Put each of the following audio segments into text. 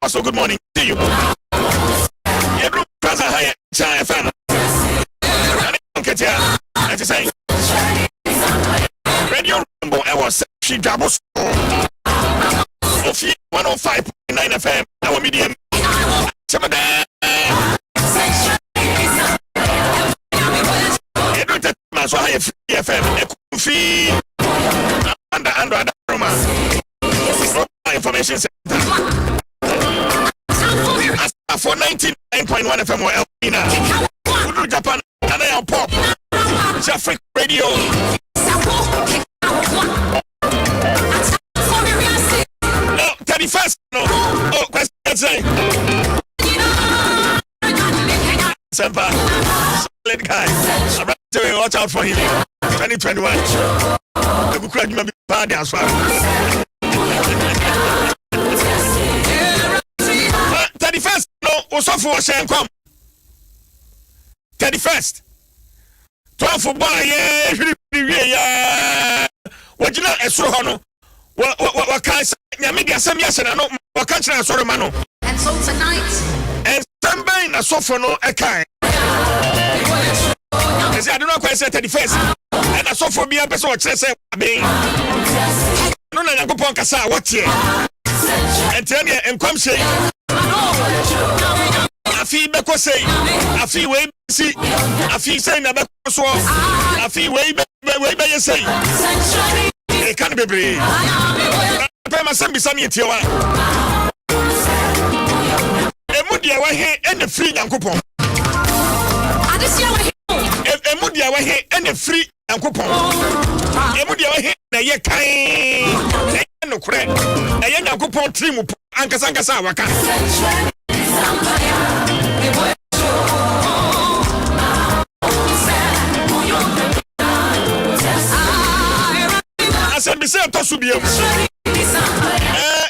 Also, good morning to you. Every present high China fan. I just say, Radio Rainbow, I was she doubles. Of 105.9 FM, our medium. Every time so high FM, fee under information center. For 99.1 FM or Elpina, Japan, and I am pop. Africa Radio. No, 31st. No. Oh, question say. Semper. Solid guy. I'm ready to watch out for him. 2021. The book may be bad as well. 31st. No, also for Shan come. 31st. 12 for boy, yeah. What you know, a so hono. What can't Yamiga some yes and I know what country I saw mano. And so tonight, and somebody a sophomore a kind. I do not quite say 31st. And a sophomore be a person what says, being no, I go Poncasa, what year? And tell me, and come say. I feel because say, I feel way see, I feel saying about so I feel way by you say. It can't be brave. I my son be sunny at you. A mudia way here and the free and coupon. A mudia way here and the free and coupon. A mudia way here, the ye kind. No credit. A young coupon trim and Casanca Waka. I said, "Besides, Tosubium,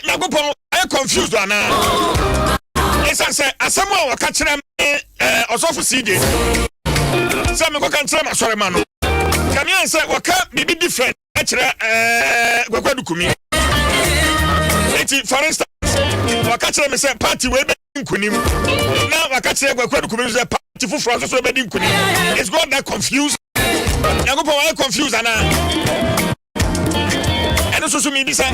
Yagopo, I confused one now. As I said, as someone will catch them, also for CD. Some will catch them, sorry, man. Come here and say, what can't be different? Actually, what do you mean? For instance, what catch them is a party way in Kunim. Now, I catch them, what do you mean? Party for France, so bad in Kunim. It's got that confused. Yagopo, I confused, and so to me, this is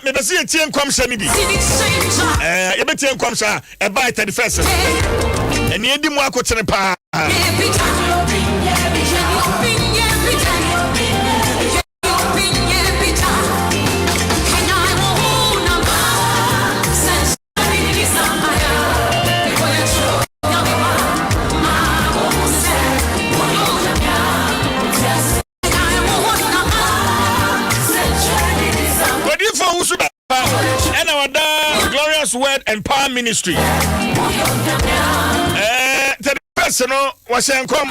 maybe see a team comes maybe. You better come sir, a bite 31st. And you didn't walk to the park. And our glorious word and power ministry. The personal was come.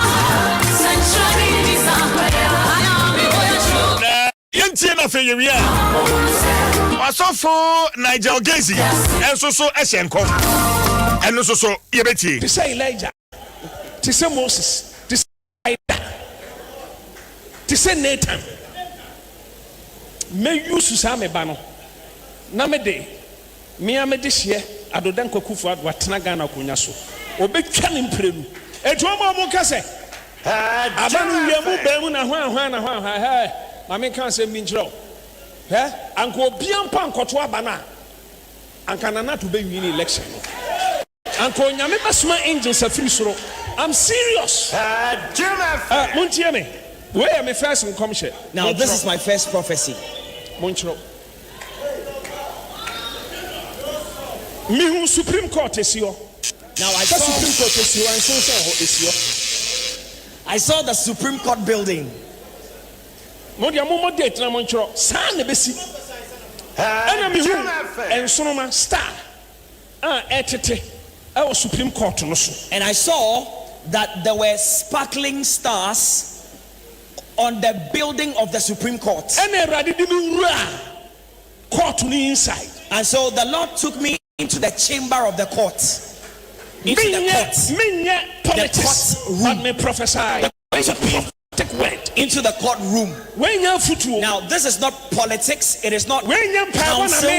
Yentina for you, was so for Nigel Gazy, and so Eshenko, and also so Yabeti. To say Elijah, to say Moses, to say Ida, to say Nathan. May you Susame Bano. Namede, me this year, Adodan Kokufa, Watanagan Kunyaso, Obetkan in Peru. A drama Mokase. Abanu Yamu Bemuna, Mammy can't say Minjro. Uncle Biampan Kotwa Bana, and Canana to be in election. Uncle Yamima Angels are free soro. I'm serious. Muntiame, where am I first in commission? Now, this is my first prophecy. Montro. Me Supreme Court is here. Now I saw Supreme Court is here and so is here. I saw the Supreme Court building. Modia Momo date na Montro. San nebesi. Enemy who and Sonoma star. Etete. Our Supreme Court no so. And I saw that there were sparkling stars on the building of the Supreme Court. And court inside. And so the Lord took me into the chamber of the court. Into the politics. But me prophesy. Word into the courtroom. Now, this is not politics. It is not counsel.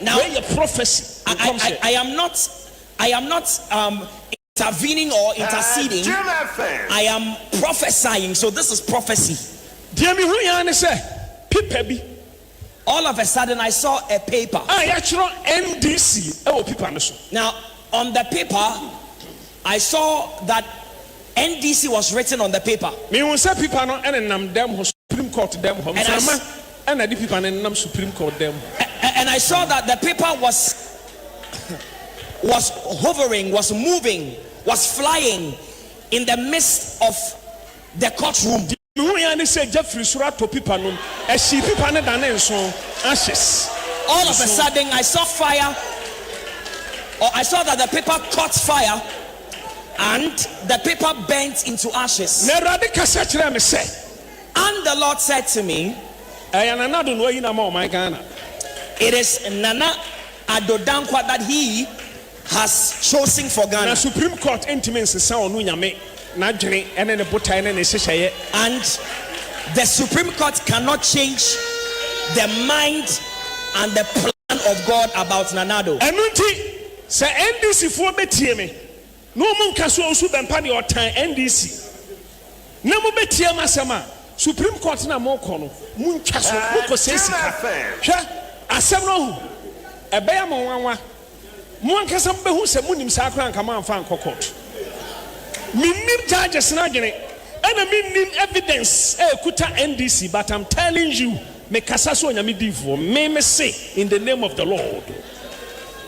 Now, prophecy. I am not intervening or interceding. I am prophesying. So this is prophecy. All of a sudden, I saw a paper. Now, on the paper, I saw that NDC was written on the paper. And I saw that the paper was hovering, was moving, was flying in the midst of the courtroom. All of a sudden, I saw fire, or I saw that the paper caught fire, and the paper burnt into ashes. And the Lord said to me, it is Nana Adodankwa that He has chosen for Ghana. Supreme Court and the Supreme Court cannot change the mind and the plan of God about Nanado. No one can so bempa the time NDC. Na mo betie masema Supreme Court na mo kono mun twaso ko sesika. Hwa asem no hu ebe ya mo wanwa. Mo ankasa be hu se munim sa akran kama amfa an court. Minim charges na gene. Ana minim evidence kuta NDC, but I'm telling you me kasa so nyame difo me say in the name of the Lord.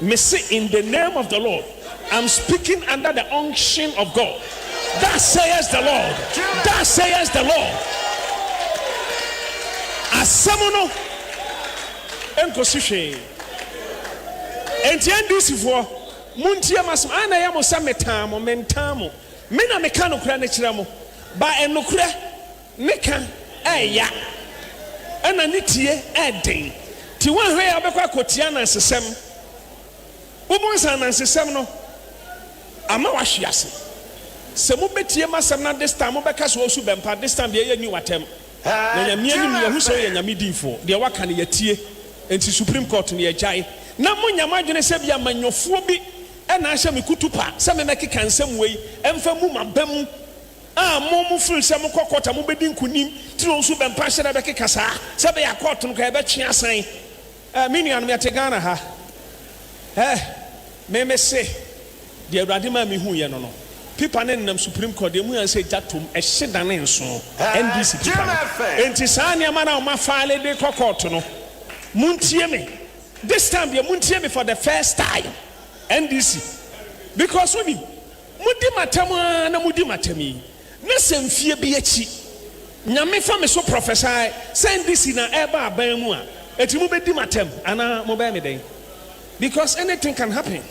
Me say in the name of the Lord. I'm speaking under the unction of God. That says the Lord. That says the Lord. Asamono enkosihwe. Enti NDC for muntie masem ana ya mo sametamo mentamo. Me na meka no kura na kire mo. Ba enokura meka eya. Ana nitie eden. Ti wan hwe ya obekwa kotia na nsesem. Ubonsa na nsesem no. Ama washiase se mo betie masem na this time mo beka so osu bempa this time ye new atem na nyame anim ye hu so ye nyame dinfo de waka ne yatie enti Supreme Court ne yagyae na mo nyama adwene se bia manyofo bi e na ahye me kutupa se me mekeka nsem wei emfa mu mabam mo feel se mo kokota mo bedi nkunim ti osu bempa hye na bekeka saa se be ya court no ka e be twe asan minian me tegana ha me say the Radima mi hu ye no no people na Supreme Court dem hu say jatom e hyeda ne nso NDC people enti saa ne ma na o ma file de court no muntie me this time be muntie me for the first time NDC because we mudi matam na mudi matami na semfie bi achi nyame fa me so prophesy say NDC na eba aban mu a eti mu bedi matam ana mo ba me den because anything can happen.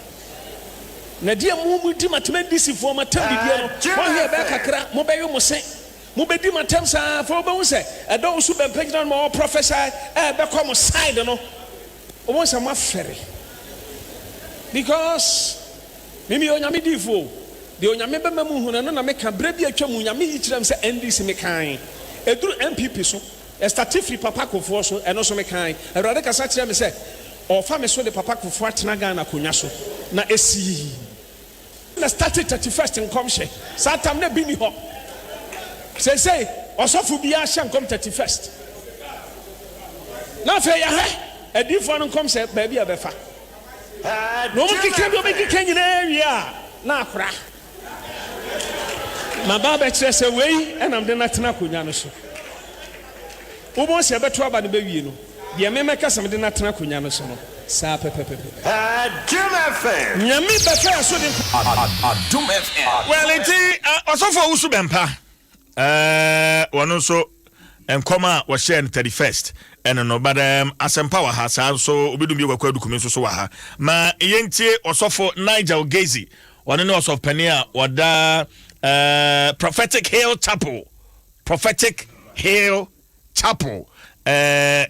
Na dia mu di matem disi fo matem di dia no wo he be kakra mo be yo mo se mo be di matem sa fo be hu se e do so be pagina mo prophesy be come mo side no o mo se mo afere because mimi onyame di fo de onyame be mamu hu no na me ka bra bi atwa mu nyame yi kirem se NDC me kan eduru MPP so e statifri papa kofo so eno so me kan erade kasa kire me se o fa me so de papa kofo atena Ghana konya so na esi na started 31st in Komshe. Satam ne bini ho. Say, osofu biya shan kom 31st. Na fe ya he, edifo no Komshe baabi abefa. No mo kike do be kike nyina area na akra. Ma baba kire se wei enam de na tena konya no so. Ubon se beto aba ne be wie no. De me meka se me de na tena konya no so no. Sa pepepepe. Adom FM. Nyami befa so de Adom FM. Well, enti osofo usu bempa. Wono so enkoma wo share 31st. Eno no badam asempa wa ha sa so obedum bi gwakwa dukumi so wa ha. Ma yentie osofo Nigel Gezi. Wono ne osof pania wada Prophetic Hill Chapel.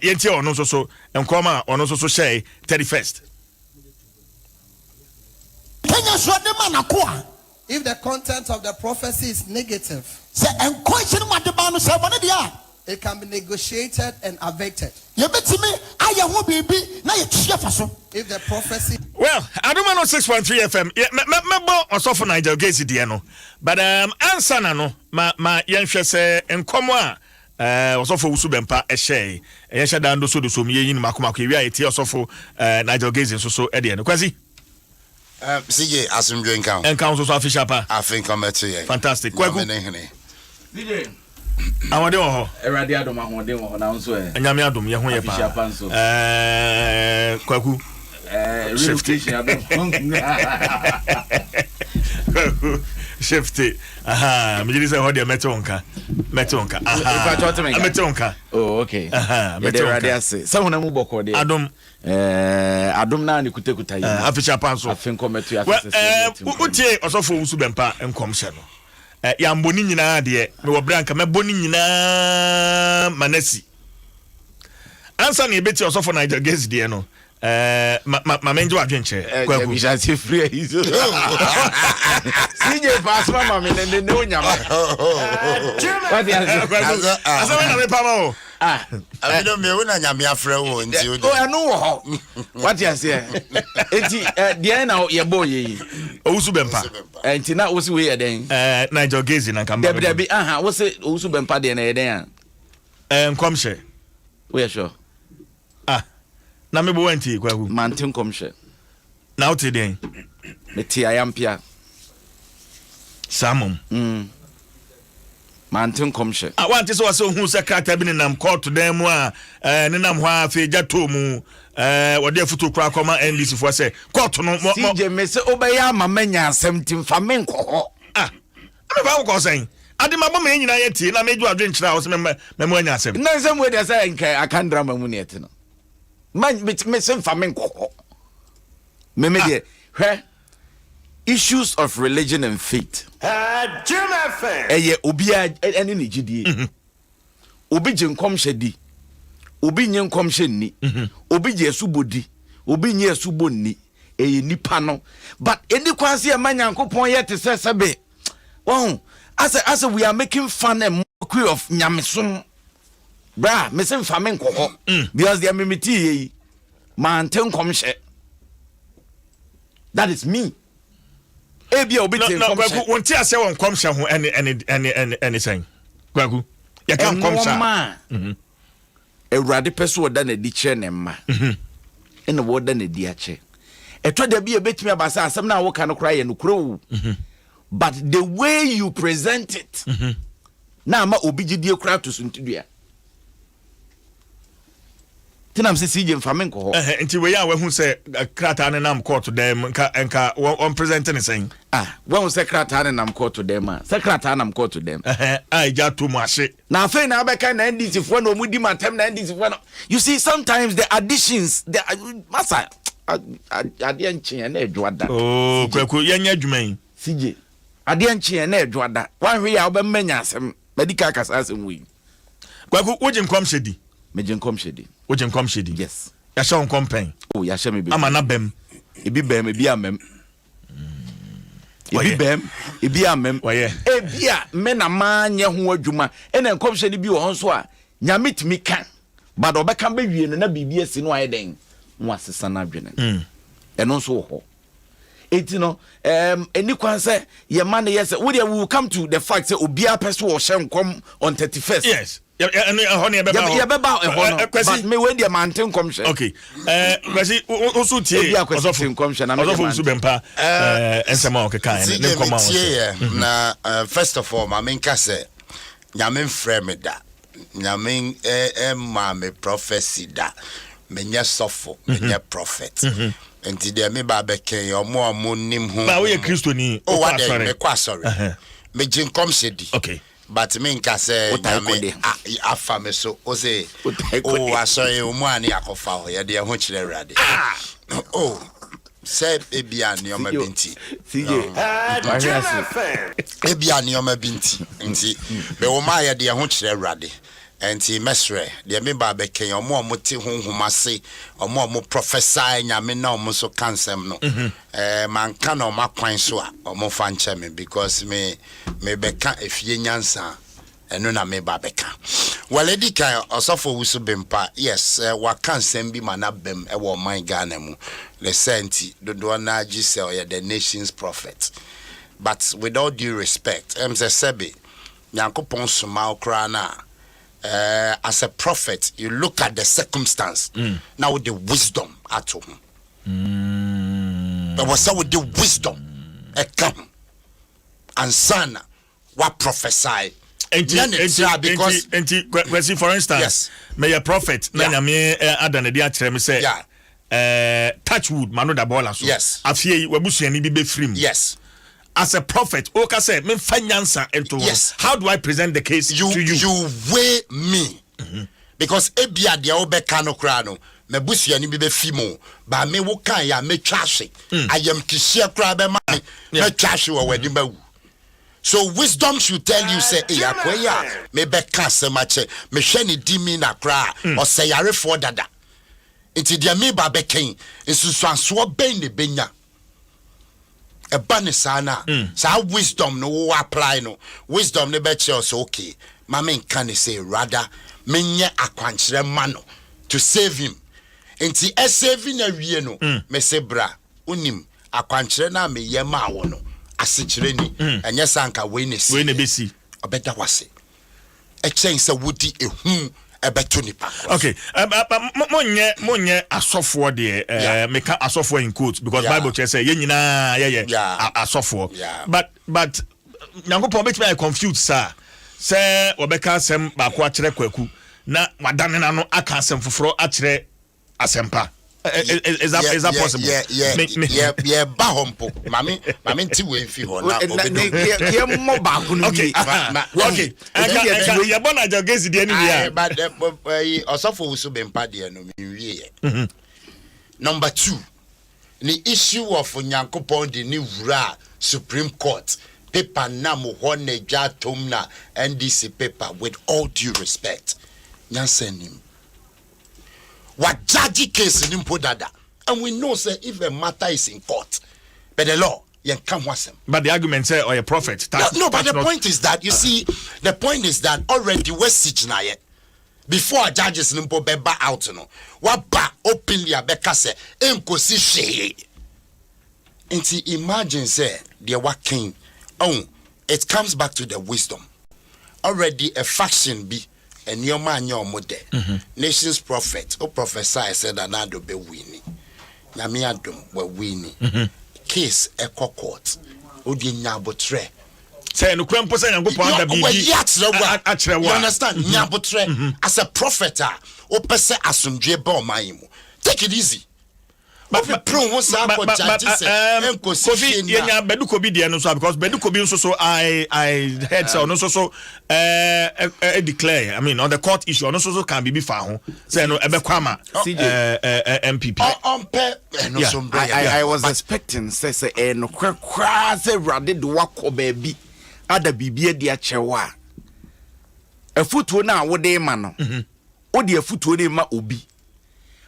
yenti ono so enkoma ono so share 31st. If the content of the prophecy is negative, it can be negotiated and abated. If the prophecy, well, Adom 106.3 FM. Mebo osofo Nigel Gacy die no. But answer na no ma yenhwe se enkomo a osofo wusu bempa ehye. Ehye da ndo so do so mye yin makomako wi ayeti osofo Nigel Gacy so de no. Kwasi CJ asumdwe nkan. Enkan so official pa. I think I'm at you. Fantastic. Kwaku. DJ awade wo ho. Erade Adom ahode wo ho na nso Anyame Adom ye ho ye pa. Kwaku. Relocation Adom. Shifty. Aha, me say ho de metonka. Aha. Metonka. Oh, okay. Aha, Erade ase. Sa hona mu boko de. Adom Adom na ni kutakuta yi. Official pan so. Afenko metu ya sese. Utie osofo wusu bempa enkom hye no. Ya mboni nyina de me wo branka me boni nyina manasi. Ansa na ebeti osofo Nigel Gacy de no. Ma menjo adwenche kwaku bi jase free izo CJ pass mama me ne onyama what you asa na me pa ma I don't me una nyame afra wo nti o anu wo ho what you say enti de na ye boy yi owusu bempa enti na wo si we ye den Nigel Gacy na kamba debi aha wo se owusu bempa de na ye den nkomhye we sure na me bo wanti kwaku mantin komhye na uti den meti ayampia samum mantin komhye wanti so wase hu secretary bi nam court dem mu a ne nam ho afi jato mu wode afutu kura koma NDC fo se court no CJ me se obeya amamanya asem timfa me nkoho me ba ko sen ade mabọ me nyina yeti na meju adwenkyira wo se me anya asem na nsem we de say nka akandra mamu ne ete no man me sem fa men ko me de hwe issues of religion and faith eye obi ene ne gidie obi je nkom hyedi obi nye nkom hyenni obi je asubodi obi nye asubonni eye nipa no but eni kwanse e manyankopon ye te sebe oh as we are making fun and mockery of nyamesom bra me sem fa men ko because they are mimiti man ten komhye that is me ebia obi ten komhye wonti ase won komhye ho any sen kwaku ya kan komhye ewrade peso oda na di che ne ma ene wo da na di ache etwa da bia betimi abasa asem na wo ka no kra ye no kro but the way you present it na ma obi gidie kra to suntudua tinam se CJ mfamen ko ho enti we ya we hu se krata ne nam court dem nka on presenting sen when se krata ne nam court dem se krata nam court dem ja to mu ahye na fe na abeka na NDC fo na omudi matem na NDC fo na you see sometimes the additions the masa ade nche na edwada kwaku yanya adwuman CJ ade nche na edwada wan hwe ya obemmanya asem medical kasa asem wi kwaku woje nkom hyedi meje nkom hyedi woje nkom hyedi yes ya sha nkom pen ya sha me be ama na bem ebi bem ebi amem ebi bem ebi amem ebi a me na ma nye ho adwuma ena nkom hyedi bi wo nso a nyame timi kan but obeka be wie no na bibia si no ayeden no asesa na adwene eno nso wo ho eti no eni kwanse ye man yes we will come to the fact say obia person wo hye nkom on 31st yes honey but me when the mountain come share okay kwasi osu tie osofu come share na me osofu bempa ensema okeka ne come on na first of all ma menka say nyame frame da nyame ma me prophecy da menya sofo menya prophet enti de me ba beken omo nim ho ba we kristoni o wa de me kwa sorry me jin come shedi okay but me nka say nyame afa me so o say o asoye o mu ani akofa ho ye de ho kire awrade say ebia ni o ma binti ebia ni o ma binti nti be wo ma ye de ho kire awrade enti mesre de me ba be ken omo te honhom ase omo prophesy nyame na omo so kansem no man ka no makwan so a omo fa nche me because me be ka efie nyansa eno na me ba be ka waledi kan osofo wusu bempa yes wa kansem bi manabem e wo man Ghana mu le senti dodo na gisel the nation's prophet. But with all due respect, Sebi, Nyankopon suma okra na as a prophet, you look at the circumstance. Now with the wisdom at home. But was with the wisdom a come and son what prophesy. Because for instance, yes. May a prophet Yeah. me adane dia kire me say touch wood mano da ball so. Yes. Afie wabusuani bi be free. Yes. As a prophet, Oka say, me financer into yes. How do I present the case to you? You weigh me. Because ebia dia obeka no kra no, me busuani bi be fimo, ba me wo kan ya me twahwe. Ayam kishia kra be ma me twahwe wo wedi ba wu. So wisdom should tell you say akoya me be ka semache, me hwe ni di mi na kra o say yare for dada. Nti dia me ba be ken, nsusuanso ben ne benya. A banisana, so wisdom no apply no wisdom ne beche so okay. Mama can say rather menye akwanchire mano to save him. Enti e saving a wie no me se bra unim akwanchire na me ye ma wo no asechire ni enye sanka we ne besi obeda wase e chen se wodi ehun ebeto nipa. Okay, monye asofo de make asofo in quotes because Bible say ye nyina ye asofo. But Nyankopon bet me confused sir. Say obeka asem ba ko akere kwaku na wadane na no aka asem foforo akere asempa. Is that possible? Yeah, bahompo. Mami nti we fi ho na obedo. Ye mo ba ko no. Okay. Okay. Ya bona jagezi de ni ya. But osofo wusu bempa de no mi wie. Number 2. The issue of Nyankopon de ni wura Supreme Court paper na mo ho na dwa tom na NDC paper with all due respect. Nyansenim. What judge case in Impodada, and we know say if a matter is in court, but the law you can't watch them. But the argument say or a prophet. No, but the point is that you see, the point is that already we're sitting here before judges in Beba out no. What ba openly a beka say enkosi she. Inti imagine say they working. Oh, it comes back to the wisdom. Already a faction be. And your man, your mother, nation's prophet, or prophesy said another be winning. Nami Adom were winning. Case a court, Odi Nyabotre. Say no crumpo say and go pound the you understand? Nyabotre as a prophet, or pese asumdwe ba maimu. Take it easy. But Kofi yenya beduko bi de no so because beduko bi so I heard so no so declare I mean on the court issue no so can be fa ho say no ebekwama MPP I was expecting say no kra say rade do wakọ baabi ada bibie de achewa afutuo na wo de ma no wo de afutuo de ma obi.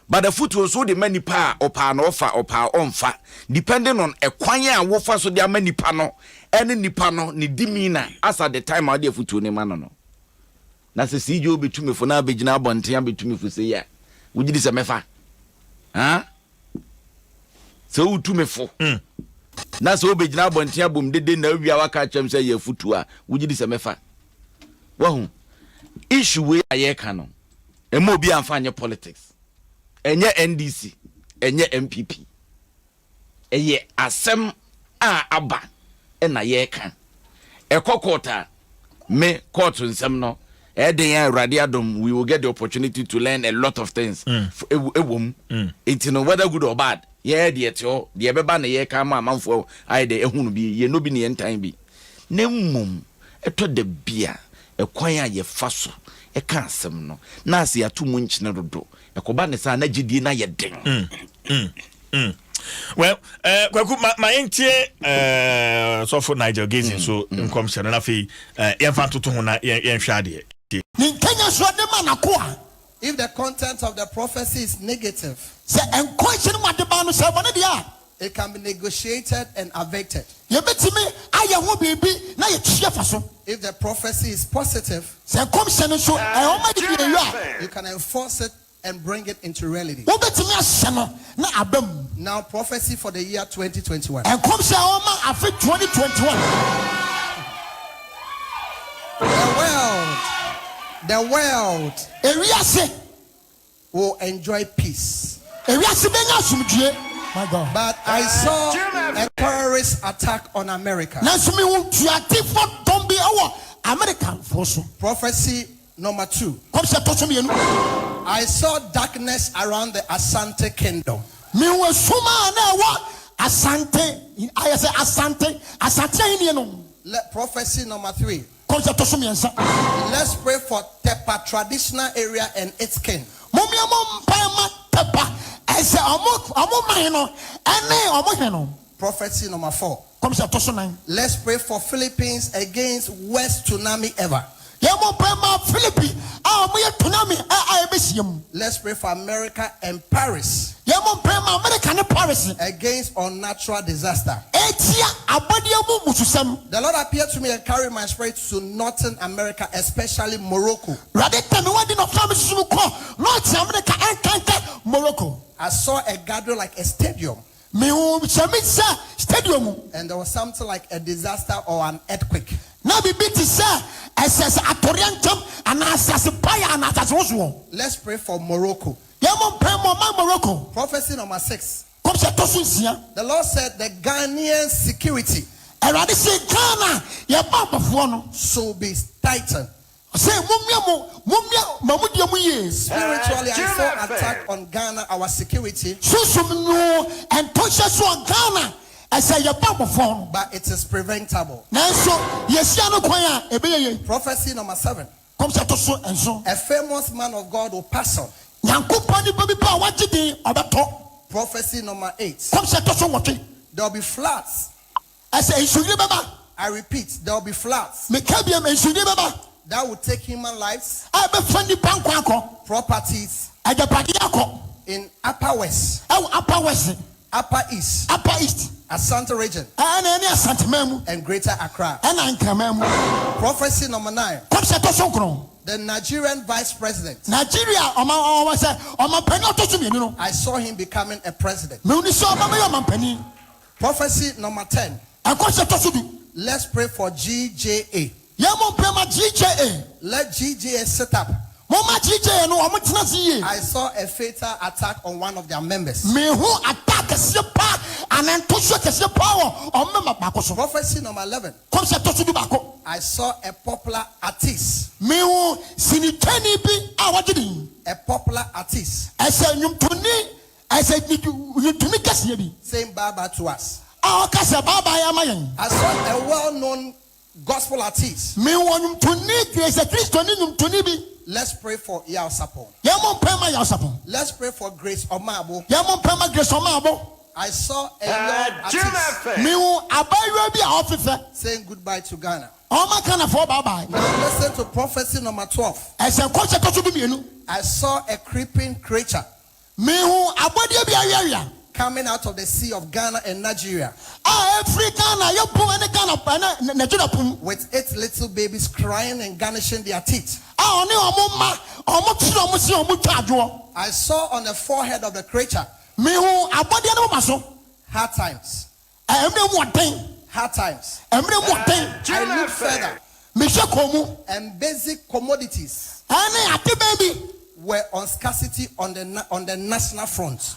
But the foot was so the many pa or pa no fa or pa on fa depending on a kwanya and wofa so there many pano any nipano ni dimina as at the time I foot to man no. Na se see you between me for na begina bontia between me for say ya. Would you this a mefa? Huh? So to me for. Na so begina bontia boom de na wi waka chem say ya futu a would you this a mefa? Wo issue we aye ka no. E mo bi amfanye politics. Enye NDC, enye MPP. Eye asem a aba na ye kan. Ekokota me court nsem no. Eden Awurade Adom, we will get the opportunity to learn a lot of things. Ewom. It no whether good or bad. Ye de eto, de beba na ye kan ma manfo ai de ehunu bi, ye no bi ne entan bi. Ne mmom eto de bia, ekwan a ye fa so. E kan asem no. Na ase atumu nchine dodo. Ekoba ne sa na gidie na ye den. Well, kwaku my entie so for Niger gazing so nkom se na fe ye fa toto ho na ye hwa de. Nintanya so de If the content of the prophecy is negative, it can be negotiated and abated. If the prophecy is positive, you can enforce it and bring it into reality. Now, prophecy for the year 2021. The world will enjoy peace. My God. But I saw a terrorist attack on America. Prophecy number 2. I saw darkness around the Asante kingdom. Prophecy number 3. Let's pray for Tepa traditional area and its king. Prophecy number 4. Let's pray for Philippines against worst tsunami ever. Let's pray for America and Paris against unnatural disaster. The Lord appeared to me and carried my spirit to Northern America, especially Morocco. I saw a gathering like a stadium. And there was something like a disaster or an earthquake. Let's pray for Morocco. Prophecy number 6. The Lord said the Ghanaian security should be tightened. Spiritually, I saw attack on Ghana, our security. But it is preventable. Prophecy number 7. A famous man of God will pass on. Prophecy number 8. There will be floods. I repeat, there will be floods that will take human lives, properties in Upper West, Upper East, Asante region, and Greater Accra. Prophecy number 9. The Nigerian vice president. I saw him becoming a president. Prophecy number 10. Let's pray for GJA. Let GJA set up. I saw a fatal attack on one of their members. Prophecy number 11. I saw a popular artist. A popular artist saying bye-bye to us. I saw a well-known gospel artist. Let's pray for Yao Sapon. Let's pray for Grace Omabo. I saw a young artist saying goodbye to Ghana. Now listen to prophecy number 12. I saw a creeping creature coming out of the sea of Ghana and Nigeria with 8 little babies crying and garnishing their teeth. I saw on the forehead of the creature hard times. Hard times. I looked further, and basic commodities were on scarcity on the national front.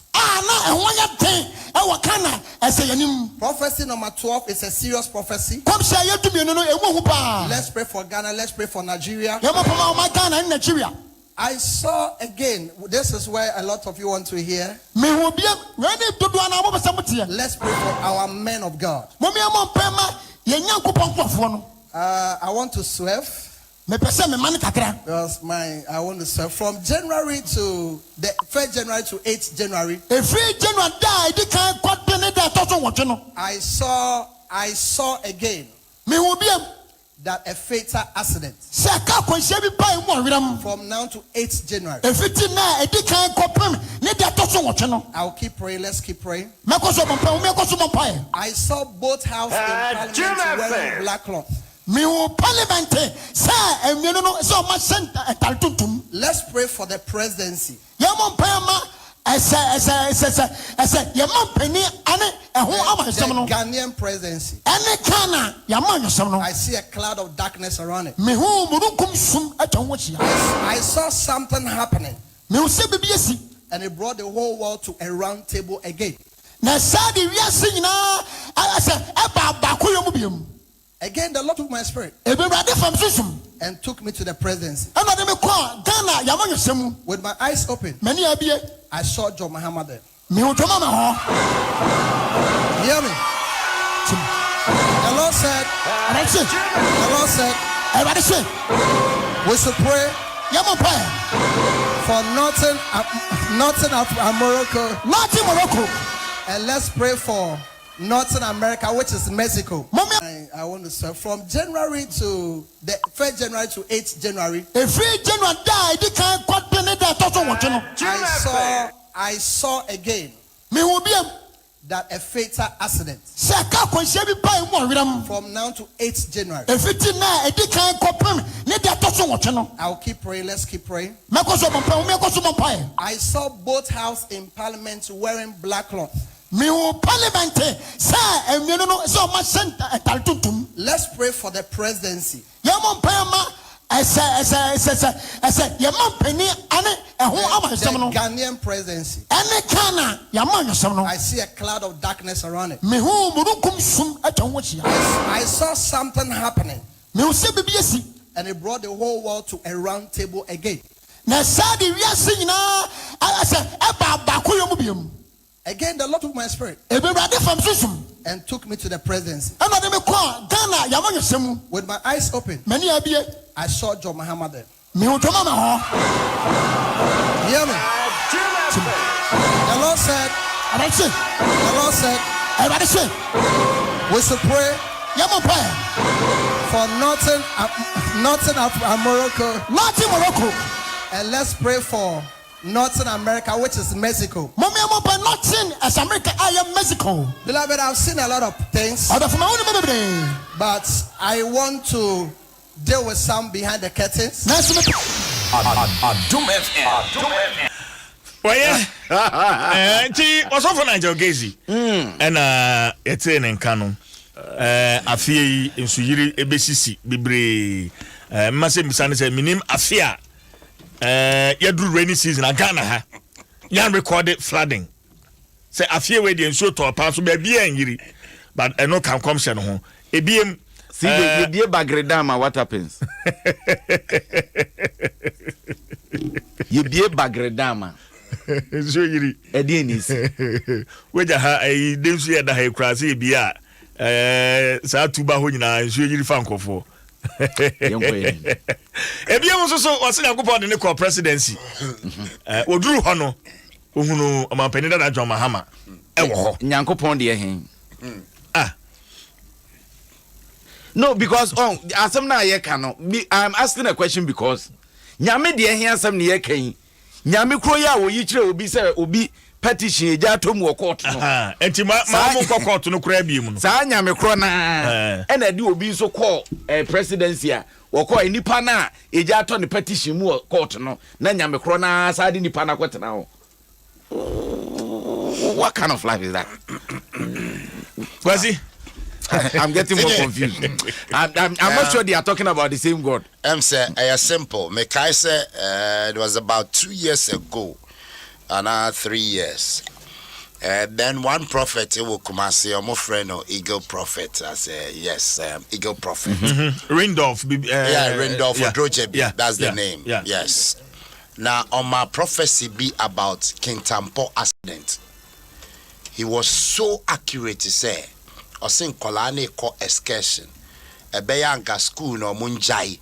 Prophecy number 12 is a serious prophecy. Let's pray for Ghana. Let's pray for Nigeria. I saw again, this is where a lot of you want to hear. Let's pray for our men of God. I want to swerve. Because I want to serve from January to the 1st January to 8th January. I saw again that a fatal accident from now to 8th January. I'll keep praying. Let's keep praying. I saw both houses in Parliament wearing black cloth. Let's pray for the presidency. The Ghanaian presidency. I see a cloud of darkness around it. I saw something happening, and it brought the whole world to a round table again. Again, the Lord took my spirit and took me to the presidency. With my eyes open, I saw John Muhammad there. Hear me? The Lord said, we should pray for Northern Morocco. And let's pray for Northern America, which is Mexico. I want to say from January to the 1st January to 8th January. I saw again that a fatal accident from now to 8th January. I'll keep praying. Let's keep praying. I saw both houses in Parliament wearing black cloth. Let's pray for the presidency. The Ghanaian presidency. I see a cloud of darkness around it. I saw something happening, and it brought the whole world to a round table again. Again, the Lord took my spirit and took me to the presidency. With my eyes open, I saw John Muhammad there. Hear me? The Lord said, we should pray for Northern Morocco. And let's pray for Northern America, which is Mexico. Beloved, I've seen a lot of things, but I want to deal with some behind the curtains. Adom FM. Also for Nigel Gazy. And it's in Canon. Afia in Suyiri Ebesisi, Bibre, Massim Sanis, Minim Afia. Yadru rainy season Ghana ha yan recorded flooding say afie we dey nso to pass be bia yiri but no can come se no ho ebiem see the bagredama what happens you be bagredama so yiri edienis we ja ha dem so yeda ha kura say bia sa tuba ho nyina nso yiri fa nkofo Ebiem so wase Yakobon de ne ko presidency. Oduru ho no ohunu amampani da John Mahama e wo ho. Yakobon de hen. No, because asem na ye ka no. I'm asking a question because nyame de hen asem na ye kan. Nyame kro ya wo yi kire obi se obi petition eja to mu court no. Enti ma mo court no kra biem no. Sa nyame kro na e na de obi so call presidency a wo call nipa na eja to ne petition mu court no na nyame kro na sa de nipa na kwetena ho. What kind of life is that? Quasi I'm getting more confused. I'm not sure they are talking about the same God. Say simple. Me kai say it was about 2 years ago. And 3 years. Then one prophet will come and say, my friend or Eagle Prophet. I say, yes, Eagle Prophet. Rindolph. Rindolph or Drojebi. Yeah, that's the name. Yeah. Yes. Now, on my prophecy be about King Tampo accident. He was so accurate to say, I think Kolane ko excursion. A Bayanga school no munjai.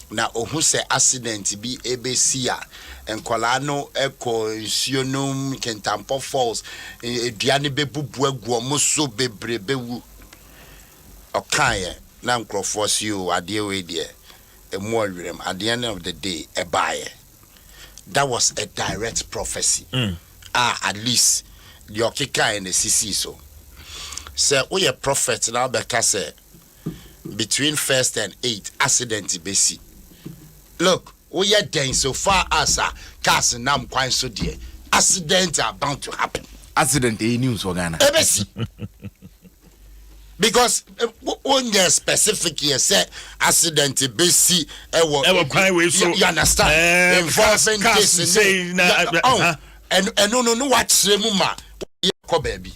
Na ohu se accident bi ebesia enkolano eko nsuonum Kentampo Falls eduane bebubu agu omo so bebrebe wu okaye na nkrofo you ade we de e mo awirem at the end of the day e buy. That was a direct prophecy. At least your kicker in the CC so. Say we a prophet now because say between 1st and 8th accident basi. Look, we are then so far as cars nam kwan so dear. Accidents are bound to happen. Accident news for Ghana. Because on your specific here say accident basi you understand? Involving this and no what remuma ko baby.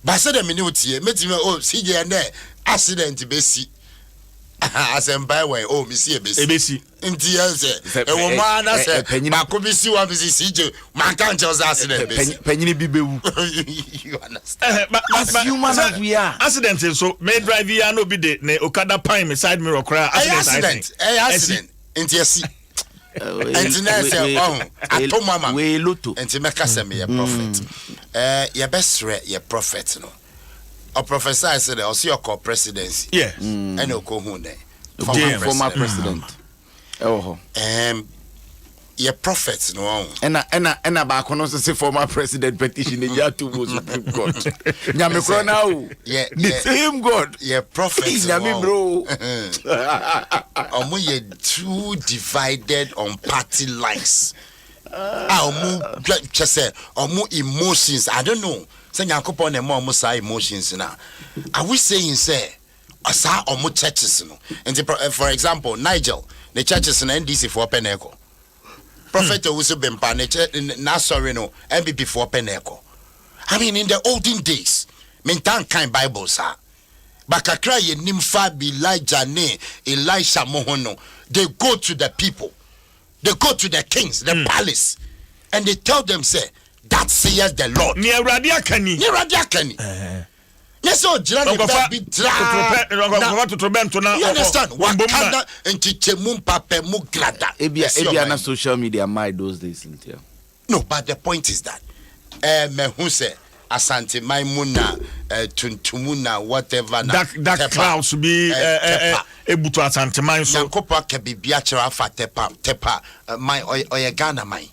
But say the minute here metime CJ and accident basi as em by way me see ebesi nti say e wo ma na say ma ko bi si wa bi CJ man kan just accident basi penyini bi bewu. You understand? As human as we are, accident so may drive here no be the ne okada pine me side mirror cry accident nti esi nti na say atomama we loto nti meka say me prophet your best your prophet no or prophesy said or see your presidency and oko hu ne former president your prophet no ena ba kono say former president petition ya to Supreme Court nyame kro na o the same God your prophet nyame bro omo ye too divided on party lines omo just say omo emotions I don't know say yakopon na mo say emotions na are we saying say asa omo churches no and for example Nigel the churches na NDC for Peneko prophet also been na sorry no MPP for Peneko. I mean in the olden days mentan kind Bible sir bakakra ye nimfa bi Elijah ne Elisha mohono they go to the people, they go to the kings, the palace, and they tell them say that says the Lord ni awrade akani yes, so Jira you understand? Wakanda and Chichemum Pape Mugrada. Ebia na social media my those days. No, but the point is that Mehuse Asante Maimuna Tuntumuna whatever that clouds be able to Asante Maim so Yankopa kebi biachara fa tepa my oyegana my.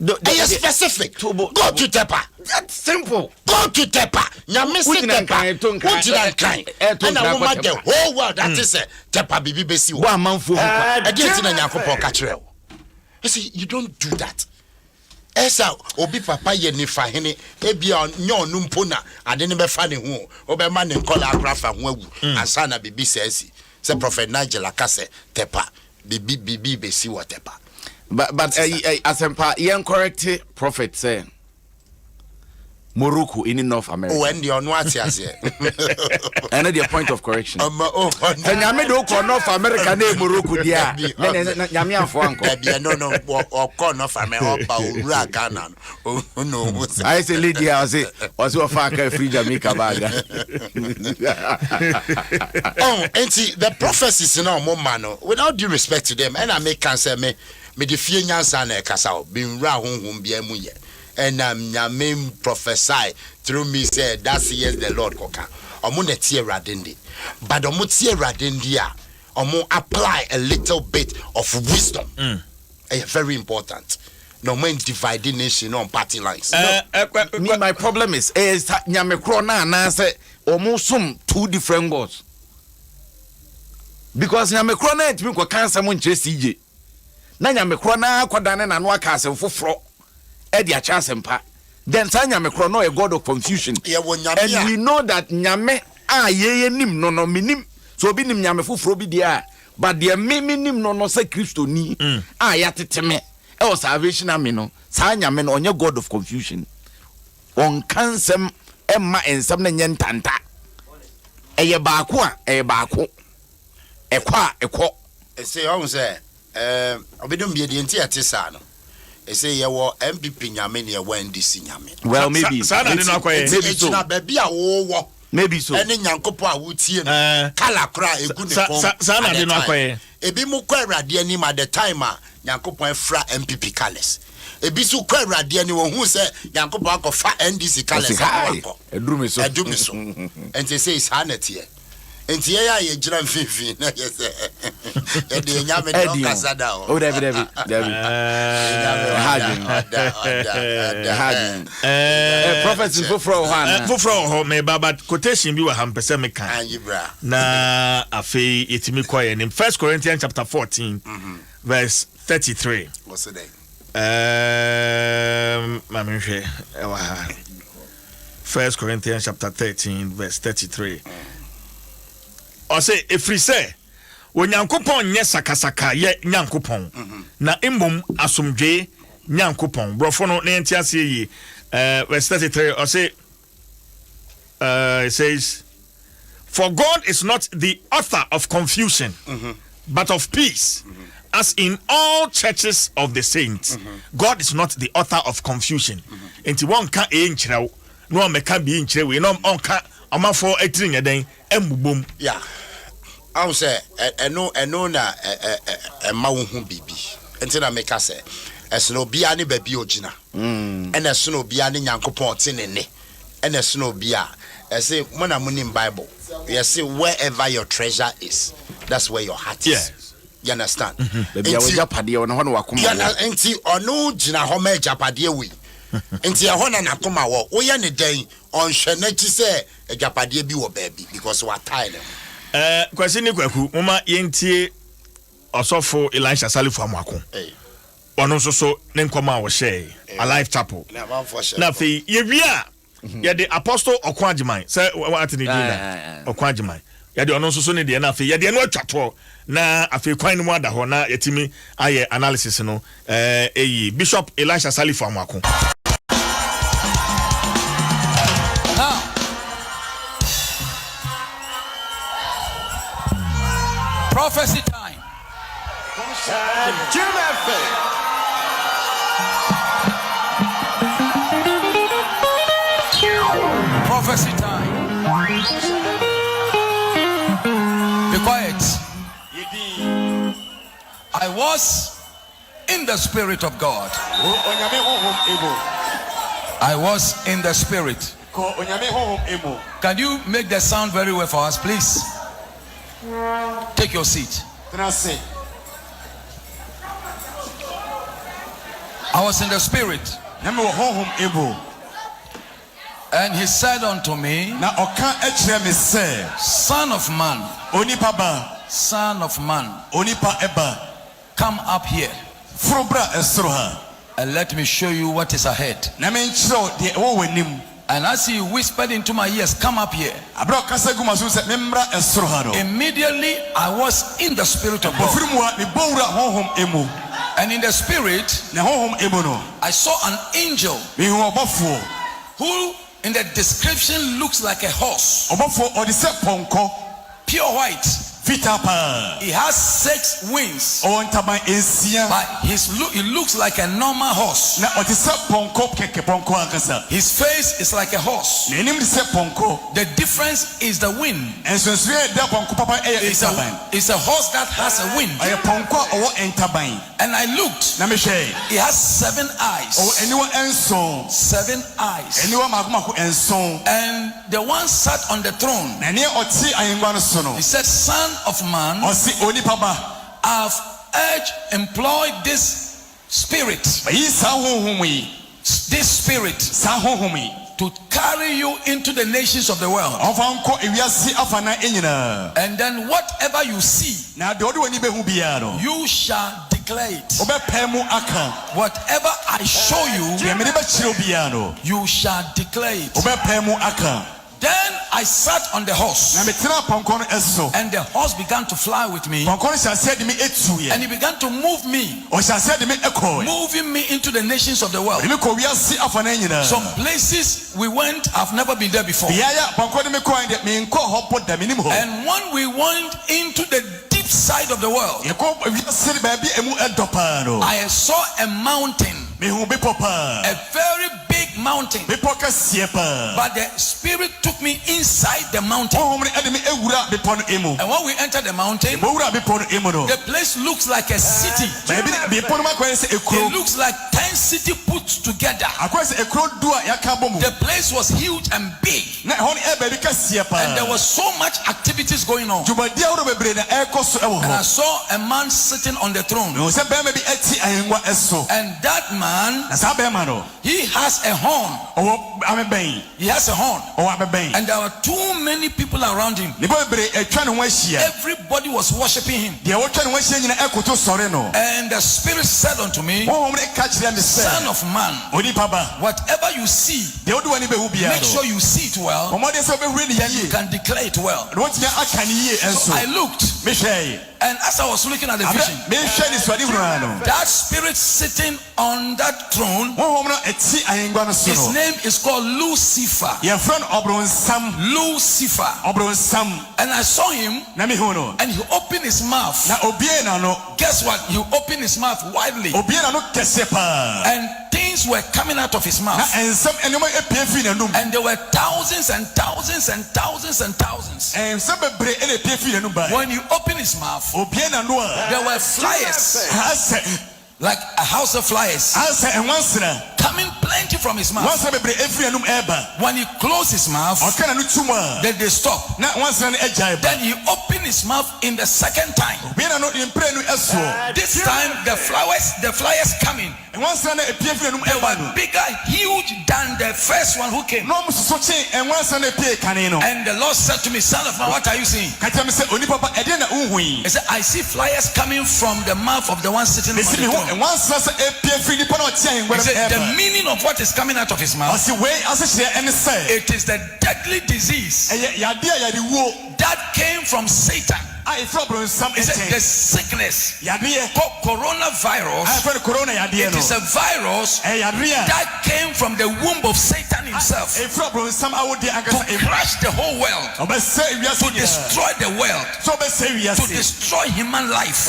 Are you specific? Go to Tepa. That's simple. Go to Tepa. Nyamisi Tepa. Ujina kind. And I want the whole world that is Tepa bibi besi. One month for against na nyakopo kachireo. You see, you don't do that. Esa obi papa ye ni fa hene ebia nyo numpo na ade ne be fa ne ho obema ne nkola akrafa ho awu ansa na bibi sesi se prophet Nigel akase Tepa bibi besi wo Tepa. But asempa yen correct prophet say Morocco in North America. Oh, and you know what I say. And the point of correction. Nyame do ko North America na Morocco dia. Nyame afo anko. No or ko North America pa ura Ghana. Oh no. I say lady I say was you fa free Jamaica bag. Oh, and see the prophecies no mo man without due respect to them and I make answer me the fear nyansa na kasa bin ra honhom bia mu ye. And nyame prophesy through me said that's yes the Lord koka omo na tie radende but omo tie radende a omo apply a little bit of wisdom very important no man dividing nation on party lines my problem is nyame kro na say omo sum two different gods because nyame kro na ntimi ko kansa mo nche CJ na nyame kro na akwadane na no aka asem foforo Edia Chasempa. Then Sanya Mekrono a god of confusion. And we know that Nyame ye nim no minim. So be nim Nyame fu frobi dia. But the minim no say Christo ni. Yatiteme. El salvation amino. Sanya men on your god of confusion. On cansem Emma and some nyan tanta. Eye bakwa, bako. Ekwa. Say on say obedum be the entire tisano. I say you were MPP nyame ne we NDC nyame. Well maybe. Maybe so. Any nyankopo a wutie no. Kala kra egu ne pon. Sana de no akoye. Ebi mu kwa awrade ani ma the time a nyankopo efra MPP colors. Ebi su kwa awrade ani wo hu se nyankopo akofa NDC colors akọ. Edumi so. And they say it's sanity. Enti ya ye gyina mfimfini na ye se. E de nyame no kasa da o. Oh, David. Prophet Fufro Juan. Fufro ho me baba quotation bi wa hampese me kan. Anjibra. Na afei yetimi kwaye nim 1 Corinthians chapter 14 verse 33. What's the name? Mamihwe 1 Corinthians chapter 13 verse 33. O say efri say Onyankopon nye sakasaka ye nyankopon na emom asomdwe nyankopon brofo no na entiase yi verse 33 or say it says for God is not the author of confusion but of peace as in all churches of the saints. God is not the author of confusion. Enti won ka e nkyerɛw no meka bi nkyerɛw no onka amafo atirin yɛden embubom. Yeah. I will say, eno na ma wo hu bibi. Enti na meka say, esno bia ne baby ogina. Ena esno bia ne nyankopon tinene. Ena esno bia, say mona munim Bible. You say wherever your treasure is, that's where your heart is. Yes. You understand? Baby japade ono ho no wakoma. Enti ono gina ho ma japade we. Enti ya ho na nakoma wo. Wo ye ne den onhwe na chi say japade bi wo baby because we are tired. Kwasi ni kwaku mama yentie osofo Elisha Salifo amako ono so ne nkoma wo share Alive Chapel na fe yewia ye the apostle Okwajiman say what ni do Okwajiman ye the ono so ne de na fe ye de no atwato na afi kwan ni mu ada ho na yetimi aye analysis no Bishop Elisha Salifo amako. Prophecy time. Prophecy time. Be quiet. I was in the Spirit of God. I was in the Spirit. Can you make the sound very well for us, please? Take your seat. I was in the Spirit. And he said unto me, Son of man, Son of man, come up here and let me show you what is ahead. And as he whispered into my ears, come up here. Immediately I was in the Spirit of God. And in the Spirit, I saw an angel who in the description looks like a horse. Pure white. He has 6 wings. But it looks like a normal horse. His face is like a horse. The difference is the wind. It's a horse that has a wind. And I looked. He has 7 eyes. 7 eyes. And the one sat on the throne. He said, Son of man, I've employed this spirit to carry you into the nations of the world. And then whatever you see, you shall declare it. Whatever I show you, you shall declare it. Then I sat on the horse, and the horse began to fly with me, and he began to move me, moving me into the nations of the world. Some places we went, I've never been there before. And when we went into the deep side of the world, I saw a mountain, a very big mountain. But the Spirit took me inside the mountain. And when we entered the mountain, the place looks like a city. It looks like 10 cities put together. The place was huge and big. And there was so much activities going on. And I saw a man sitting on the throne. And that man, he has a horn. He has a horn. And there were too many people around him. Everybody was worshiping him. And the Spirit said unto me, Son of man, whatever you see, make sure you see it well, then you can declare it well. So I looked, and as I was looking at the vision, that Spirit sitting on that throne, his name is called Lucifer. Lucifer. And I saw him, and he opened his mouth. Guess what? He opened his mouth widely, and things were coming out of his mouth. And there were thousands and thousands and thousands and thousands. When he opened his mouth, there were flies, like a house of flies, coming plenty from his mouth. When he closed his mouth, then they stopped. Then he opened his mouth in the second time. This time the flies coming, they were bigger, huge than the first one who came. And the Lord said to me, Son of man, what are you seeing? He said, I see flies coming from the mouth of the one sitting on the throne. He said, the meaning of what is coming out of his mouth, it is the deadly disease that came from Satan. He said the sickness called coronavirus, it is a virus that came from the womb of Satan himself to crush the whole world, to destroy the world, to destroy human life.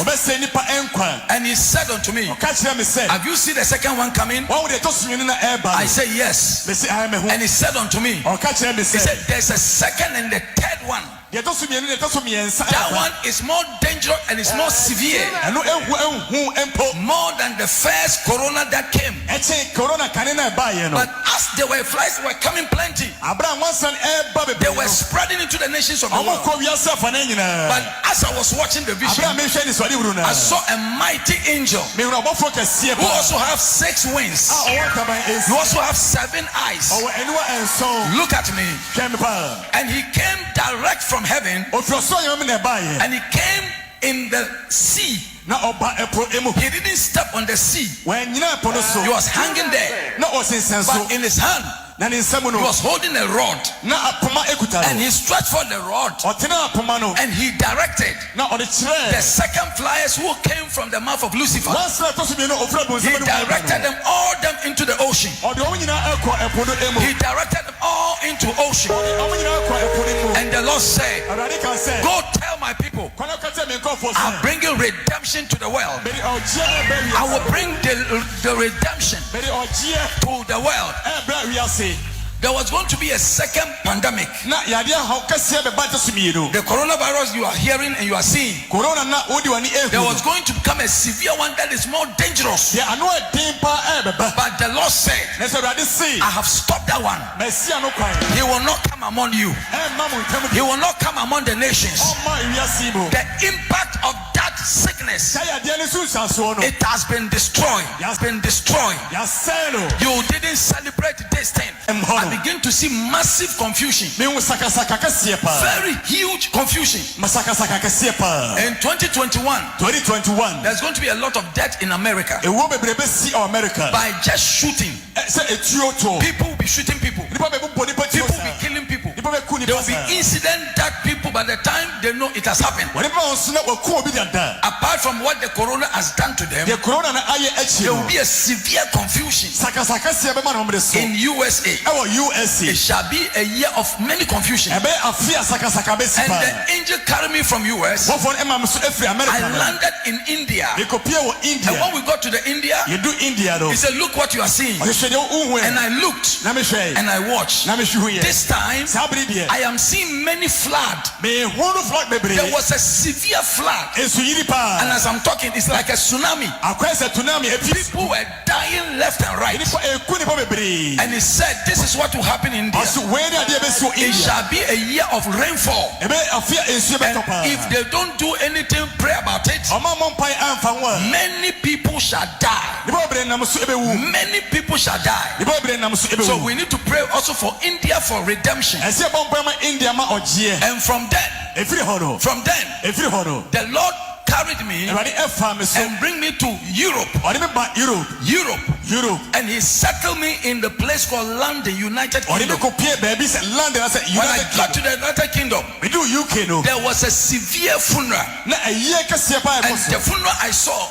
And he said unto me, have you seen the second one coming? I said yes. And he said unto me, he said there's a second and the third one. That one is more dangerous and it's more severe, more than the first corona that came. But as there were flies were coming plenty, they were spreading into the nations of the world. But as I was watching the vision, I saw a mighty angel who also have 6 wings. He also have 7 eyes. Look at me. And he came direct from heaven, and he came in the sea. He didn't step on the sea. He was hanging there, but in his hand he was holding a rod, and he stretched for the rod, and he directed the second flies who came from the mouth of Lucifer. He directed them all into the ocean. He directed them all into ocean. And the Lord said, go tell my people, I'm bringing redemption to the world. I will bring the redemption to the world. There was going to be a second pandemic. The coronavirus you are hearing and you are seeing, there was going to become a severe one that is more dangerous. But the Lord said, I have stopped that one. He will not come among you. He will not come among the nations. The impact of that sickness, it has been destroyed. It has been destroyed. You didn't celebrate this thing. I begin to see massive confusion, very huge confusion. In 2021, there's going to be a lot of death in America by just shooting. People will be shooting people. People will be killing people. There will be incident that people, by the time they know it has happened, apart from what the corona has done to them, there will be a severe confusion in USA. It shall be a year of many confusion. And the angel carried me from US. I landed in India. And when we got to the India, he said, look what you are seeing. And I looked and I watched. This time I am seeing many floods. There was a severe flood, and as I'm talking, it's like a tsunami. People were dying left and right. And he said, this is what will happen in India. It shall be a year of rainfall, and if they don't do anything, pray about it, many people shall die. Many people shall die. So we need to pray also for India for redemption. And from then, the Lord carried me and bring me to Europe. And he settled me in the place called London, United Kingdom. When I got to the United Kingdom, there was a severe funeral. And the funeral I saw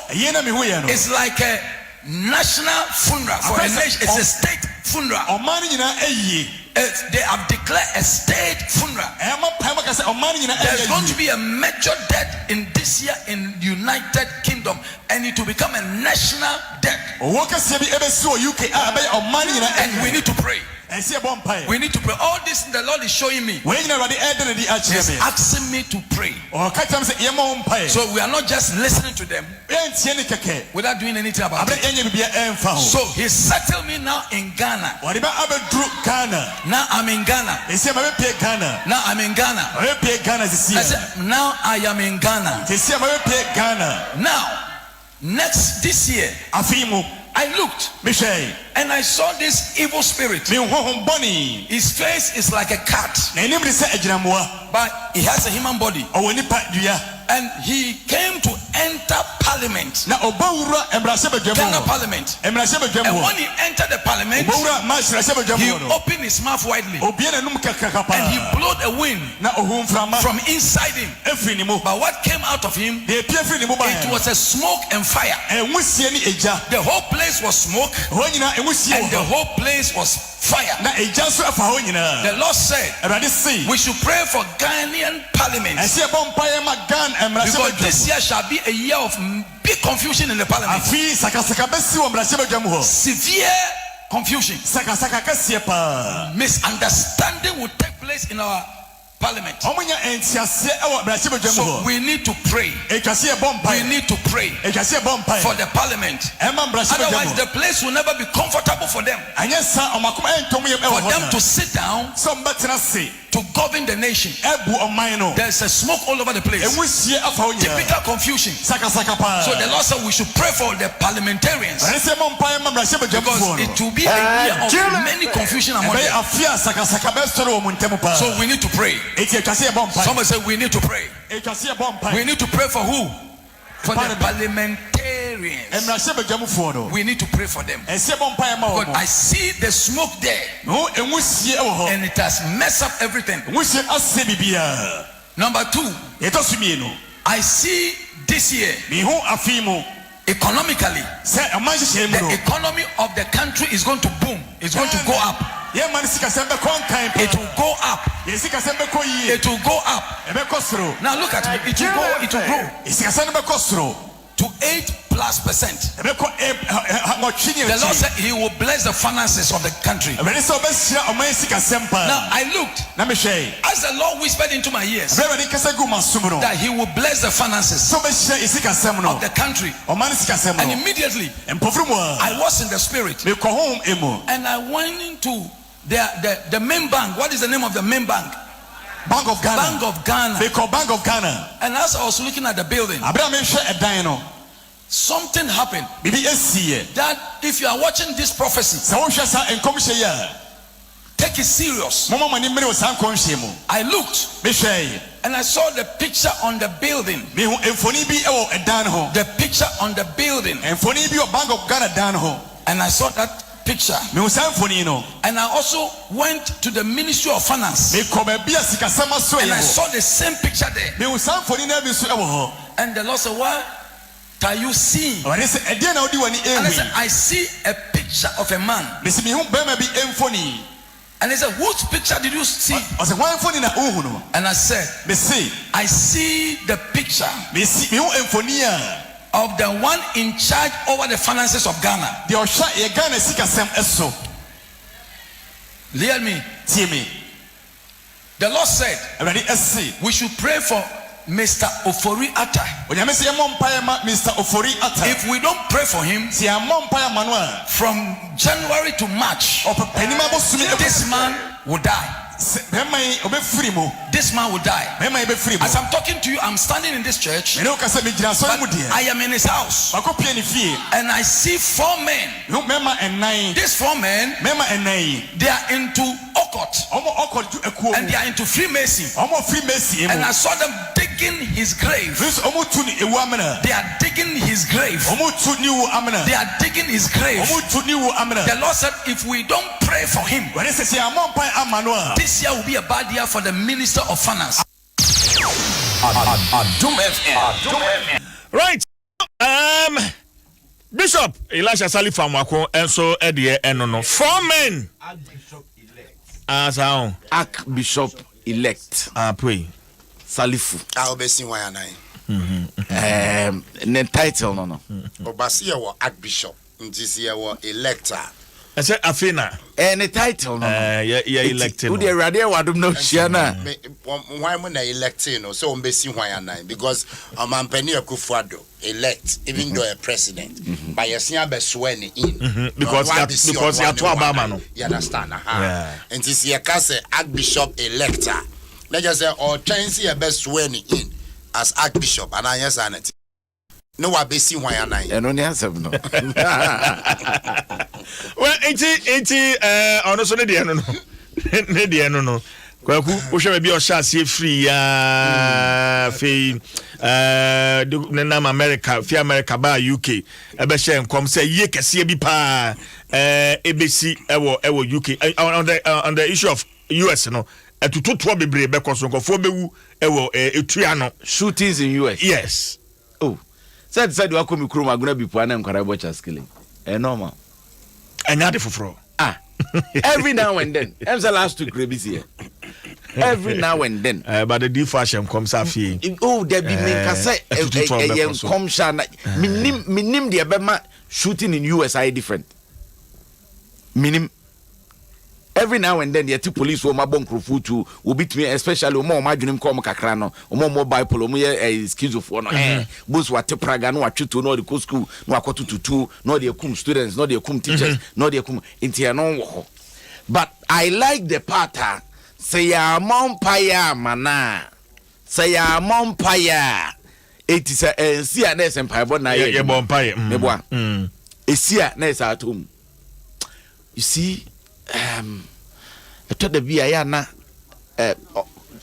is like a national funeral for a nation. It's a state funeral. They have declared a state funeral. There's going to be a major death in this year in United Kingdom, and it will become a national death. And we need to pray. We need to pray. All this the Lord is showing me. He's asking me to pray. So we are not just listening to them without doing anything about it. So he settled me now in Ghana. Now I'm in Ghana. Now I'm in Ghana. I said, now I am in Ghana. Now, this year, I looked and I saw this evil spirit. His face is like a cat, but he has a human body. And he came to enter parliament, Ghana parliament. And when he entered the parliament, he opened his mouth widely and he blew a wind from inside him. But what came out of him, it was a smoke and fire. The whole place was smoke and the whole place was fire. The Lord said we should pray for Ghanaian parliament, because this year shall be a year of big confusion in the parliament. Severe confusion. Misunderstanding will take place in our parliament. So we need to pray. We need to pray for the parliament. Otherwise the place will never be comfortable for them. For them to sit down to govern the nation. There's a smoke all over the place. Typical confusion. So the Lord said we should pray for the parliamentarians, because it will be a year of many confusion among them. So we need to pray. Somebody say we need to pray. We need to pray for who? For the parliamentarians. We need to pray for them. But I see the smoke there, and it has messed up everything. Number two, I see this year economically, the economy of the country is going to boom. It's going to go up. It will go up. It will go up. Now look at me. It will grow to 8+%. The Lord said he will bless the finances of the country. Now I looked, as the Lord whispered into my ears that he will bless the finances of the country. And immediately I was in the spirit, and I went into the main bank. What is the name of the main bank? Bank of Ghana. Bank of Ghana. They call Bank of Ghana. And as I was looking at the building, something happened. That if you are watching this prophecy, take it serious. I looked and I saw the picture on the building. The picture on the building. And I saw that picture. And I also went to the Ministry of Finance. And I saw the same picture there. And the Lord said, what are you seeing? And I said, I see a picture of a man. And he said, whose picture did you see? And I said, I see the picture of the one in charge over the finances of Ghana. Hear me. The Lord said, we should pray for Mr. Ofori Atta. If we don't pray for him from January to March, this man will die. This man will die. As I'm talking to you, I'm standing in this church, but I am in his house, and I see 4 men. These 4 men, they are into occult, and they are into Freemason. And I saw them digging his grave. They are digging his grave. They are digging his grave. The Lord said, if we don't pray for him, this year will be a bad year for the Minister of Finance. Adom FM. Right. Bishop Elisha Salifam wako enso edie enono 4 men. As our Archbishop elect. Pray. Salifu. I'll be seeing why I the title no. Obasia wa Archbishop. This year wa elector. I said Afina. The title no. Yeah, elected. Who the radio wadum no shiana. Why when I elected no? So be seeing why I because Mampeni Akufo-Addo elect even though a president. But you see be sworn in. Because you are too Obama no. You understand? And this year say Archbishop elector. Let's just say or change be sworn in as Archbishop and I yes and no wa be see why I and only answer no. Well, 80 ono so ne de no. Ne de no. Kwaku wo hwe be o sha se free ya fe na America, fi America ba UK e be hye enkom say ye kese bi pa ebesi ewo UK on the issue of US no etututo bebre be koso nkofo bewu ewo etua no shootings in US. Yes. Oh. Said you are coming krum aguna bi po na nkwara bo chas killing. Normal. Anya de foforo. Every now and then. I'm the last to grab here. Every now and then. But the defashion comes after. Oh, there be make say come shana. Minim the abema shooting in USA different. Minim. Every now and then the two police will mabon krofutu will beat me, especially more margin come kakrano, more bipolar, schizophrenia, both what praga no to no the school, no akotu to no the kum students, no the kum teachers, no the kum intiano. But I like the pattern. Say ya mompire mana. Say ya mompire. It is a see a ness empire, but now you're bompire. A see a ness at home. You see. I told the Viana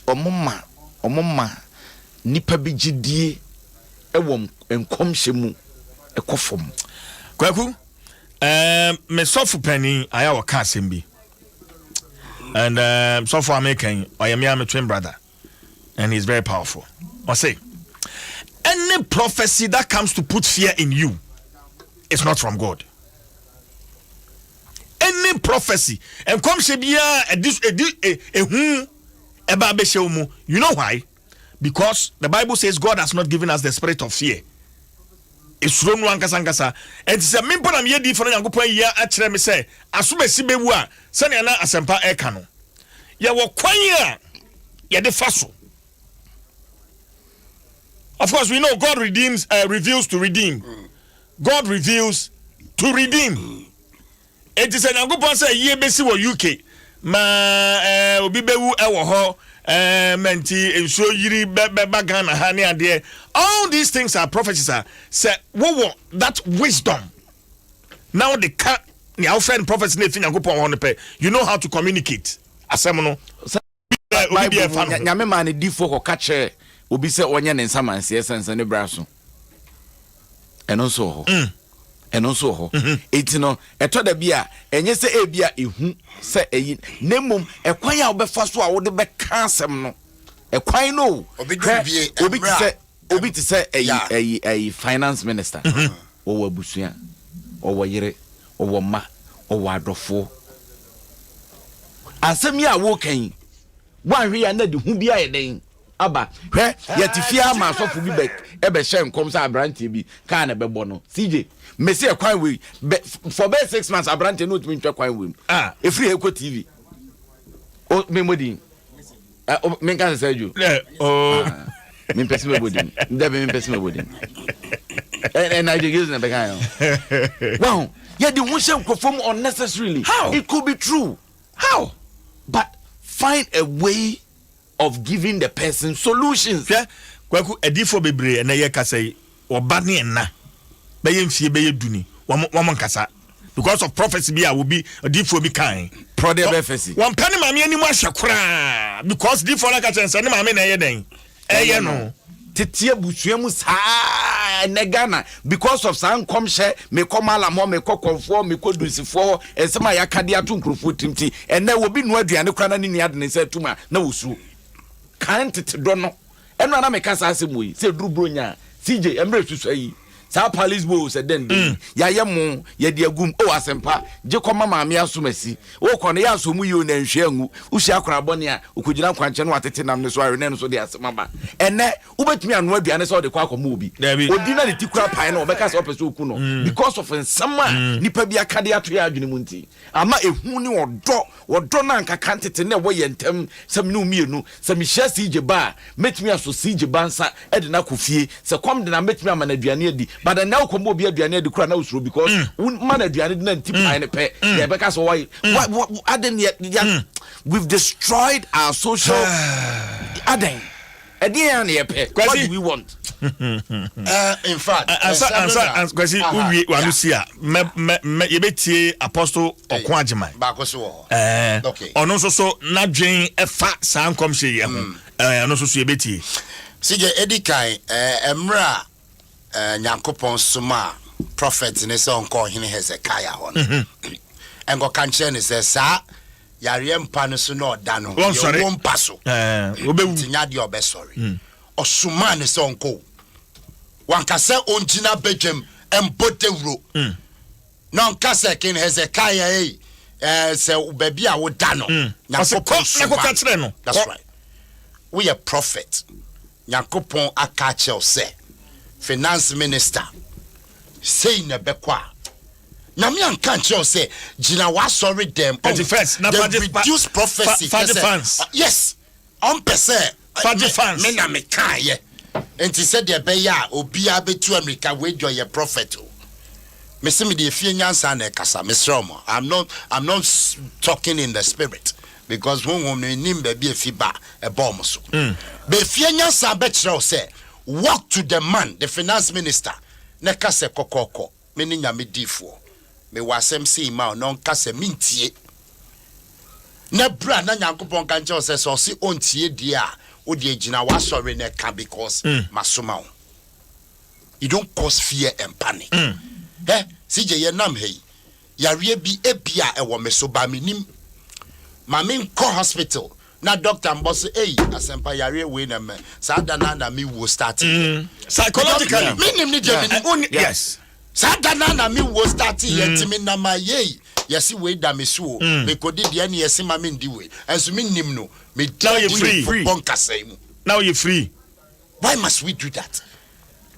Omoma Nipa Bijidi Ewom and Comshemu a coffum. Kwaku, me sofu penny, I our Kasimbi. And so far making, I am a twin brother, and he's very powerful. I say, any prophecy that comes to put fear in you is not from God. Any prophecy and come shebia you know why? Because the Bible says God has not given us the spirit of fear. It's wrong one kasangasa. And it's a member of ye different yankopon ya akyere me say asome sibewu a sane na asempa eka no. Ya wo kwan ya de faso. Of course we know God redeems reveals to redeem. God reveals to redeem. It is an yankopon say ye besi wo UK ma obi bewu ewo ho menti enso yiri bagana ha ne ade. All these things are prophecies. Say wo that wisdom. Now the your friend prophets ne fin yankopon ho ne pe. You know how to communicate. Asem no. Nyame man di for ka che obi se onye ne nsamanse sense ne braso. Eno so ho. and also ho eti no eto da bia enye se e bia ehu se eyi nemum ekwan ya obefa so a wo de be ka asem no ekwan no obi ti se eyi finance minister o wabusuya o wayere o woma o wadofo asem ya wo kan wanhwe ya na de hu bia ye den aba hwe yatifia ma asofo bi be ebe hye nkom sa abrante bi ka na bebo no CJ Messi a quite way for about 6 months. I brand no to me quite way. If free Eco TV. Oh, me me can say you. Me person me body. There be me person me body. And I just na began. Wow, yeah, the one shall perform unnecessarily. How it could be true? How? But find a way of giving the person solutions. Yeah, kwaku edifo bebre na ye ka say obane na. Duni, one kasa because of prophecy be I will be a deep for me kind. Prophecy. One penny mammy any more shakra because deep for like a chance and mammy no. Titia Busuamus ha negana because of some come share me come alamo me conform me could do for and some yakadia to timti and there will be no aduane kwana ni adne say tuma na wusu. Can't it don't know. And when I make us ask him, say Drew Brunya, CJ, Embrace to say. Sa police bo se den ya yemo ya de agum o asempa je koma maame asomasi o kono ya asomu yi o na nhwe angu usi akora bone a okugina kwanche no atete nam ne so are ne so de asemaba ene ubetumi anu aduane so de kwa akoma obi odi na de tikura pai na obeka se opese oku no because of nsama nipa bi akade ato ya adwene munti ama ehu ni odo na nka kantete na wo ye ntem sam no mienu sam hia CJ ba metumi aso CJ ba nsa e de na kofie se kom de na metumi amana aduane adi but now come be aduane de kura na usuro because man aduane de na ntip pai ne pe ye beka so why aden we've destroyed our social aden edian ye pe what do we want in fact answer kwesi uwie wanusia ye betie apostle Okoagyeman ba ko so okay ono so na dwen efa san kom hye ye ho ono so ye betie CJ edikai emra Nyankopon suma prophet ne se onko hene Hezekiah hon engo kanche ne se sa yare mpa ne so no da no ye mpa so obewu tinya de obesori osuma ne se onko wankase onjina bedwem empotewro no nkase ken Hezekiah se baby a wo da no Nyankopon kanche no that's right we a prophet Nyankopon akache ose finance minister say na bekwa na me anka nche say gina wa sorry them the reduce prophecy yes on pese fans me na me kan ye enti said the be ya obi abetu America we do your prophet me se me de fie nyansa na kasa me sromo I'm not talking in the spirit because when nim be be fiba e bomb so be fie nyansa be kire say walk to the man, the finance minister. Ne kase kokoko. Me ni nyame difo. Me wasem si ma no kase mintie. Ne bra na Nyankopon kanche o se so si ontie dia. O de gina wa sorry ne ka because masoma o. You don't cause fear and panic. CJ ye nam hey. Yare bi ebia e wo me so ba menim. Ma me ko hospital. Na doctor mboss asempa yare we na me sada na me wo starting psychologically yes sada na me wo starting yetimi na ma ye yesi we da me so me kodi de na yesi ma me ndi we enso me nim no me now you free now you free why must we do that?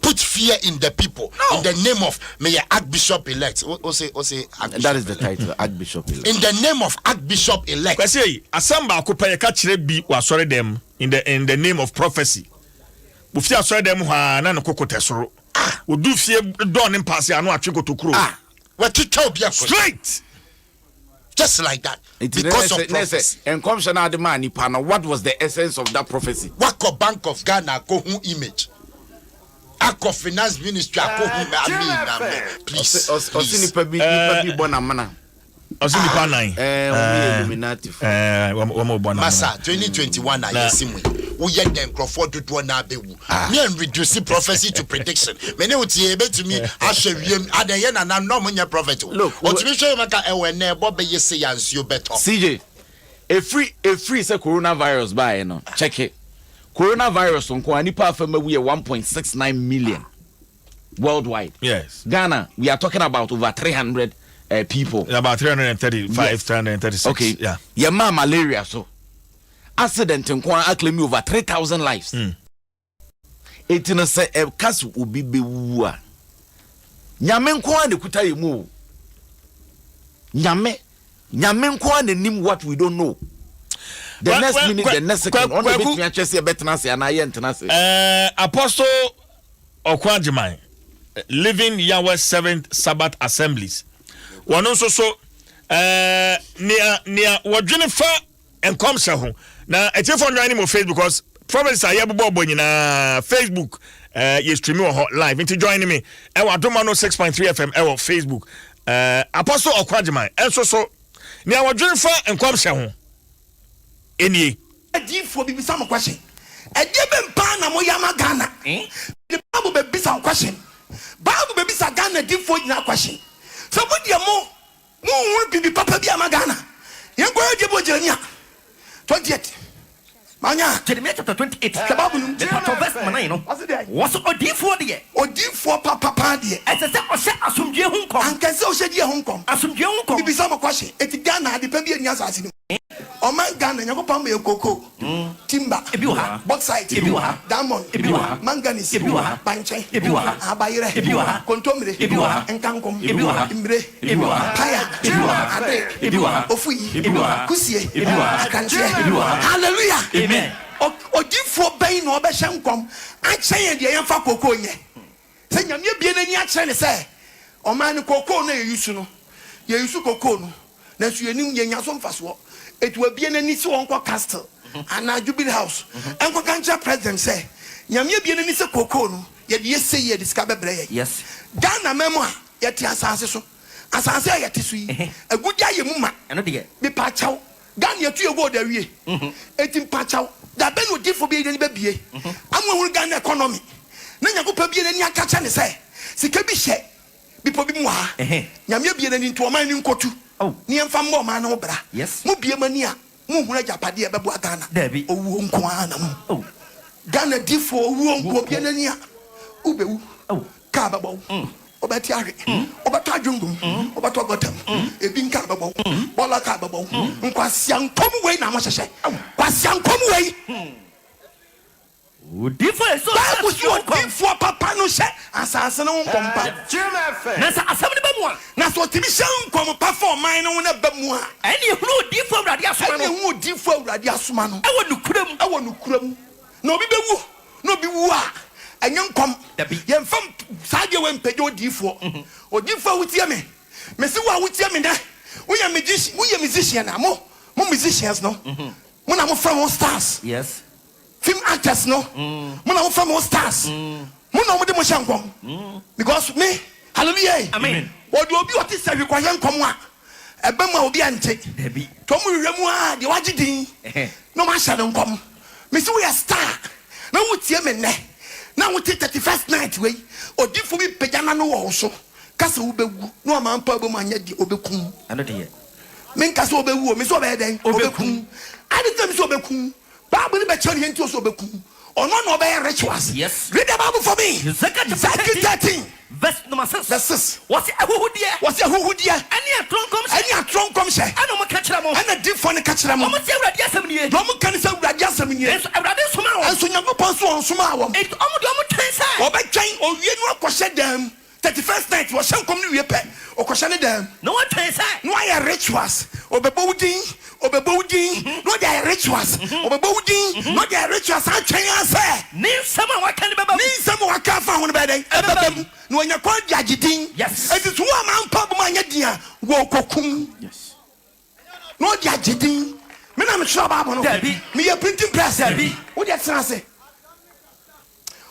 Put fear in the people in the name of may Archbishop elect. Say that is the title, Archbishop elect. In the name of Archbishop elect. I say asamba akopaya ka kire bi wa sorry them in the name of prophecy. Ufia sorry them ha na nkokote soro. Odu fie don impasse anu atwekoto kuro. What to tell be straight. Just like that. Because of prophecy. And commissioner the man ipana, what was the essence of that prophecy? Wako Bank of Ghana go hu image. Ako finance ministry ako hu please. Osini pabi bona mana. Osini pa nine. Illuminati. Wamo bona. Masa 2021 na yesimu. wo ye den crofo dodo na abewu me and reduce prophecy to prediction me ne utie betumi ahwe wiem adeye na na no monye prophet otumi hwe maka ewe na ebo be yese yansuo beto CJ a free say coronavirus by no check it coronavirus on anipa afema we 1.69 million worldwide. Yes. Ghana, we are talking about over 300 people. About 335, yes. 336. Okay. Yeah. Yama malaria so. Accident in Kwan claim over 3,000 lives. It in a say a cast will be bewua. Yamen Kwan de kuta mu. Yamen Kwan de nim what we don't know. The next minute, the next second, on the bit me actually a better and I enter. Apostle Okwanjimai. Living Yahweh Seventh Sabbath Assemblies. One also so near what Jennifer and Comsa. Now, it's a phone line on Facebook because prophets are Yabu na Facebook. You streaming live into joining me. Adom 106.3 FM Facebook. Apostle Okwanjimai. And so near what Jennifer and Comsa. Any. A deep for be some question. A given pan Moyama Ghana. The Bible be some question. Bible baby sa Ghana deep for na question. So what you more be papa bi amagana. Yan go je bojanya. 28. Manya Jeremiah chapter 28. The Bible the verse 9 no. What's odifo de? Odifo papa de. Ese se o se asomdwe hu nkom. Anka se o se die hu nkom. Asomdwe hu nkom. Bi some question. Eti Ghana de pa bi anya asase. Oman Ghana nyakopam me koko timber bauxite diamond manganese banche abayire kontomire enkankom imbre paya ade ofuyi kusie akanche hallelujah amen odifo ben no obehye nkom achen de yemfa koko nye se nyame bie nani achen ne se oman koko no yeyisu no yeyisu koko no na su yenim yenyaso mfaso it will be an initial uncle castle and a jubilee house. Uncle Kancha president say, Yamia be an initial cocoon, yet yes say ye discover bread. Yes. Ghana memoir, yet assassin. As I say, yet is a good day, mumma, and the patch out. Ghana, you two go there. 18 patch out. That Ben would give for being baby. I'm going to Ghana economy. Nanya go be any catch and say, Sikabi share. Be probably more. Yamia be an into a mining cotu. Oh, near Fambo man obra. Yes, Mubia mania, Muraja Padia Babua Ghana. Debbie, oh, Wonquanam. Oh, Ghana Difo, Wonquania, Ube, oh, Cababo, Obatiari, Obatajum, Obatogotam, Ebin Cababo, Bola Cababo, Quasian, come away now, must I say, Quasian, come away. Differ so that was your for Papa no set assassin on compa. Nasa assembly bamwa. Naso tibishan come perform mine on a bamwa. Any who differ radiasumano who differ radiasumano. I want to crum. No be wu, no be wa. And young come yam from Sadia when Pedro differ or differ with Yame. Messiwa with Yamina. We are musician, more musicians, no. When I'm from stars. Yes. Film actors no muna from all stars muna mo de mo shankom because me hallelujah amen what do obi oti say kwa yankom a ebe ma obi ante debi to mo hwemu a de wagidin no ma sha nkom me say we are star na wutie me ne na wutie 31st night we odifo bi pejana no wo so kasa wo bewu no ma mpa bo ma nya di obekum ano de ye me kasa obewu me so be den obekum ade tem so obekum Bible be tell you into so beku. Or no be rituals. Yes. Read the Bible for me. Zechariah 13. Verse number 6. Verse 6. What's a who dear? What's a who dear? Any a tron comes. I don't catch them. And a deep for the catch them. Almost every day. No one can say radiasum. Yes, I rather smile. And so you go pass on smile. It almost or by chain or you know question them. 31st night was some community or question them. No one tells no I rituals or the boating. No there rituals. No there rituals. I say. Need someone what can be. Need someone what can find bed. No when you call Jajidin. Yes. It is one man pub my idea. Walk yes. No Jajidin. Me na me trouble. Me a printing press. What you say?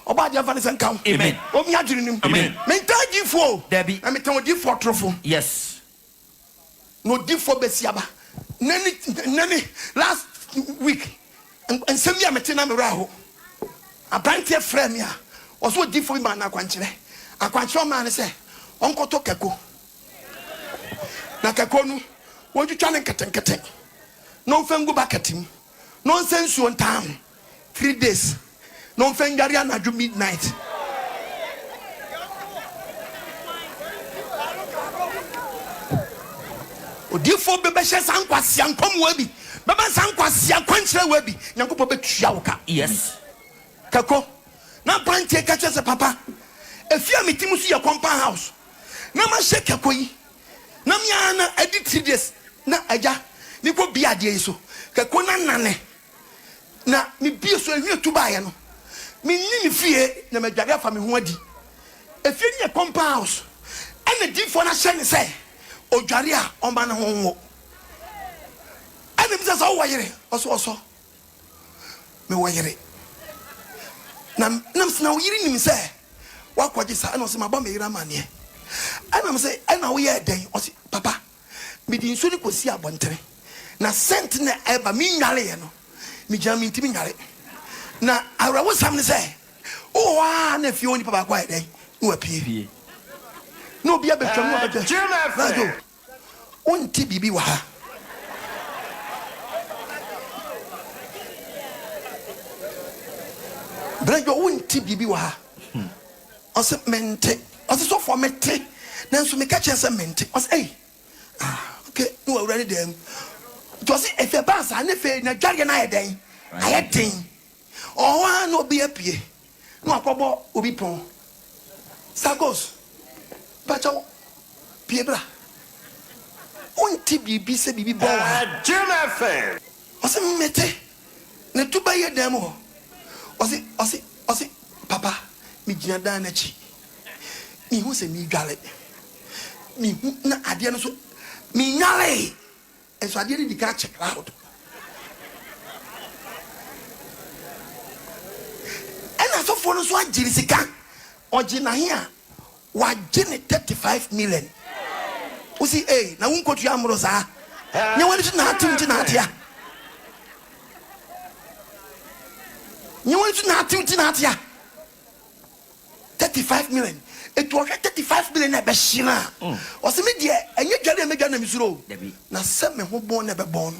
Oba dia vanessa nkam amen o mi adwiri nim amen me ntaji fo debi na me tan di fo trofo yes no di fo besiaba nani last week nsɛm bi a mete na mewura ho abranteɛ frɛ me a ɔso odi fo ma na akwankyerɛ ma ne sɛ ɔnkɔtɔ kɛko na kɛko no wɔtwitwa ne nketenkete na ɔmfa ngu bucket mu na ɔnsa nsuo ntaa ho 3 days na ɔmfa ndware anadwo midnight odifo bɛbɛhyɛ sankwasi ankom wa bi bɛbɛ sankwasi akwankyerɛ wa bi nyankopɔ bɛtua wo ka yes kako na brantie ka kyerɛ sɛ papa efia metimu so yɛ compound house na ma hyɛ kako yi na mia na adi 3 days na agya ni ko bia de yi so kako na nane na me bia so ehwe tubaayɛ no me nyi me fie na madware afa me ho adi efie ni yɛ compound house ɛna difo na hyɛ ne sɛ odware a ɔma ne ho wo ɛna mi sɛ sɛ ɔwɔ yere ɔso me wɔ yere na nam sena wo yere nim sɛ wakɔgye sa ɛna ɔsɛ mabɔ me yere amanneɛ ɛna m sɛ ɛna woyɛ dɛn ɔsɛ papa mede nsuo ne kɔsi abɔntere na sent na ɛba menwareɛ no megyina mentimi nware na awerɛwo sam ne sɛ wowɔ a na afie wɔ nipa baako ayɛ dɛn ne wapie no be a bit of Unti bibi waha. Brejo unti bibi waha. Ose mente. Ose so for mente. Nanso me catch as a mente. Ose hey. Okay, no already them. It was if a pass and if na dware na yeden. Ayeden. Oh no be apie. No akobo obi pon. Sagos. Pacho Piebra Unti bibi se bibi bo Adom FM Ose mete ne tuba ye demo Ose papa mi gina dan achi mi hu se mi dwale mi hu na ade no so mi nyale enso ade ni dika check out ena so fo no so agiri sika ogina hia wajene 35 million. Usi na unko tu amro sa. Nya wani tu na ati na atia. Nya wani tu na ati na atia. 35 million. It was 35 million na be shina. Osi me de enye dware me dware na misuro. Na se me ho bon na be bon.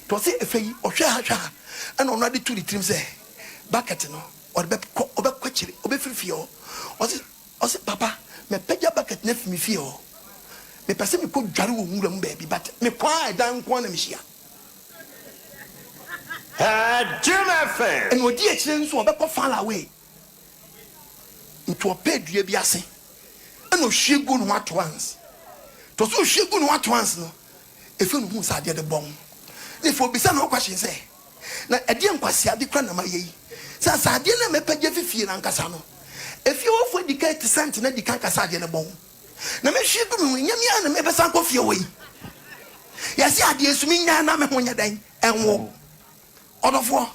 To se efeyi ohwe ha. Ana ono ade tu di trim se bucket no. Obe kwachire, obe firifie o. Osi papa me pegya bucket na fimi fie o me pese me ko dware wo nwura mu baabi but me kwa dan kwa na me hia Adom FM en odi ekire nso obekọ fall away nto opedua bi ase en ohwegu no at once to so ohwegu no at once no efe no hu sa de bom ne fo bisa na kwahye se na ade nkwase ade kra na maye yi sa ade na me pegya fifie na nkasa no if you offer the cake to send to the cancasa de bon. Na me hwegu me nyamia na me besa nkofie wo yi. Yesi ade esumi nya na me honya dan enwo. Odofo.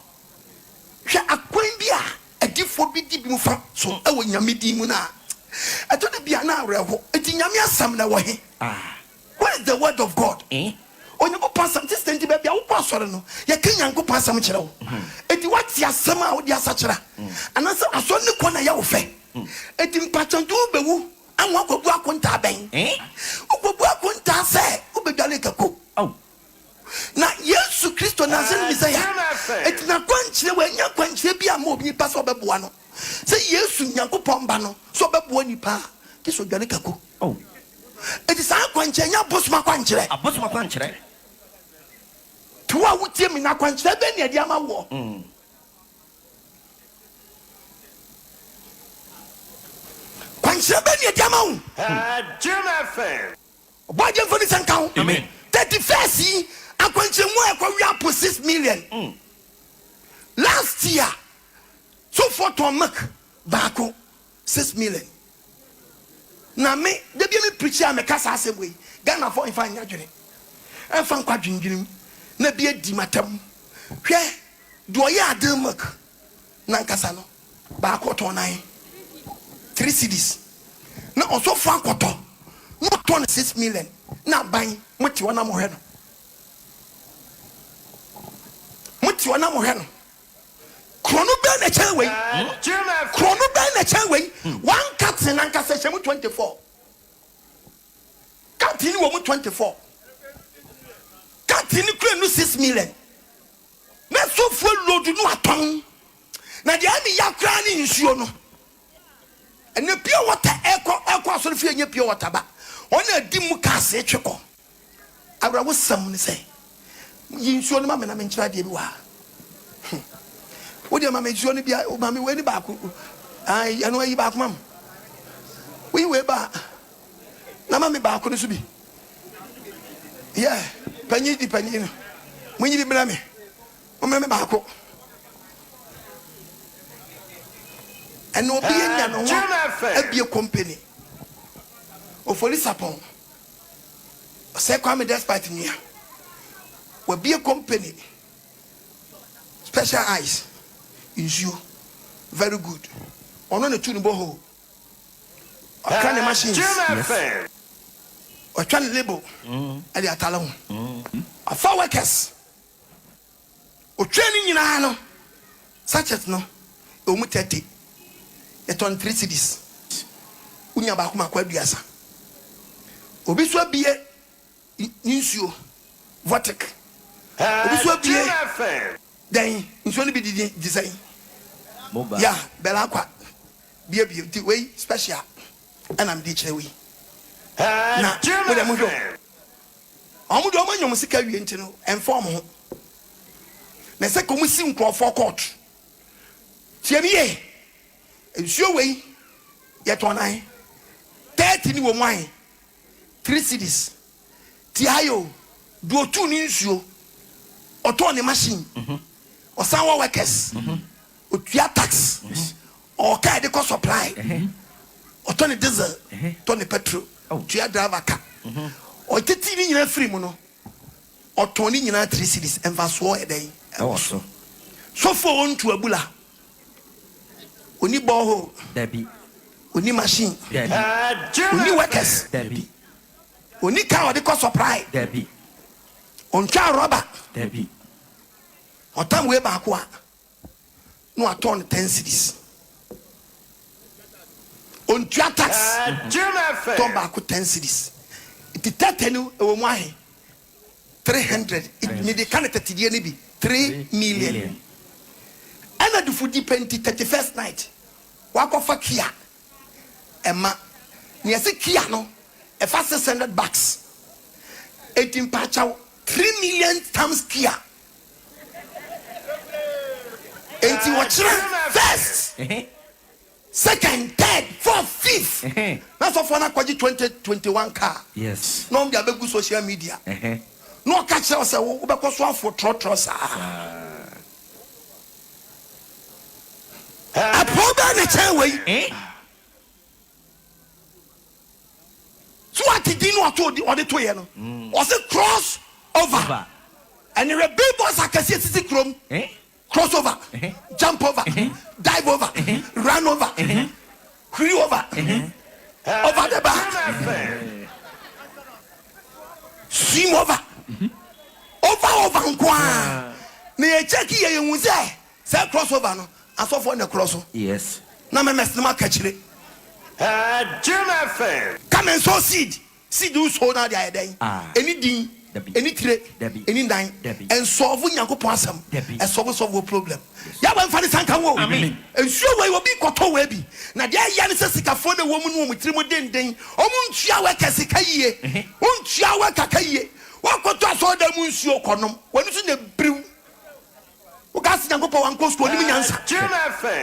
Hwe akwan bi a adifo bi di bi mu fa so ewo nyamedi mu na. Eto de bia na areho. Eti nyamia sam na wo he. What is the word of God? Onyango pasam ti stendi be bia wo pasore no. Ye kenyango pasam kire wo. Eti what ya sam a wo di asakira. Anasa aso ne ko na ya wo fe. Eti mpachandu bewu anwa kobu akonta ben okobu akonta se obedale kako na Yesu Kristo na se Messiah eti na kwanchire we nya kwanchire bia ma obi pa so beboa no se Yesu Nyankopon ba no so beboa nipa ki so dale kako eti sa kwanchire nya bosuma kwanchire tuwa wutie mi na kwanchire be ne dia ma wo Shabani Jamau Adom FM Obaje for this account amen 31st akwanche mu akwa wi 6 million last year so for to make baako 6 million na me de bi me preach am kasa asebwe Ghana for infa nyadwene enfa nkwa dwindwinim na bi adi matam hwe do ye Adom mak na nkasa no baako to 9 3 cedis na also fan koto no 26 million na ban muti wana mo hwe no the chain way. Chrono by the chain way. One captain and Cassation 24. Captain woman 24. Captain no 6 million. Not so full load no aton. Now the army ya crying in Siono. And the pure water echo so fear your pure water. On a dimucase choco. I was someone say. You show the mamma and try the what do you mamma show be mammy way back? I know you back, mum. We were back. Na mammy back on the be. Yeah, penny depending. When you blame me, mamma back. And no be a company. Or for this upon. Say, come despite me. Will be a company. Special eyes. Is you. Very good. On the tune boho. Or can the machines. Or can label. And the atalon. A 4 workers. Or training in Ano. Such as no. Omu 30. It on 3 cities. Unya bakuma kwa biasa. Obiswa biye insio votek. Obiswa biye then insio ni bi design. Yeah, bela kwa biye way special. And I'm teacher we. Na we dem do. Omudo omanyom sika wie nti no inform ho. Na se ko musi nkrofo court. Tiemiye. Insio we yet one eye. 30 ni wo mwan 3 cities tiayo do 2 ni nsuo oto ne machine osan wa workers otua tax o ka de cost supply oto ne diesel to ne petrol otua driver car o teti ni nyina free mu no oto ni nyina 3 cities emfa so e den so for on to abula oni boho Debbie Oni machine. Oni workers. Debbie. Oni car de cost supply. Debbie. On car rubber. Debbie. On time way back wa. No aton 10 cities. On tax. Turn back 10 cities. It is 30 no e wo 300. It need the candidate die ni bi 3 million. And the food depend 31st night. Wakofa kia. Emma, near the Kia no, a fast $600. 18 patchow, 3 million times Kia. 80 watch first, second, third, fourth, fifth. That's of one 2021 car. Yes. No, they have social media. No catch us because one for trotters. A program the chain way. So what did you know to the auditor? Was it cross over? And the big boss I can see it's chrome. Cross over, jump over, dive over, run over, crew over, over the back, swim over, over. Near check here, you will say crossover. No, I saw for the cross. Yes. Now, my mess, no catch it. Come and sow seed. Seed do sow now the day. Anything, any trade, any dime, and solve Yankopasam, and solve a problem. Yawan Fanny Sankawo, and sure way will be Koto Webby. Now, there Yanisaka for the woman with Trimodin Dane, Omun Chiawa Casikaye, Un Chiawa Kakaye, what got to saw the Monsieur Conum, when it's in the brew. Ugas Yankopo and Coast answer.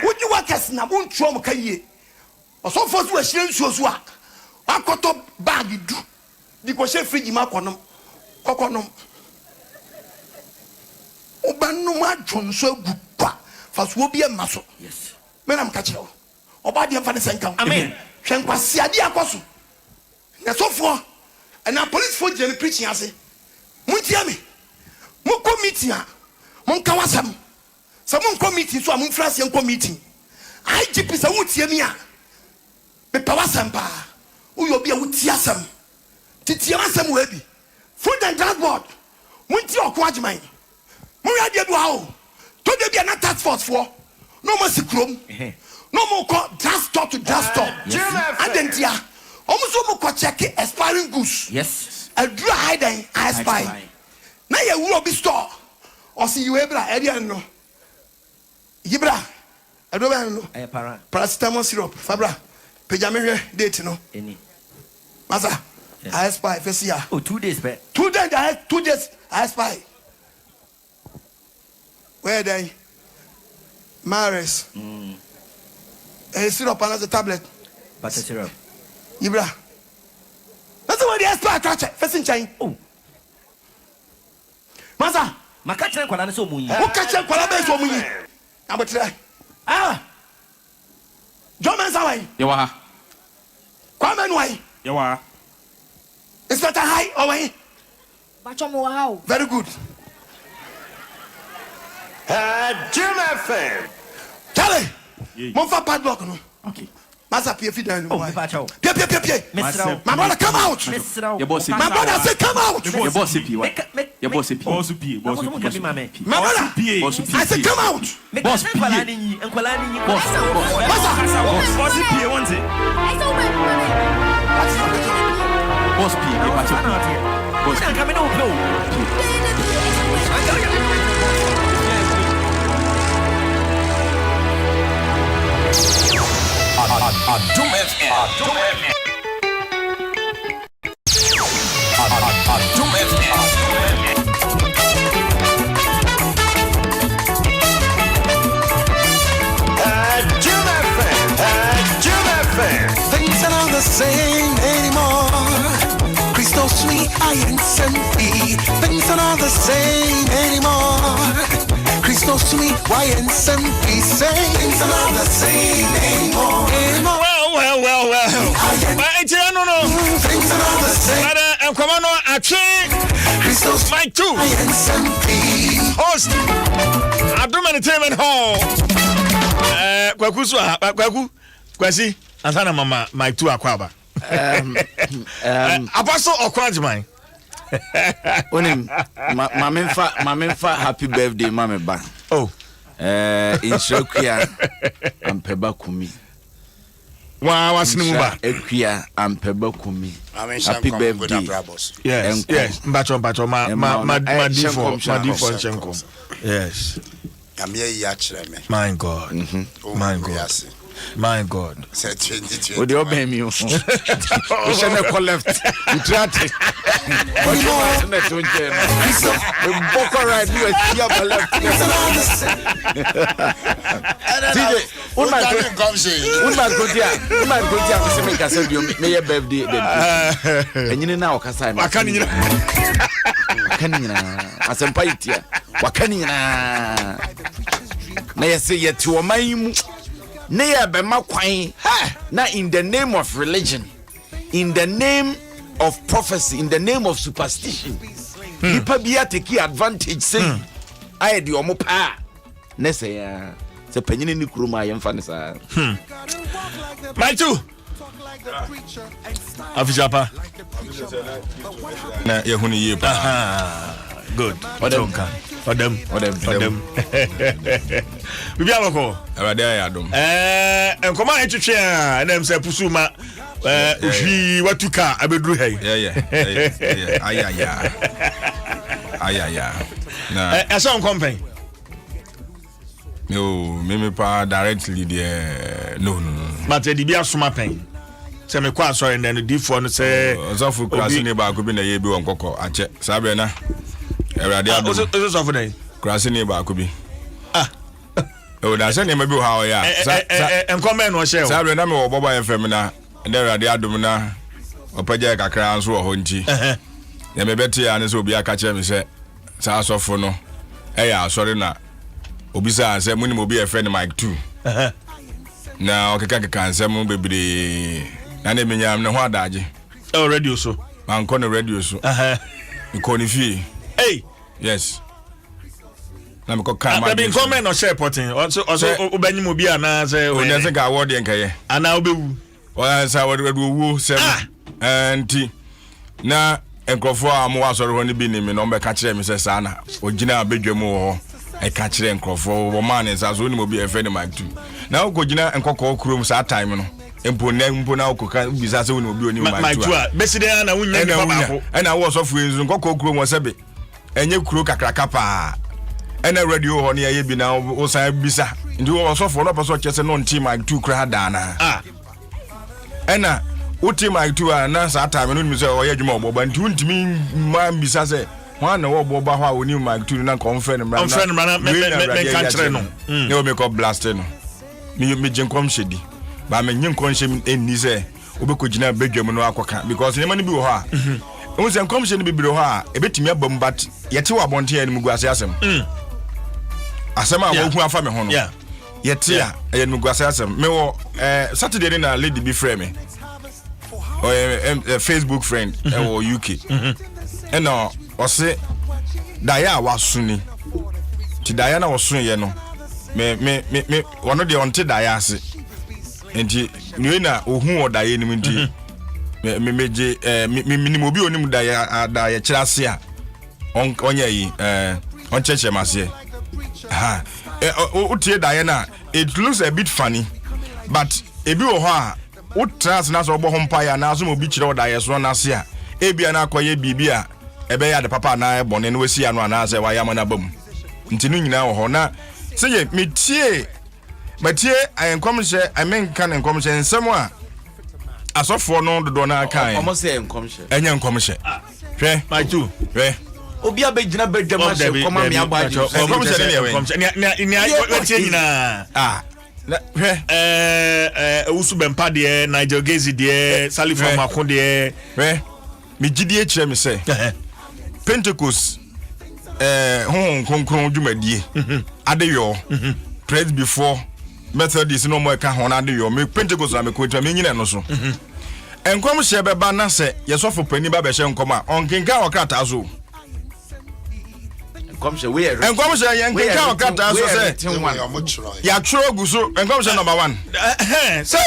Would you work as Nabun Chomakaye? So first we share shows what I got up bag do because she free ma konom kokonom obanu ma dwonso gugwa fast wo bia maso yes me nam ka kire oba de mfa ne senkan amen hwen kwase ade akoso na so for and na police for jeni preaching ase muntia me mo committee a mon ka wasam so mon committee so mon france en committee IGP sa wutie me a me power sampa uyo bia wutiasam titiamasam webi food and transport munti okwa agman munra dia do hawo to de bia na task force for no more sikrom no more call drugstore to drugstore and then dia almost no more check expiring goods yes a dry then I spy na ye will be store or see you ebra area no yibra edo ben no paracetamol syrup fabra pejame date no any masa I spy first year 2 days back 2 days I spy where then Maris syrup and the tablet butter syrup yibra that's what the spy catch first in chain oh masa makachira kwala na so munyi o kache kwala be so munyi abotre Joman sawai Yawa. Kwame nwai Yawa. Inspector high away Bachomo how very good Jim FM. Charlie mon fa padlock no okay masa pie fidan no oh bacho pie Mr. my brother come out your boss my brother say come out your boss CP what your boss CP boss my brother I say come out boss nkwala ni boss boss PA want it boss PA boss coming out no Adom FM. Adom FM. Adom FM. Jim FM. Jim FM. Things are not the same anymore. Crystal sweet, Adom Nsem. Things are not the same anymore. Crystal sweet, Adom Nsem. Things are not the same anymore. Well. My no. Things are not the same. And come on, Crystal my two Adom Nsem. host Adom Entertainment Hall. Kwaku Kwasi Asana Mama my two akwaba. Apostle Okwanjman. Onim mamenfa happy birthday mame ba. Oh. In Shokia ampeba kumi. Wa wasinu ba. Ekia ampeba kumi. Happy birthday. Yes. Mbacho ma difo Nchenko. Yes. My God. My God. My God. Say 2020. What do you mean you? We should not call left. You try to. What you want? We book right. You are here by left. DJ, Unma go there. We say make us say may your birthday. And you know kasa. Wakani asempa itia. Wakani na yese yetu oman na in the name of religion, in the name of prophecy, in the name of superstition, people be taking advantage say I di omo pa na say se panyini ni kuruma yemfa ne sa my two afijapa na yehunu ye pa good for them we be abako awade ayadom enkoma etwetwe a na mse pusuma ohwi watuka abeduru hey ayaya na esa nkompen no me pa directly there no but the bia soma pen se me kwa sorry na difo no se ozofu krasi ne ba ko bi na ye bi won kokko ache sabe na awade adom ozofu na krasi ne ba ko bi o da se ne ma bi ha o ya enkompen no she sabe na me wo bobo FM na de awade adom na opaje kakra nso ho nti ya me beti ya ne se obi aka che me se sa asofo no ya asori na obisa se muni mo bi e friend Mike 2 na okeka nsem bebre na ne menyam ne ho adaje radio so man ko no radio so ko ni fi hey yes na me ko kan ma be comment no share potin also obanyim obi ana se o ne se ga award enkaye ana obewu o sa wu se anti na enkrofo a mo wasori ho ni bi ni me no be ka kire me se sa na ogina abedwam ho I catch them for man is as only be a friend of mine too. Now go jina and cocoa crumbs at time no. Empo na coca bizarre will be on my tour. Besida na wunya and I was off with cocoa crum was a bit. And you crook a crackapa. And a radio on here be now was I bisa. Do also for up so just non team like 2 cradana. And uti my 2 announce at time and say oh yeah but to me man bisa say one or boba how we knew my 2 na confirm man country no you make up blasting me jenkom shedi ba me nyenkom shem eni say obekogina bedwam no akoka because ne mani bi wo ha o say nkom shem bi bi wo ha ebetimi abam but yete wa bonte ya ni muguase asem asem a wo hu afa me ho no yete a ya ni muguase asem me wo Saturday na lady bi frame me Facebook friend or UK and no or say Daya was sunny to Diana was soon ye no me one of the onte Dayasi and you know who or Diana minty me minimobi onim Daya Chirasia on ye on church masie utie Diana it looks a bit funny but ebi wo ho what trans na so bo empire na so mo bi kire oda yeso na se a ebia na akoye bibia ebe ya de papa na ebone na wasi anu na se wa ya mana bam ntinu nyina wo ho na se ye metie enkomhye amenka na enkomhye nsem a asofo no dodo na kan omo se enkomhye enye enkomhye hwe my two hwe obi abegina bedwama se koma me agbaji enkomhye ne ye ni wetie nyina Usu Bempa de Nigel Gazi de Salifo Mako de me gidie kire me say Pentecost hon konkron dwumadie adeyo praise before Methodist no more ka hon adeyo me Pentecost na me ko twa me nyina no so enkom hye beba na se yesofo pani ba be hye enkom a onkenka okrata so enkom se yenkenka okata so se ya churo guso enkom se number 1 so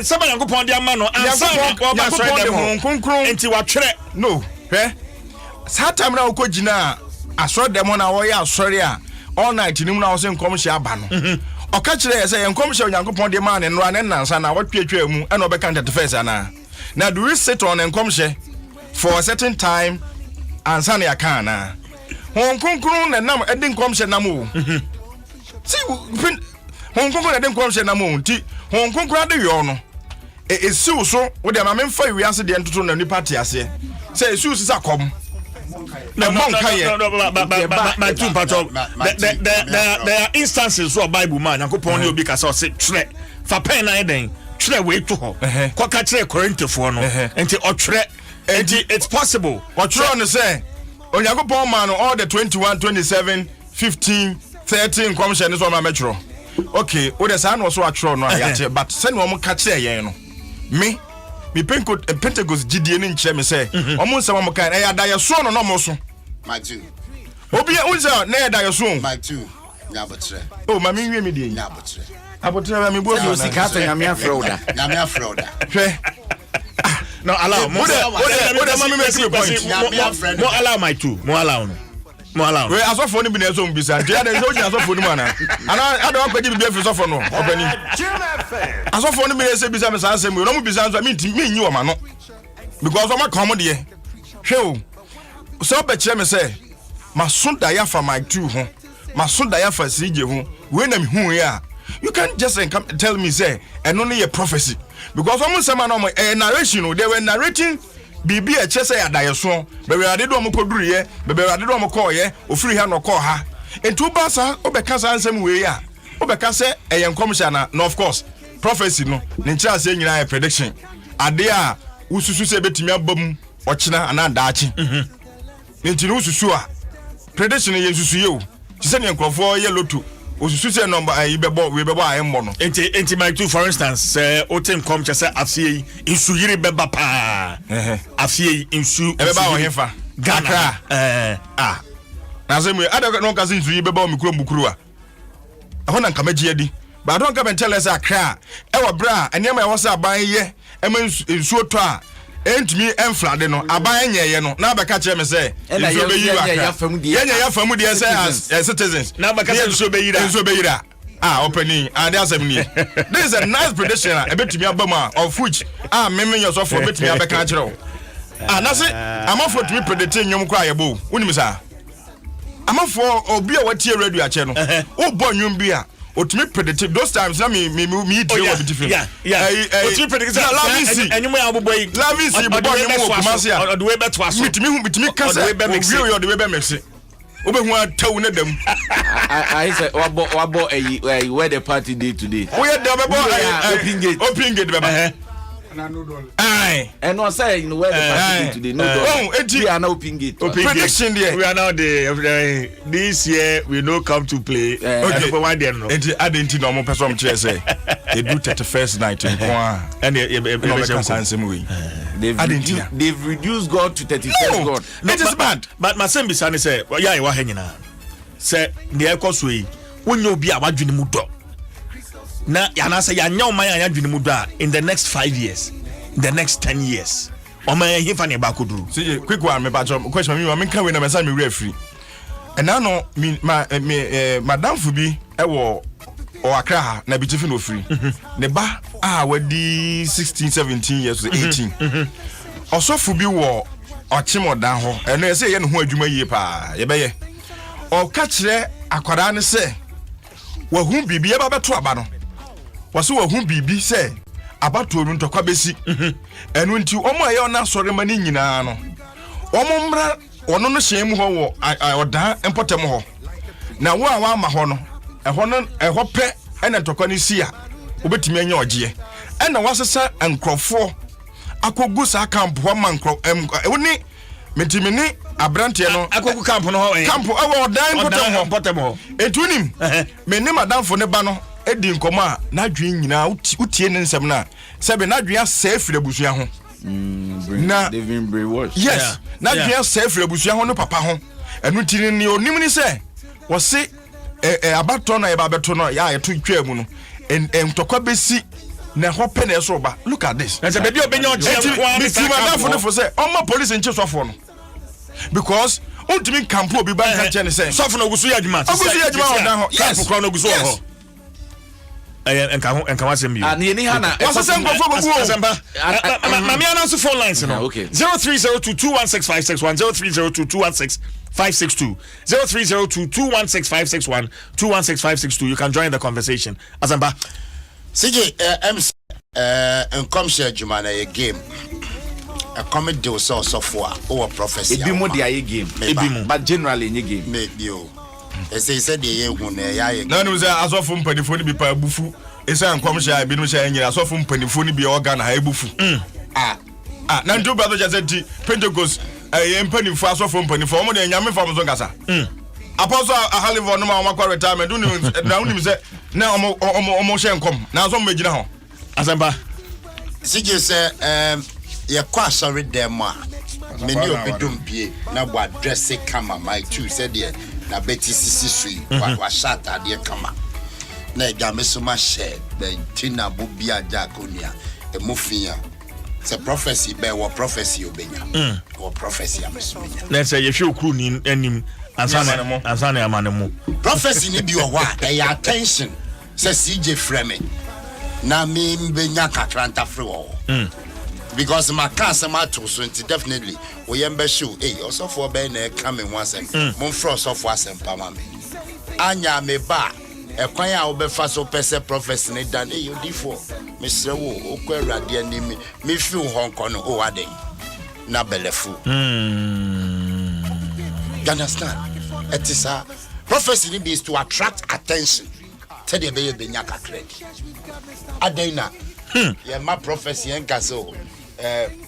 seba yankopon dia ma no ansa ba so dem konkron enti wa twere no satam na okogina asoro dem na wo ya asori a all night nim na wo se enkom se aba no oka kire se enkom se yankopon dia ma ne no ane nansa na wo twetwa mu e na obeka 31st ana na do we sit on enkom se for a certain time ansa na yakana hon konkron na nam edin komhye nam o si hon konkron na edin komhye nam o nti hon konkron de yo no esiu so wo de ma memfa wiase de entoto na nipa te ase say esiu sisa kom na monka ye my two part of there are instances of Bible man yakopon ne obi ka say say twere fa pen na eden twere we to ho ko ka kire Korintofo no enti o twere enti it's possible o twere on say Onyankopon man all the 21 27 15 13 commission is on my metro. Okay, o de say no so atro no ayate but send wo mo ka kire yen no. Me Pentecost gidie ni nkyere me say omo nsem mo kan e ada ye so no no mo so. My two. Obi unza na e da ye so. My two. Nyabotre. Oh, mami nwie me die. Nyabotre. Abotre me bo so sika to nyame afroda. Nyame afroda. Hwe. No, allow more allow my two. More allow. We as of phone be na so mbisa. Ntia dey so jina so phone mu ana. Ana ado akwaji bi be so phone no. Obani. As of phone be na say bisa me san sem. No mu bisa so me nyi o ma no. Because o ma come dey. Hwe o. So be kire me say masunda ya fa my two ho. Masunda ya fa sije ho. We na me hu ya. You can't just tell me say and only a prophecy. Because almost some narration, they were narrating Bibi a chese ya dayeso, bebe ade do mo koduru ye, bebe ade do mo call ye, ofiri ha no call ha. Entu ba sa obeka sa ansem we ya. Obeka se eyenkomsha na of course prophecy no, ne ntia se nyina ya prediction. Ade a ususu se betimi abam ochina ana daachi. Nti no ususu a prediction ye susu ye o. Ti se ne nkrofo ye lotu. Osusu se number we bebo ayembo no enti my two for instance otem come che say afie insu yiri beba pa afie insu beba o hefa Ghana na say me ada no ka say insu yiri beba o mikro mbukuru a ahona nka magi adi but don't come and tell us akra e wa bra enema e wo say aban ye ema insu oto a entumi enflade no aban nyeye no na beka kire me say nso be yira yenya ya famu de say as citizens na beka say nso be yira opening and asem ni this is a nice prediction ebetumi abama of which meme yourself for betumi abeka kire o na say amafo tumi predict nyom kwa yebo unim sa amafo obi a watie radio ache no wo bo nyom bi a otumi predict those times na me deal with different otumi predict enyum ya bobo yi lavisi bobo nyom wo kumase a the way beto aso bitumi kasa we be mix obehu atawu na dam I say wabo where the party day today we dey be open gate baba and no say you know where the party day today no we are now open gate prediction there we are now the this year we no come to play okay for one day no identity no mo person chere say they do 31st night in kwa and they've reduced God to 31st God it is bad but my son be say yeah wa hanyina say the ekoso yi wonye obi a wadwene mu do na yana say ya nya oman ya dwene mu do a in the next 5 years in the next 10 years oman ya hifa ne ba koduru see quick one me ba question me kan we na me say me referee and now no madam fubi e wo o akra ha na bi tifi no free ne ba wadi 16 17 years to 18 osofu bi wo ochimodan ho eno ye say ye no ho adwuma yie pa ye be ye o ka kire akwara ne se wahu bibi ye ba beto aba no waso wahu bibi se abato ru ntokwa besi enu nti omo aye ona sore mani nyina no omo mra ono no hyen mu ho wo odan empotem ho na wo a wa ma ho no eho pe ena ntokwa ne si a obetimi anya ogie ena wasesa enkrofo akogu sa camp ho ma nkro woni metimini abrante no akogu camp no ho camp awo odan potem ho etunim menim adamfo ne ba no edi nkomo a na dwen nyina utie ne nsem na sebe na dwen asa afire busua ho na they've been brainwashed yes na dwen asa afire busua ho no papa ho enu tiri ni onim ni se wo se abato na eba beto no ya yeto twa mu no ntokwa besi na hope na eso ba look at this na se bebi obenya oje kwa mi ti madafo ne fo se omo police nche sofo no because untimi camp obi ban ka che ne se sofo no gusu ya adwuma odan ho camp kwa no gusu ho enka wasem bi ani ni hana wasese ngofo gogo asamba mami announce phone lines no 0302216561 0302216562 0302216561 you can join the conversation asamba CJ come share juma na ye game a comedy so for our prophecy e bi mo dia ye game but generally any game maybe o say the ye hu na ya ye na no say asofo mpanifo ni bi pa bufu esa nkom share bi no share nyira asofo mpanifo ni bi organ ha ebufu na ndu brother just said Pentecost ye mpanifo asofo mpanifo omo de nyame fam so ngasa apostle ahalivo no ma o makwa retirement na unim say na omo share nkom na so megina ho asamba CJ say ye kwa sorry dem a many obidum pie na bo address kama my two said there na beti sisi sui wa shata de kama na egame so ma share the tina bobia jakonia emofia se prophecy be wo prophecy obenya wo prophecy amesumenya na say ye hwe okru ni anim ansana amanemu prophecy ni bi wo a e attention se CJ frame na me mbenya kakranta free wo because my cancer matter so definitely we yembe show also for be na come once mon fro so for asempa ma me anya me ba ekwan a wo be fa so pese prophecy ne dan you difo me sre wo okwa awrade anim me fi ho nko no o aden na belefu you understand it is a prophecy is to attract attention tell the be benya kakre aden na my prophecy enka so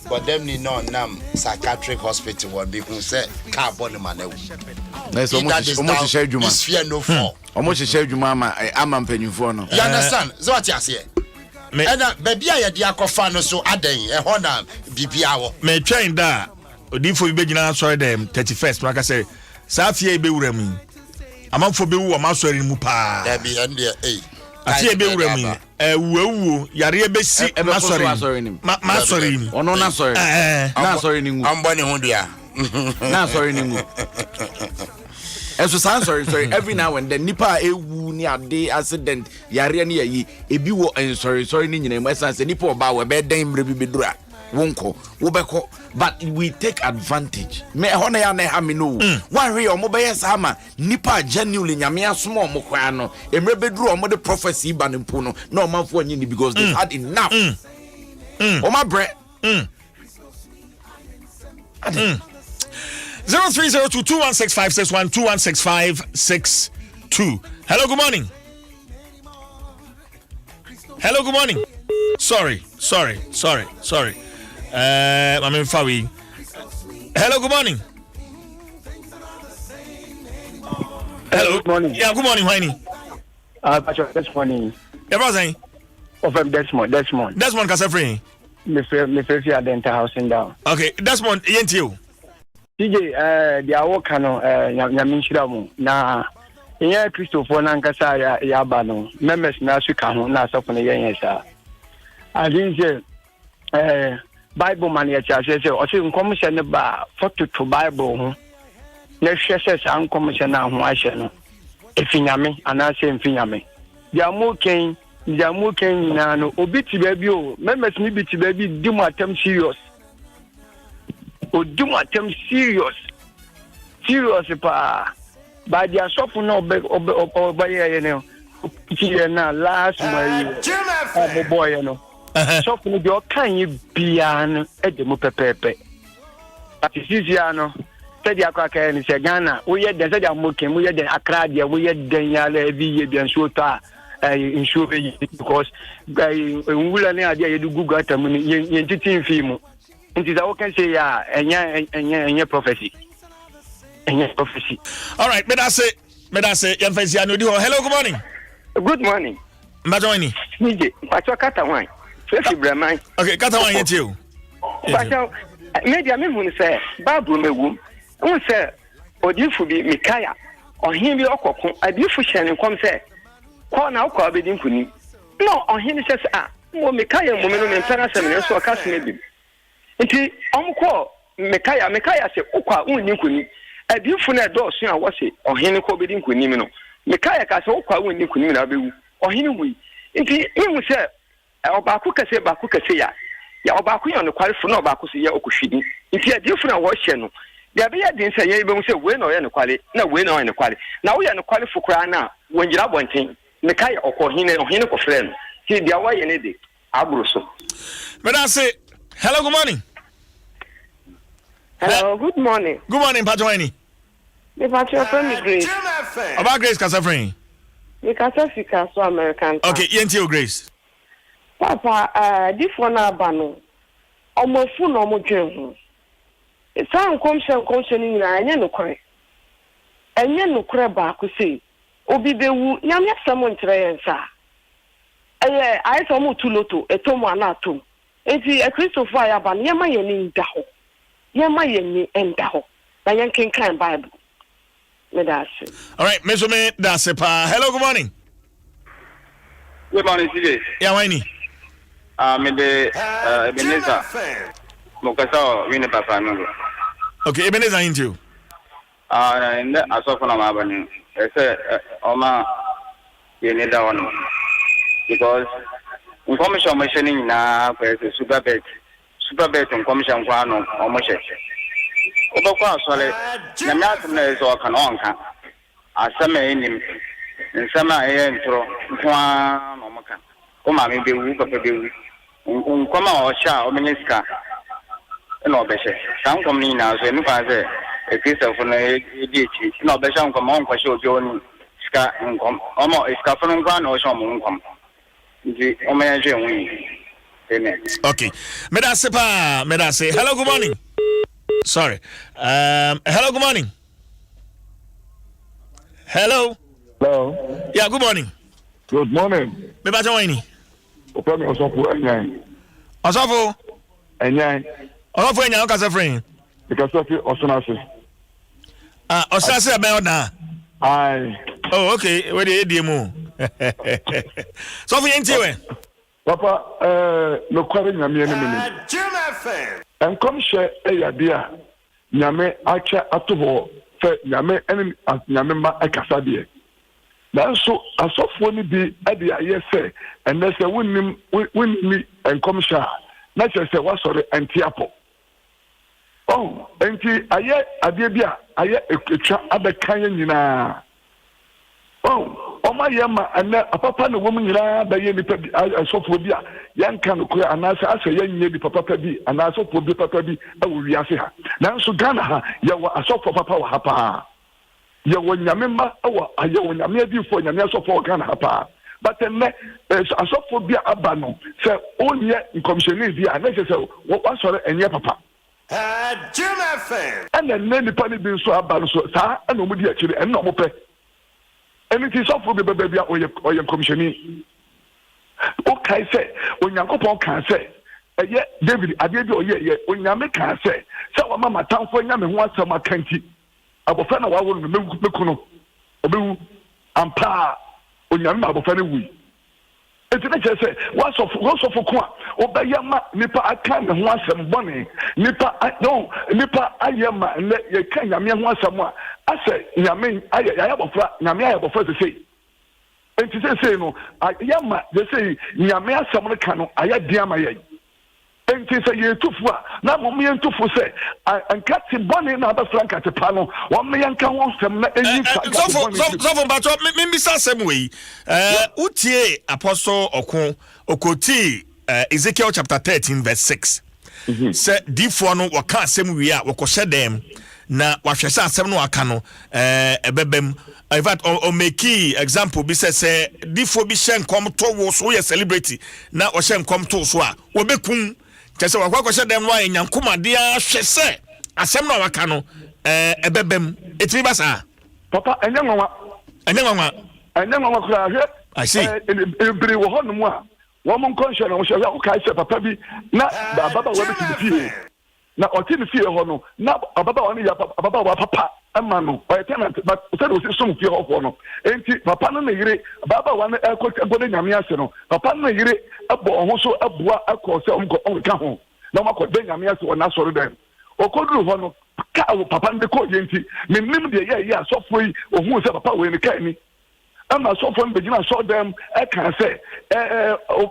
but them ni no nam psychiatric hospital will be who say car born man na so almost share juma is fear no fall almost share juma ama mpanyufo no you understand so what you say and baby ya dia kofa no so aden e ho na bibia wo me twen da odifo bi begina sorry dem 31st maka say sa afia be wuram amanfo be wu o ma sorry mu pa da bi and ati ebe wura mu wuwu yare besi masori masori ono na sorry na sorry ni ngu ambo ne ho dia na sorry ni ngu eso sorry every now and then nipa ewu ni ade accident yare ni yayi ebi wo sorry ni nyina mu sense nipa oba we be dan mre bi bedura wonko wo beko but we take advantage me hono ya na ha me no one way omo be yes ama nipa genuinely nyame asoma omo kwa no emre beduru omo de prophecy ba ne mpo no na omanfo anyi ni because they had enough oma bre 0302216561216562. Hello, good morning. Hello, good morning. Sorry. I'm in Fawi. Hello, good morning. Hello, good morning. Yeah, good morning, Whitey. This morning. Yeah, what's that? From Desmond. Desmond, Kasafri. Me feel dental housing down. Okay, Desmond, you. TJ, the awoka no, nyaminshira mu na iya Christopher na nkasa ya ba no members na suka ho na asofo ne yen sa. I think Bible man ya cha say o say nkomhye ne ba photo to Bible ho. Na hwe say sa nkomhye na ho ahye no. Efinyame ana say mfinyame. Jamu ken na no obi ti ba bi o members ni bi ti ba bi di mu atem serious. Do my term serious pa by the soft no by last my boy you know soft no your can you be an edemo pepe at no said ya kwa ka ni se Ghana we ye den said ya mokem we ye den Accra dia we ye den ya la every year bi nso ta insure because nwula ne ade ya du Google atam ni ye titin film. It is what can say, yeah, prophecy. All right, but I say, hello, good morning. Good morning. Majoini. But your cat wine. Okay, cat wine, it's you. But maybe I mean, say, Babu, me womb. I will say, or you for be Mikaya, or him be Oko, a beautiful shannon come say, call now, call be Dinkuni. No, on him says, Mikaya, woman, and Parasam, so a cast maybe. Nti omko mekaya se okwa unni nkuni abifu na do so a wo se ohene ko bedi nkuni mi no mekaya ka se okwa unni nkuni mi na bewu ohene hu nti ihu se obaako kase ya obaako yo no kwalefo na obaako se ya okuhwidi nti abifu na wo hye no dia be ya din se ye be mu se we na o ye no kwale na we na o ye no kwale na wo ye no kwalefo kura na wonjira bonten mekaya ohene ko frɛ no ti dia wa ye ne de aburo so but I say hello, good morning. Hello, good morning. Good morning, Pajoini. The Patriot from Grace. About Grace Kasafrin. The Kasafika so American. Okay, Yentio Grace. Papa, this one abano. Almost full normal dream. It's some condition in I no cry. And yen no cry back to say, Obi Bewu, Yamia someone try sir. I saw more too loto, a tomo anatum. Enti a Christopher Aban, Yama Yen Daho. Yama Yen and Daho. By Yankin Kind Bible. Medasi. All right, Mesome, that's a pa. Hello, good morning. Good morning, CJ. Yeah, Winnie. Mede Ebenezer. Mokasa, Winnie Papa. Okay, Ebenezer into. And I saw from Abani. I said, Oma, you need that one. Because information mentioning na super bet information kwa no omoshe obakwa asole na miatum na ezo aka no onka asema enim nsema ntro kwa no maka o ma me bewu papa bewu nkoma o sha o meniska na obeshe san kom ni na so enu fa se ekrisafo na ediechi na obeshe nkoma onko she obi oni ska nkom omo iska fo nkwa na o sha omo nkom. Okay. Medase. Hello, good morning. Sorry. Hello, good morning. Hello. Hello. Yeah, good morning. Good morning. Me ba join. Opemi Osofo Enyan. Osofo? Enyan. Osofo Enyan o ka se friend. Because of Osonase. Osonase be o na. Aye. Oh, okay. Where the ADMO? So for you, Papa, no quarry, Yami, and come share a idea. Yame, Acha, Atobo, Yame, and Yamema, Akasadia. Now, so I saw for me at the ISA, and there's a win me and come share. Not just a was sorry and Tiapo. Oh, and I Adibia, I other kind. Oh, my yama, and a papa and a woman, I saw for Dia, young can clear, and I say, young lady, Papa B, and I saw for the Papa B, I will Yasiha. Now, so Ghana, you are a soft for Papa Hapa. You will Yamima, I you will Yamia for Yamia for Ghana Hapa. But then, a soft for Bia Abano, say, all yet in commission is the unnecessary, what was and your papa. Jim FM. And then many penny being so about so, sir, and nobody actually, and no more pay. And it is off for the baby or your commissioning. Okay, say, when your couple can say, yet, David, I did you, when Yammy can say, so Mamma town for Yammy wants some canty. I will find out what will remember Kuno, and pa, when Yamma will find a wee. It's just say, what's of Kwa, or by Yama, Nippa, I can't want some money. Nippa, I don't, Nippa, I Yama, and let your kind of young one someone. I say, Yamin, I have a flat, Yamia, to say. And to say, no, I Yama, they say, Yamia, someone can, I had Diamaya. And to say, you're too far. Now, me and too for say, and cut him one in other flank at the panel, 1 million can want some. So but maybe some way. Utie Apostle Okoti, Ezekiel chapter 13, verse 6. Say, Difono, waka same we are, wakoshe them. Na wahwesa asem no aka no ebebem in fact o make example bi say difo bi hye nkom to wo so ye celebrity na o hye nkom to so a wo bekun kese wakwa hye dem no a nyankomade a hwese asem no aka no ebebem etimi ba sa papa enyanwa kura hwe I see ebiri wo hono mu a wo mon conscience wo hye wo kai se papa bi na baba wo be ti na otini fie ho no na ababa woni ya ababa wa papa ama no o tenant but said o se som fie ho no enti papa no na yire ababa wa na ekọ na nyame ase no papa no na yire abo ho so aboa akọ se onka ho na makọ de nyame ase wona soro dem okoduru ho no ka wo papa nde ko yenti menim de ye asofo yi ohun se papa we ni ka ni ama so from begin so them e can say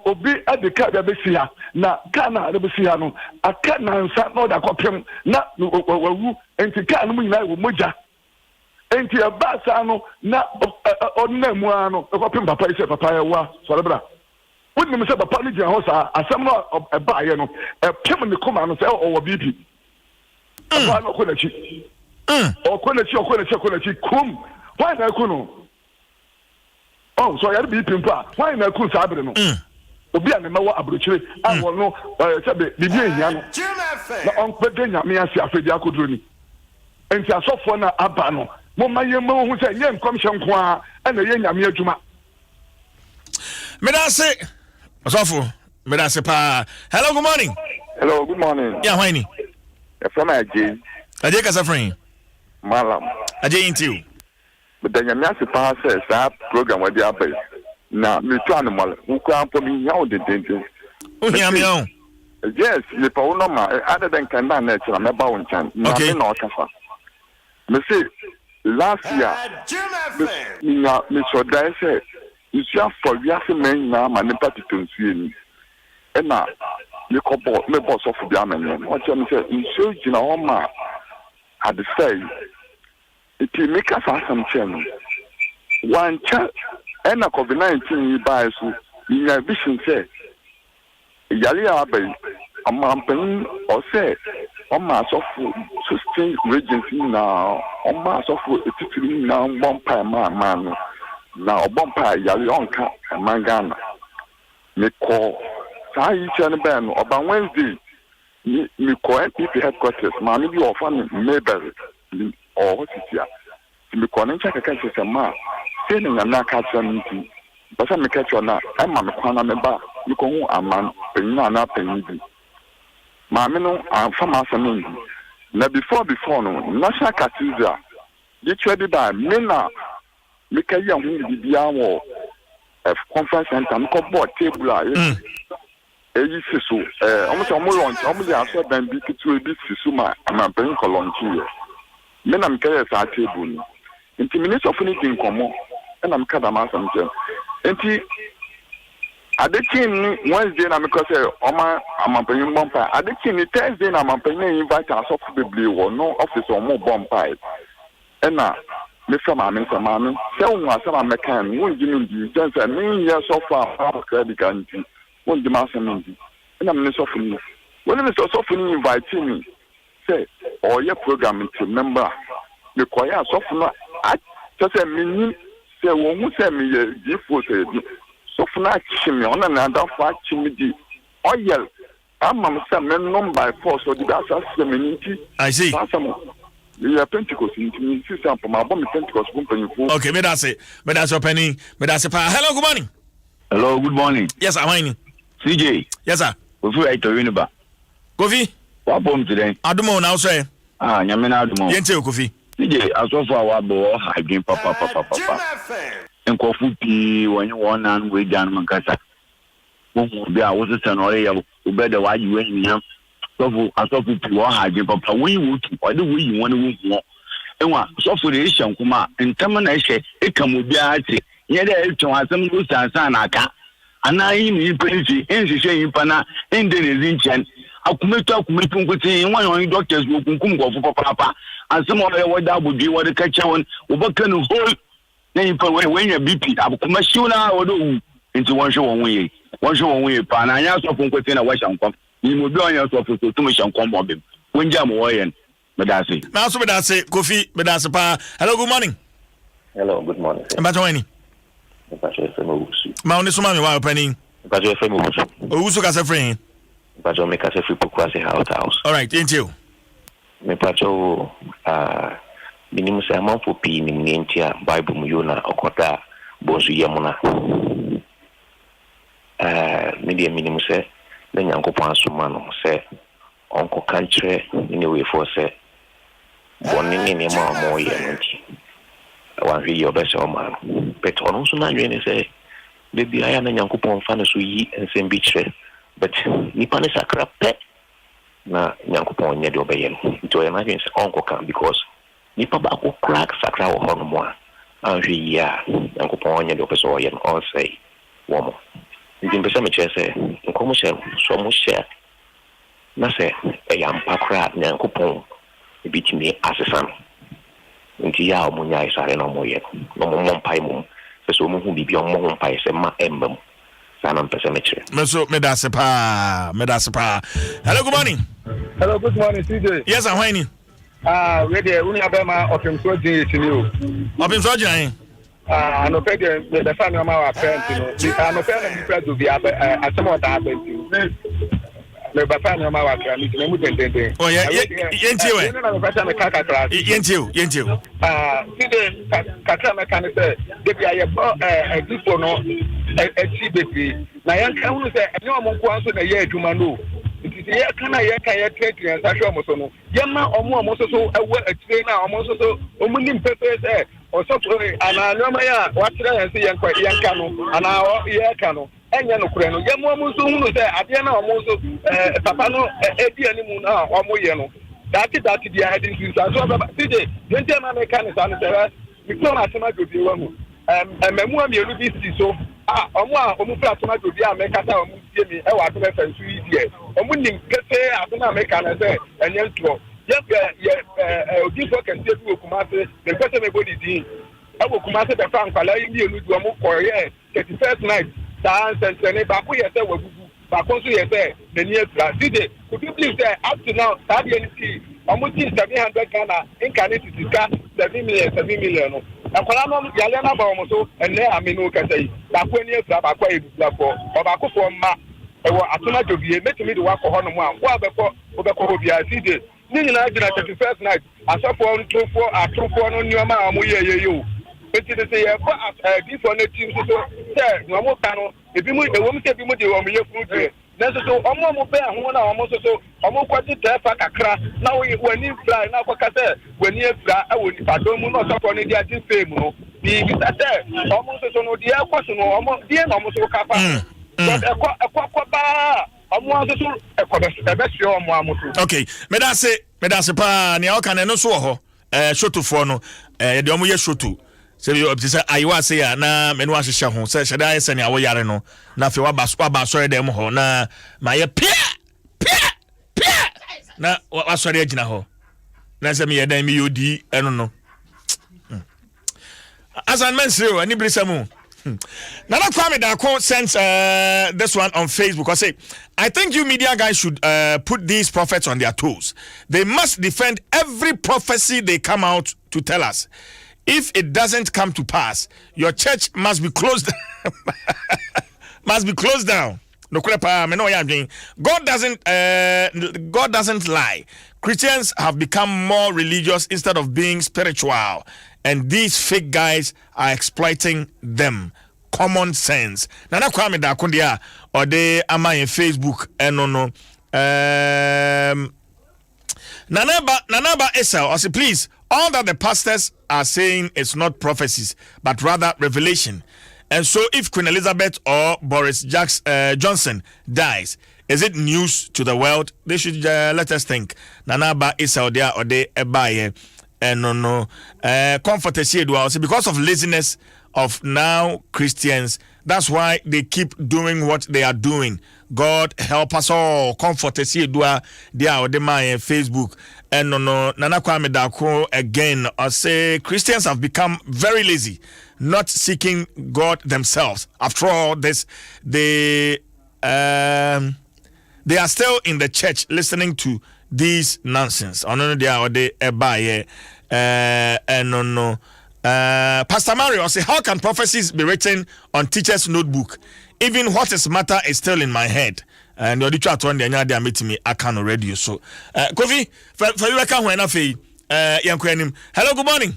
obi adeka da besia na kana da besia no aka na nsa no da kopem na wawu enti ka no nyina wo moja enti abasa no na onnamu ano kopem papa ise papa yawa so lebra wonni me se papa ni gyan ho sa asem no eba ye no pem ne koma no se o bibi papa no ko na chi o ko na chi kum why na ku no. Oh, so you're being pimpa. Why not cool sabre no? Obi a me wa abrochire a wo no sebe bibi ehia no. Na onpe de nyame ase afedi akoduro ni. Enti asofo na aba no. Mo maye mo hu se nye nkomhye nko a na ye nyame adwuma. Medase. Asofo, medase pa. Hello, good morning. Hello, good morning. Yeah, why ni? From Ajay. Ajay ka safrin. Malam. Ajay into. But then you have to pass a program with the others. Now, we try to mal. Who can't put me out the danger? Yes, the Pauloma, other than Canada, I'm about one chance. Nothing or Cafa. Monsieur, last year, Miss Oda said, you see, for Yassi men now, my party to see. And now, you couple, my boss of the Amen. What you said, you should, you know, ma, had to say. It make us some channel. One child and a COVID-19 buys in a vision say Yali Abbey, a mountain or say, on mass of sustained regency now, on mass of Italy now, bumpire man, now bumpire Yali Onka and Mangana. Me call Sai Chan Ben about Wednesday. Me call NPP headquarters, Mammy or Fan Mayberry. Or what is here? The corner check a catch a man, saying I'm not catching anything. But I'm a catcher now. I'm a corner member. You can a man, and not penny. Mamino, I'm from Asamin. Now before no, National Cathedral, you traded by Mena, make a young Bibian war. conference center me ko board table a eyi sisu almost launch almost ya so dan bi kitu bi sisu ma ben ko launch ye me na me kaya sa table ni nti minister of anything komo na me kada ma sam je nti adekin Wednesday na me ko say oma amampanyin bompa adekin ni Thursday na amampanyin invite us of bibli wo no office o mo bompa na me sama me se unwa sama me kan won jinu ndi sense me ya so far credit guarantee won di ma sam ndi na me so funi when me so funi invite me say or your program to member me ko ya so funa a say me ni say won hu say me ye gifo say so funa chimi ona na da fa chimi di oyel amma say me number force or di asa say me ni I see. Yeah, Pentecost. Okay, me that's it. Me that's your penny. Me that's it. Hello, good morning. Hello, good morning. Yes, I'm fine. CJ. Yes, sir. Kofi ay to Winneba. Kofi. What bomb today? Adom now say. Nyame na Adom. Yente Kofi. CJ, asofo awa bo hydrin papa. Enkofu pi won and we dan mankasa. Mo bi a wo se no ya obeda wa yi wen nyam. Asofo pi wo hydrin papa we wutu o de we yi won wo. Enwa asofo de ehyan kuma ntam na ehye ekam obi ate. Ye de etwa asem go sansan na aka. Ana yi ni pensi enhihye yi pana endenezi nchen. Akumetu nkuti wan yon doctors wo kunkum go papa asem o ye woda abodi wo de ka chewon wo baka no hol na yipa we nya BP abukuma shiuna wo do nti won hwe won ye pa na anya so nkuti na wa hyankom ni mo bi onya so so to mo hyankom mo bem wonja mo wo yen medase na so medase Kofi medase pa. Hello, good morning. Hello, good morning. Mbajoni ma oni so ma me wa opening Mbajo FM Owusu. Owusu ka se friend. Mbajo make us a free pokwase house. All right, thank you. Me pacho minimum say amount for P ni ntia Bible mu yona okota bonsu yemuna. Me dia minimum say na Nyankopon asoma no say onko kantre ni we for say bonni ni ma mo ye nti. Wan hwi yo be so man. But ono so na nwe say baby aya na Nyankopon fa no so yi ensem bi kire. But nipa ne sakra pe na Nyankopon nya de obeye no nti o imagine say onko kan because nipa ba ko crack sakra wo hono mo anhwe ya Nyankopon nya de opeso o ye no all say wo mo nti mpesa me che say nkomo she so mo share na say e ya mpa kra Nyankopon e bitimi asesan nti ya o mo nya isare no mo ye no mo mpai mo so mo hu bibi o mo mpai se ma embam. Meso medase pa. Hello, good morning. Hello, good morning, CJ. Yes, I'm fine. We dey uni abema opimso je sini o. Opimso je. No pede the family ma wa parent no. No pede me pede bi asemo da abenti. Me ba family ma wa kra mi mu tentente. Oh yeah, yenti we. Na me pede me kaka kra. Yenti. CJ kaka me kan say de bi aye difo no eti bebi na yanka hunu se enye omonko anso na ye adwuma no nti ye kana ye kan ye trade sa hwe omoso no ye ma omoso so ewe atire na omoso so omunim pepe se osopo ana nyoma ya watire yan se yanka no ana ye ka no enye no kure no ye ma omoso hunu se ade na omoso papa no edi animu na omoye no dati dia heading to so baba tije yente ma me kan sa no se mi ko na tema dobi wa mu memu amielu bi si so omu fra toma dobi amekata omu tie mi e wa to be fansu yi die omu nim kete atona ameka na se enye ntro ye odi so kan tie du okumase de kwese me body din e wo kumase be fa nkwala yi mielu du omu koye 31st night ta ansensene ba ko ye se wagugu ba ko so ye se de ni efra dide could you please say up to now ta bi enti omu tin 700 Ghana incarnate sika 7 million no akwala no yale na ba omo so enne aminu kasai ba ko ni efra ba kwa edula fo oba ko fo ma ewo atuna jobie metumi de wa ko hono mu a wo abekọ obi aside ni nyina gina 31st night asafo ntofo atofo no nyoma amu ye o enti de say e ko before na team so say no mo ka no ebi mu ewo mu se bi mu de wo mu ye fruit nso so omo be ahu na omo so omo kwati tefa kakra na wani fly na kwaka se wani efra e woni padom no so ko ni dia ti fame no bisa sɛ ɔmo nso so no deɛ ɛkɔ so no ɔmo deɛ na ɔmo so kafa but ɛkɔ baa ɔmo nso so ɛbɛhyɛ ɔmo amoto. Okay, medase pa nea ɔka no so wɔ hɔ shotofoɔ no yɛde ɔmo yɛ shoto sɛ ayewa se ya na menu ahyehyɛ ho sɛ hyɛda ayɛ sɛ nea wɔyare no na afei waba asɔre dɛm hɔ na ma yɛ pia na wasɔre agyina hɔ na sɛ meyɛ dan meyɛ odi ɛno no asan mensere ani bere sɛ mu Nana Kwame Dako sends this one on Facebook. I say, I think you media guys should put these prophets on their toes. They must defend every prophecy they come out to tell us. If it doesn't come to pass, your church must be closed. Must be closed down. God doesn't lie. Christians have become more religious instead of being spiritual, and these fake guys are exploiting them. Common sense. Nana Kwame Dakundia or they am in Facebook and no. Nanaba Esau, I say please, all that the pastors are saying is not prophecies, but rather revelation. And so if Queen Elizabeth or Boris Johnson dies, is it news to the world? They should let us think. Nanaba Esau there or they ebaye and no comfort because of laziness of now Christians. That's why they keep doing what they are doing. God help us all. Comfort see dua dia or my Facebook and no Nana Kwame Dako again. I say Christians have become very lazy, not seeking God themselves. After all this, they are still in the church listening to these nonsense. Dia or they ebaye and no. Pastor Mario say, how can prophecies be written on teacher's notebook? Even what is matter is still in my head. And you're the chat one day and you're meeting me. I can already you. So, Kofi, for you, I can't win enough. Hello, good morning.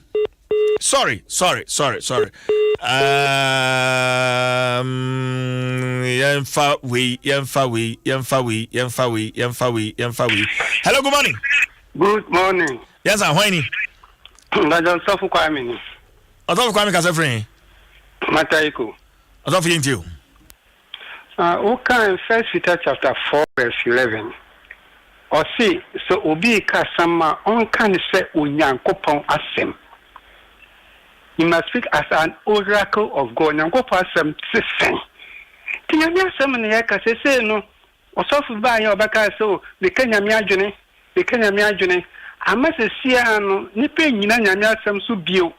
Sorry. Hello, good morning. Good morning. Yes, I'm whining. Dwaso Kwame. Dwaso Kwame kasa free. Mataiko. Dwaso yinti o. Okay, in 1 Peter chapter 4 verse 11. Or see, so obi ka sama on can say Onyankopon asem. You must speak as an oracle of God. Onyankopon asem tsesen. Ti nyame asem ne ya ka say no. Osofu ba ya obaka so the Kenya mi adwene. Amase sia no nipa nyina nyame asem so bio.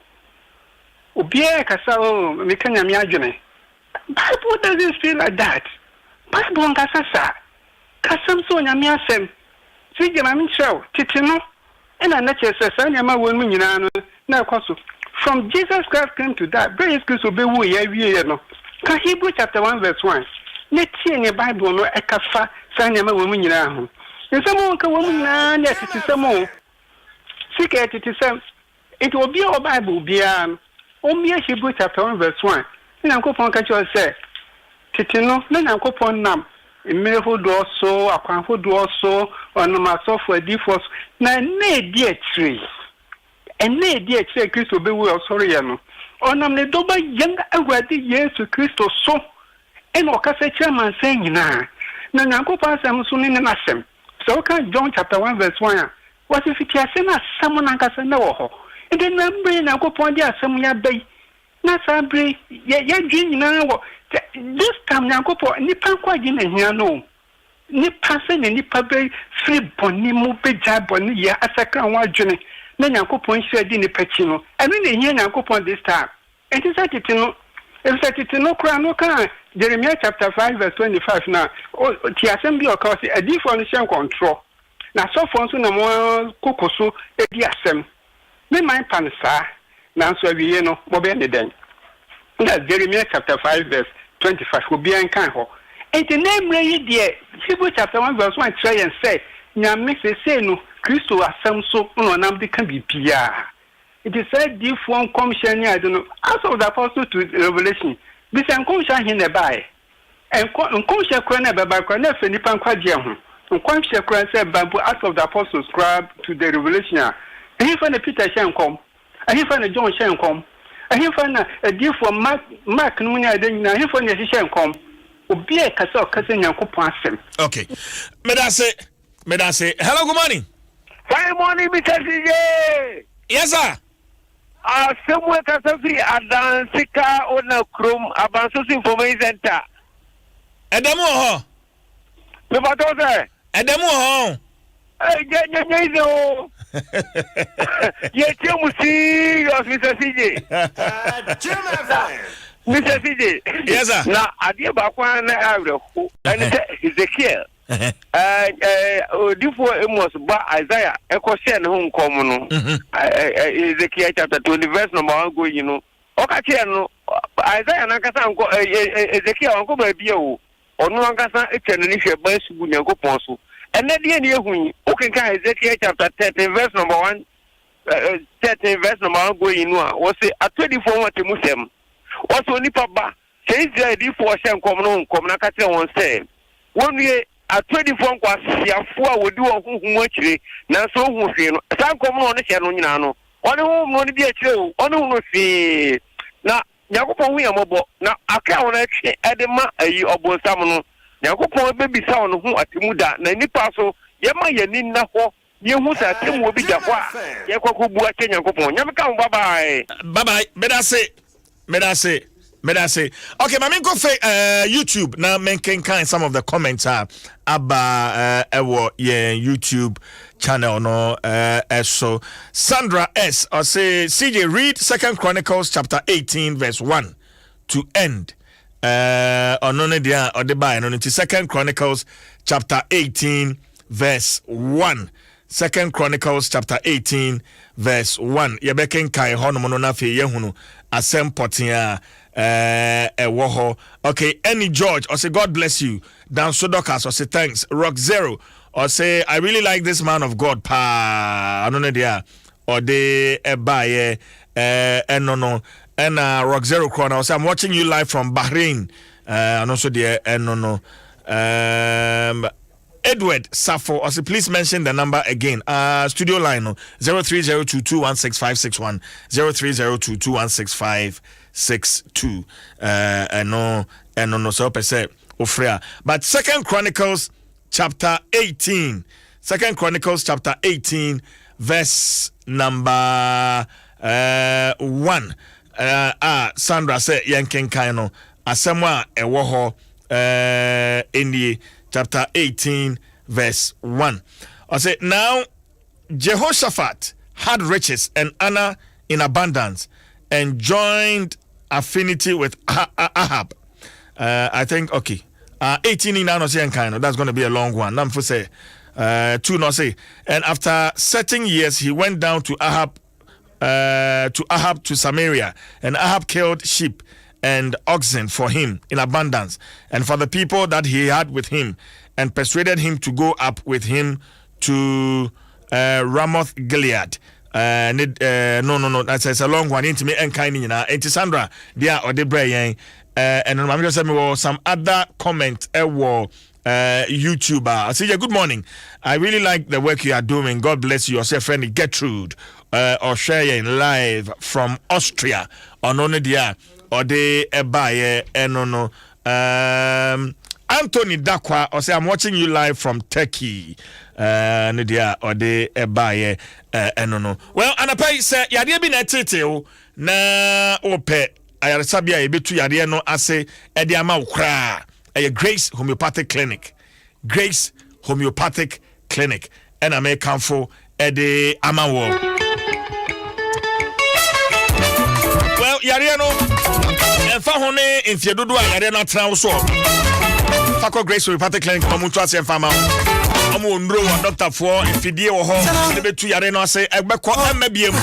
Obia kasa o me ka nyame adwene. Bible doesn't feel like that. Bible nkasa sa. Kasam so nyame asem. Si gina mi chew titi no ena na chese sa nyama wonu nyina no na kwaso. From Jesus Christ came to die. Praise Christ obewu ya wie no. Ka Hebrew chapter 1 verse 1. Ne tie ne Bible no ekafa sa nyama wonu nyina ho. Nsemo nka wonu nyina na titi samo. Secret it is it will be our Bible be only Hebrew chapter 1 verse 1. Nyankopon ka cho say titino na Nyankopon nam mmefu do so akwanfo do so onomaso for adifos na di etri ene di etri Kristo be we osori ye no onam ne doba yanga awade Yesu Kristo so eno okasa chairman say nyina na Nyankopon asem so ne nasem so ka John chapter 1 verse 1 what if it has na someone ankasa na wo ho e de na mbre na Nyankopon di asem ya bai na sabre ya dwi nyina wo this time Nyankopon nipa kwa gi na hia no nipa se ne nipa be free boni mu be ja boni ya asaka wa dwene na Nyankopon hia di nipa chi no eno na hia Nyankopon this time it is atitino kra no kan Jeremiah chapter 5 verse 25 na ti asem bi o ka say adifo no hia control na so for nso na mo kokoso edi asem me man pan sa na nso awiye no mo be ne den na Jeremiah chapter 5 verse 25 obi an kan ho enti na mre yi de Hebrew chapter 1 verse 1 try and say nyame se no Kristo asem so no nam de kan bibia it is said this one commission I don't know as of the apostle to Revelation this and commission hin e bai and commission kra na baba kra na fe nipa kwa je ho commission kra say Bible as of the apostles scribe to the Revelation and he find Peter shen come and he find John shen come ahemfa na adifo mark no nya de nyina ahemfa na hyehyɛ nkom obi e kasa nyankopɔn asɛm. Okay, medase hello, good morning. Fine morning, Mr. CJ. Yes sir. Somewhere Kasafri Adansika on a chrome Abansos Information Center. Adom ho. Pepatoze. Adom ho. Yes, you must see Mr. CJ. Mr. CJ. Yes sir. Now, I dear Bakwan and Ezekiel. Before Amos ba Isaiah Ecosen home common Ezekiel chapter 20 verse number 1 go you know okache no Isaiah nankasa nko Ezekiel nko ba bia o onu nankasa etene ni hwe ba sugu nyankopon so ene de ne ehun o kenka Ezekiel chapter 13 verse number 1 13 verse number 1 go you know o say atwedifo won temusem o so nipa ba say Israel di fo hye nkom no nkom na ka tire won say wonu a 24 kwa siafo a wodi wo huhu akire na so hu hwe no sankom no ne hye no nyina no one hu no ne bi akire o one hu no hwe na yakopon hu yamobo na aka won akye edema ayi obonsam no yakopon bebisa won hu atimuda na nipa so yema yani na ho ye hu sa temu obi jafo a ye kwakobu akye yakopon nyamka bye bye Medase. Okay, mami go for YouTube na menken kind some of the comments aba YouTube channel no so Sandra S or say CJ read 2 Chronicles chapter 18 verse 1 to end. Onone dia odebai no 2 Chronicles chapter 18 verse 1. 2 Chronicles chapter 18 verse 1. Yebeken kai hono no na fe yehunu asem potia woho. Okay, any George or say God bless you. Dan Sodokas or say thanks. Rock Zero or say I really like this man of God. I don't know there or they buy no and Rock Zero Corner. I say I'm watching you live from Bahrain. And also there no. Edward Safo, also please mention the number again. Studio line 0302216561 0302216562. No so per se ofrea. But 2 Chronicles chapter 18. 2 Chronicles chapter 18 verse number 1. Sandra said yanken kaino asemwa ewo ho chapter 18 verse 1. I say now Jehoshaphat had riches and honor in abundance and joined affinity with Ahab. I think 18 in kind. That's going to be a long one. Nam for say 2 no say. And after certain years he went down to Ahab to Samaria, and Ahab killed sheep and oxen for him in abundance and for the people that he had with him, and persuaded him to go up with him to Ramoth Gilead. No, that's a long one. Into me and kind into Sandra, there or the Brian, and I'm just saying some other comment YouTuber. I say, yeah, good morning. I really like the work you are doing. God bless you. I say, friend Gertrude or sharing live from Austria on Onedia. Or they buy no. Anthony Dakwa or say I'm watching you live from Turkey. Nidia or they buy no. Well, anapay say yade bi na tete na ope ayaresabia ebetu yade no ase e de ama ukra. Grace Homeopathic Clinic. Grace Homeopathic Clinic. And I may come for e de ama wo. Well, yade no fa hone enfiedodo a yare na tra wo so Fako Grace Homeopathic Clinic omuntu ase mfama omo ndro wa doctor for enfidie wo ho ne betu yare no ase egbekọ amabiem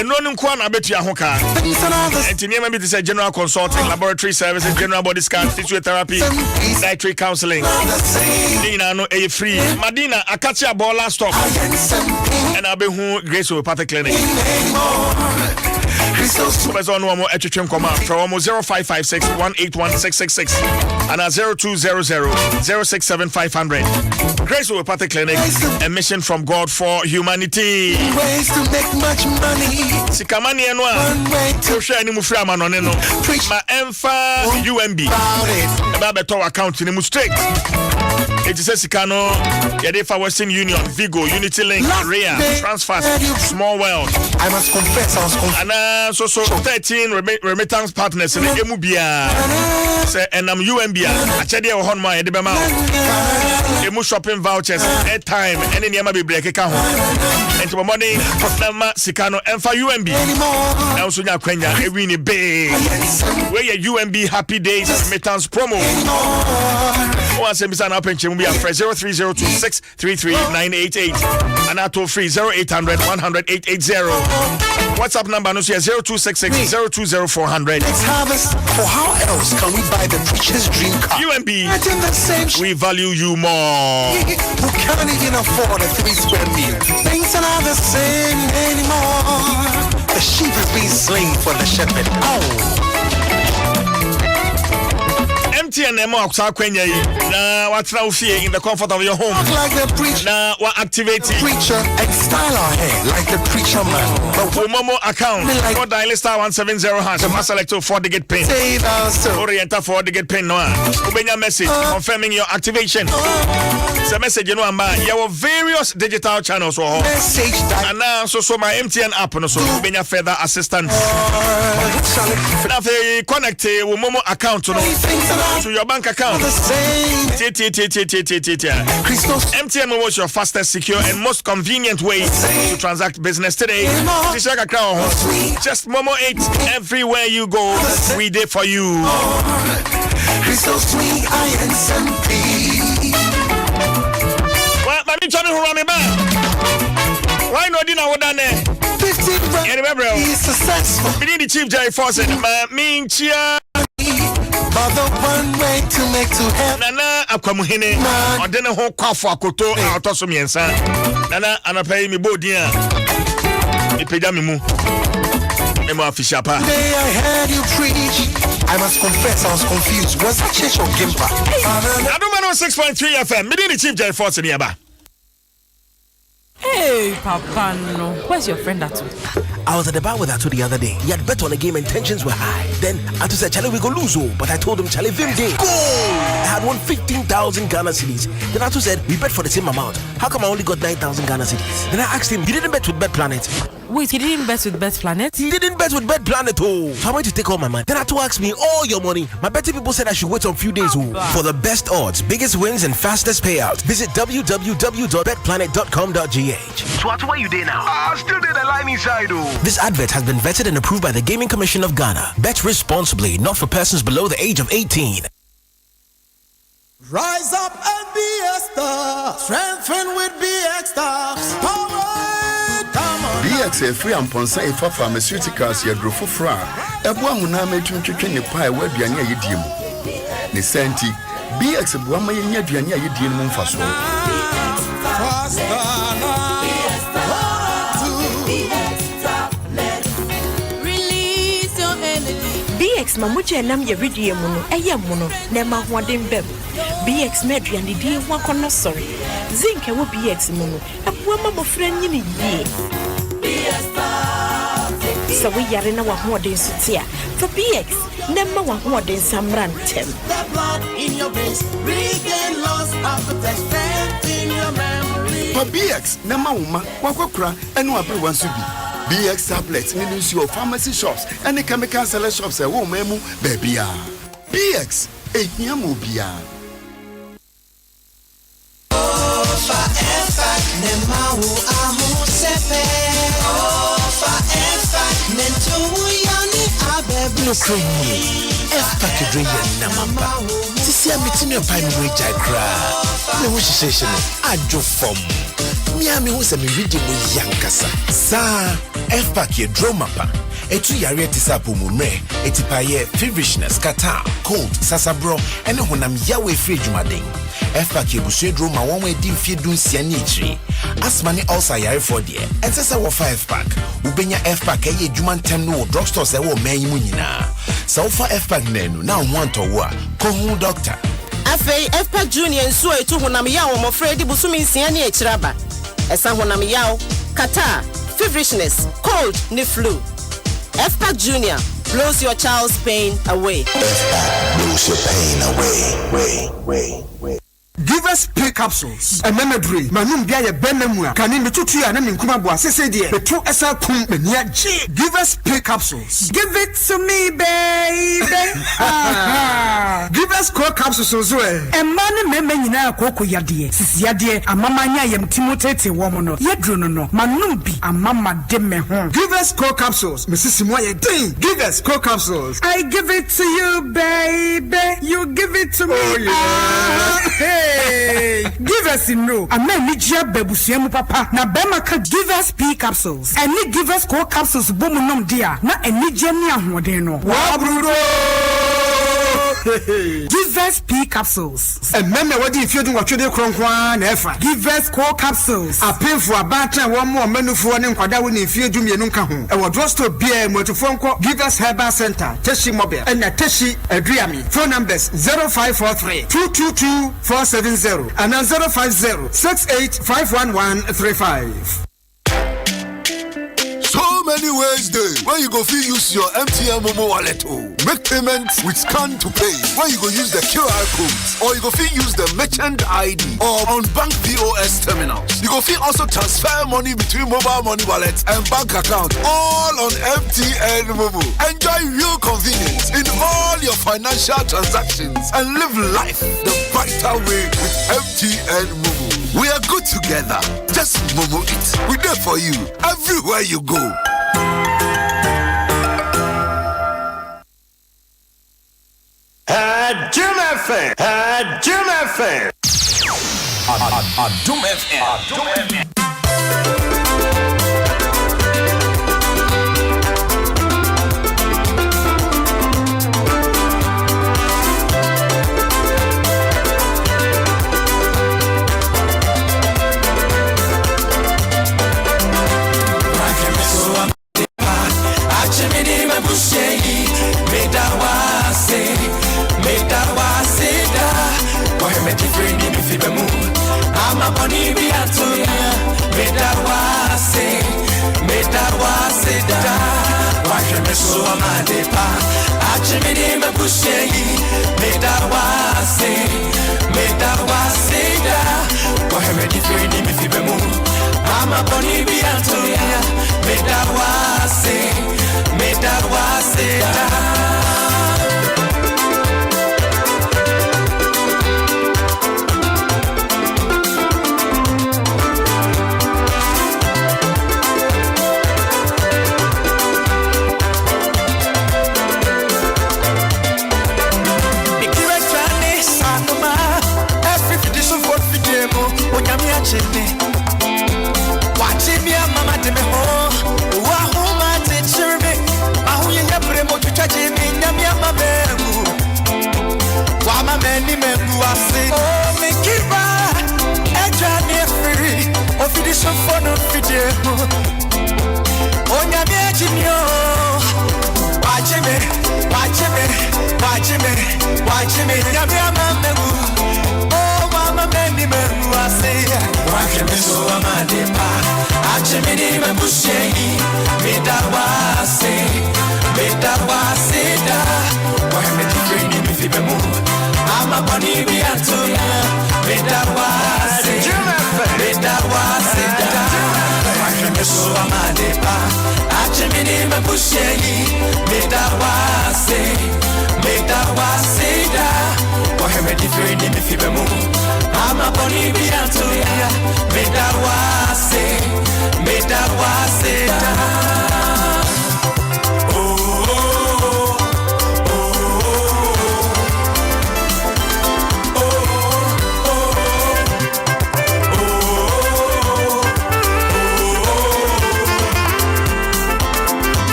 eno nko na betu ya ho ka entini ma bi say general consulting, laboratory services, general body scan, physiotherapy, dietary counseling dina no e free Madina akachi abola stop and abehu Grace Homeopathic Clinic There's on one more etchim come out from 0556 181 and 0200 Grace Homeopathic Clinic, a mission from God for humanity. Ways to make much money. Sikamani enwa. To share any mufra manoneno. Ma emfa UMB. Eba beto account ni mu straight. It is Sikano, Yadefa Western Union, Vigo, Unity Link, Ria, Transfers, Small World. I must confess, I was confused. And so 13 remittance partners in the Emubia. Say, and I'm UMBia. Achadi o honma edebema. Emu shopping vouchers, airtime, any Yama be break account. And to money, Nama Sikano, and for UMB. Now, so now, Quenya, a winnie bay. Where your UMB Happy Days remittance promo. Once a misan up in Chimbia, 0302633988. And I told free 0800 100 880. WhatsApp number no 0266 020400. For how else can we buy the preacher's dream car? UMB, we value you more. Who can't even afford a 3-square meal? Things are not the same anymore. The sheep is being slain for the shepherd. Oh. MTN Oksa Kwenya na watra ufie in the comfort of your home. Like the preacher. Na wa activate preacher and style our hair like the preacher man. But Momo account for dial star 170 hash. Select 4-digit pin. Orienta 4-digit pin no. Ubenya message confirming your activation. It's a message you know amba. You have various digital channels or and now so my MTN app no so ubenya further assistance. Now they connect with Momo account no. To your bank account. MTN was your fastest, secure, and most convenient way to transact business today. Just Momo 8 everywhere you go. We there for you. Well, why not dinner with that? He's successful. We need the chief Jerry Fawcett. But the one way to make to heaven. Nana akwamuhene odene ho kwafo akoto atoso miensa. Nana anapay mi bodia. Ipeda mi mu. Emo afishapa. Today I heard you preach. I must confess I was confused. Was that church or Gimpa? Adom 106.3 FM. Me the chief Jerry Force niaba. Hey, Papa, no. Where's your friend Atu? I was at the bar with Atu the other day. He had bet on the game and tensions were high. Then Atu said, Charlie, we go lose. But I told him, Charlie, Vim day. Go! I had won 15,000 Ghana cedis. Then Atu said, we bet for the same amount. How come I only got 9,000 Ghana cedis? Then I asked him, you didn't bet with Bet Planet. Wait, he didn't bet with Bet Planet? He didn't bet with Bet Planet, oh. So I went to take all my money. Then Atu asked me, all your money. My betting people said I should wait a few days, oh. For the best odds, biggest wins, and fastest payouts, visit www.betplanet.com.gh. So Atu, where you there now? Still there, the line inside, oh. This advert has been vetted and approved by the Gaming Commission of Ghana. Bet responsibly, not for persons below the age of 18. Rise up and be a star. Strengthen with BX stars. Power. BX free and ponsa ifa pharmaceuticals ya grofo fra. Ebua muna metwetwe ne pa e waduane ayediem. Ne senti BX bua ma yenya aduane ayediem mu mfaso. BX mamuche nam ye ridie mu no eye mu no na ma hoden bem BX meduane di ho akono sori zinc e wo BX mu no apoa ma mofra nyini yie so we yare na wa hoden sutia for BX na ma wa hoden samrantem in your veins regain lost appetite in your memory for BX na ma woma kwakokura enu abre wansubi BX tablets in your pharmacy shops and the chemical seller shops at home, baby. BX, a Yamubia. Miami was a reading with Yankasa. Sa, F-Pack your drumapa. Etu yare tisapo mumre, etipaye feverishness, kata, cold, sasabro, ene honam yawe free jumaden. F-Pack yebuswedro ma wonwe di mfiedun siani ichiri. Asmani also yare for dear. And sasa wo 5-pack. Ubenya F-Pack eye juman tem no drugstores ewo menyi mu nyina. Sa wo fa F-Pack nenu na want wo a ko hu doctor. Afei F-Pack Junior nso etu honam yawo mo Freddy busumi siani ichiraba. Esa honam yawo, kata, feverishness, cold, ni flu. F-Pack Junior blows your child's pain away. F-Pack blows your pain away. Give us pay capsules. A memory. Manum biya benemua. Kanin betutu ya na minkuma bua sese die. Betu esa kum menia G. Give us pay capsules. Give it to me, baby. Give us core capsules ozwe. Emane meme nyina akoko yade. Sisi yade amama nya yem timotete womo no. Yedro no. Manum bi amama de me ho. Give us core capsules. Mrs. Moye ding. Give us core capsules. I give it to you, baby. You give it to me. Oh, yeah. Hey, give us no. A man need your babusiemu papa. Na bema ka give us P capsules. And need give us core capsules bomunum dia. Na eni jeni ahwodeno. Wabrudo. Give us P capsules. And men what if you do what you do kronkwan efa. Give us core capsules. A pay for a battle one more menu for an kwada woni fie dum yenun ka ho. E wo drugstore bia motofonko Give us Herbal Center, Teshi Mobile, and Teshi Adriami. Phone numbers 0543 222 470 and 050 68 So many ways there where you go feel use your MTN Momo wallet make payments with scan to pay, where you go use the QR codes, or you go feel use the merchant ID or on bank POS terminals. You go feel also transfer money between mobile money wallets and bank account, all on MTN Momo. Enjoy real convenience in all your financial transactions and live life the vital way with MTN Momo. We are good together. Just Momo it. We're there for you everywhere you go. Adom FM. Adom FM. Adom FM.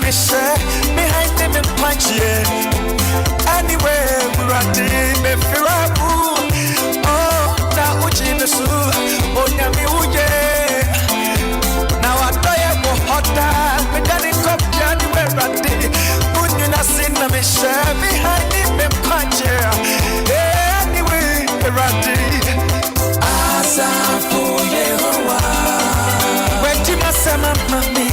me share behind them and punch yeah. Anyway, we're at the Befirabu. Oh, now which in the soup, oh, Yami Uye. Now I know hotter, but then it come January at the Bunina Sinna me share behind them and punch yeah. Anyway, we're at the Asafu Yehowa. When you must say, Mammy.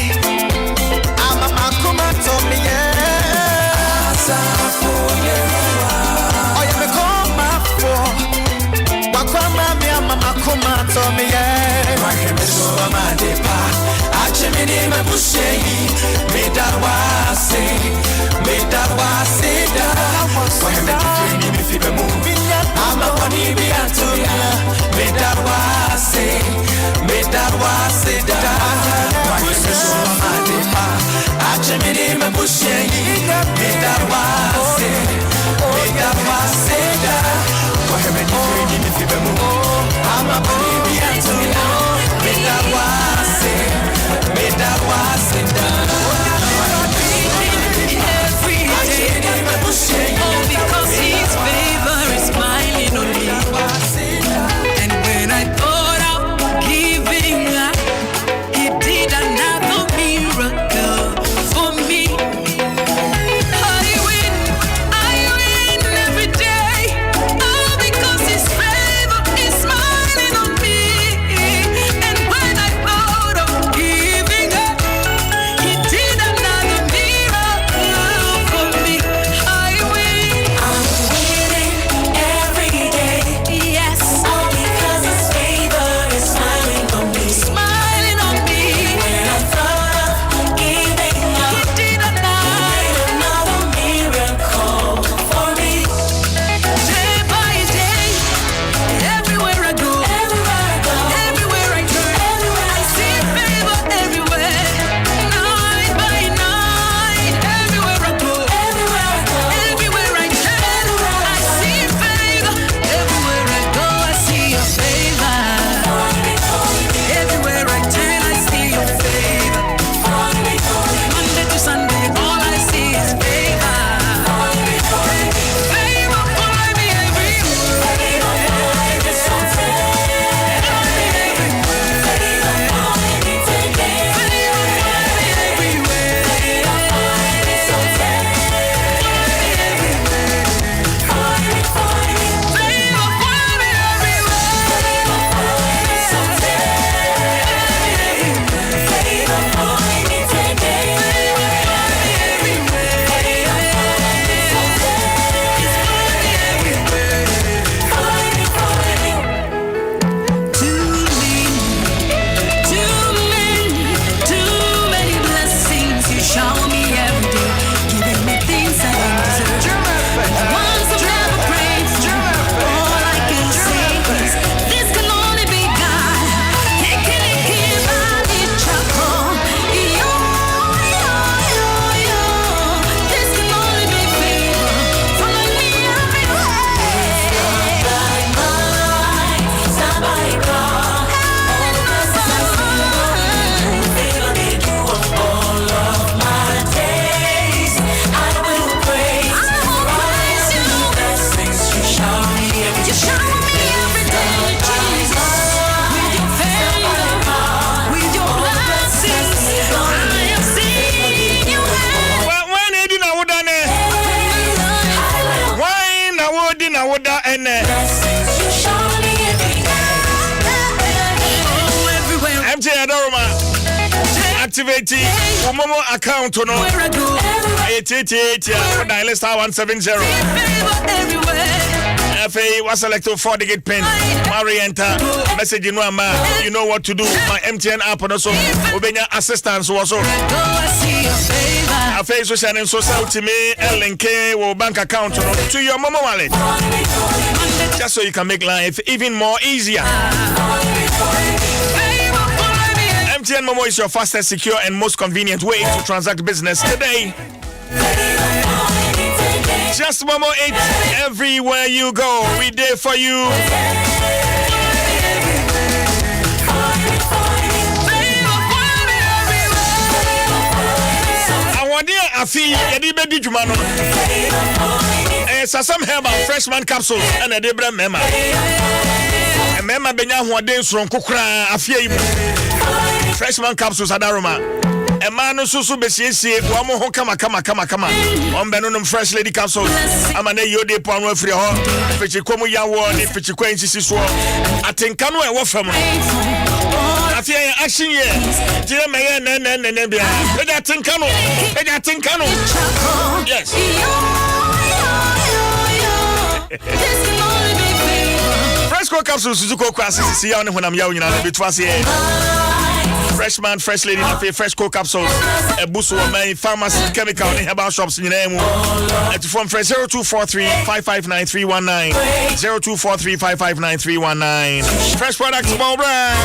Because his favor is smiling on me. And when I thought of giving up, he did another miracle for me. I win every day. All because his favor is smiling on me. And when I thought of giving up, he did another miracle for me. I win. I'm winning every day. Yes. All because his favor is smiling on me. Smiling on me. When I thought of giving up, he did another miracle for me. Day by day, everywhere I go, everywhere I turn, I see favor everywhere. Night by night, everywhere I go, everywhere I turn, I see favor. Everywhere I go, I see your favor. Everywhere I turn, I see your favor. Monday to Sunday, all I see is favor. Favor follow me too many blessings you shower me every day, giving me things I don't deserve. Ones I've never prayed for. All I can say is this can only be God. He can give me trouble. This can only be favor. Follow me everywhere. Somebody call. All of my days, I will praise you. Blessings you shower me every day. You shower me every day, Jesus. With your favor, with your blessings, I am seeing you. When he did not done why now would dinner would and Blessings you shower me every day. Oh, everywhere. MJ Adoroma activate Momo account no 888 dial star 170 FA was selected 4-digit pin. Mari enter message in Wama. You know what to do. My MTN app and also Obenya assistance also. FA social and social to me LNK or bank account to your Momo wallet. Just so you can make life even more easier. MTN Momo is your fastest, secure, and most convenient way to transact business today. Just Momo 8 everywhere you go. We there for you. Adia afi yedi bedi dwuma no. Sasam herbal freshman capsules and a debra mema. Mema benya hoden soron kokra afia yi mu. Freshman capsules adaroma. Ema no susu besiesie wo mo ho kama. Ombeno no fresh lady capsules. Amane yode po anu afiri ho. Fichi komu yawo ni fichi kwa nsisi so. Atenka no e wo fam no. Afia ya action ye. Tire meye ne bia. Eja atenka no. Yes. Fresco capsules Suzuko Kwasi see ya when I'm yaw nyina be twase. Freshman, fresh lady na Fresco capsules. A boost of my pharmacy chemical in herbal shops nyina mu. And from fresh 0243559319. 0243559319. Fresh products small brand.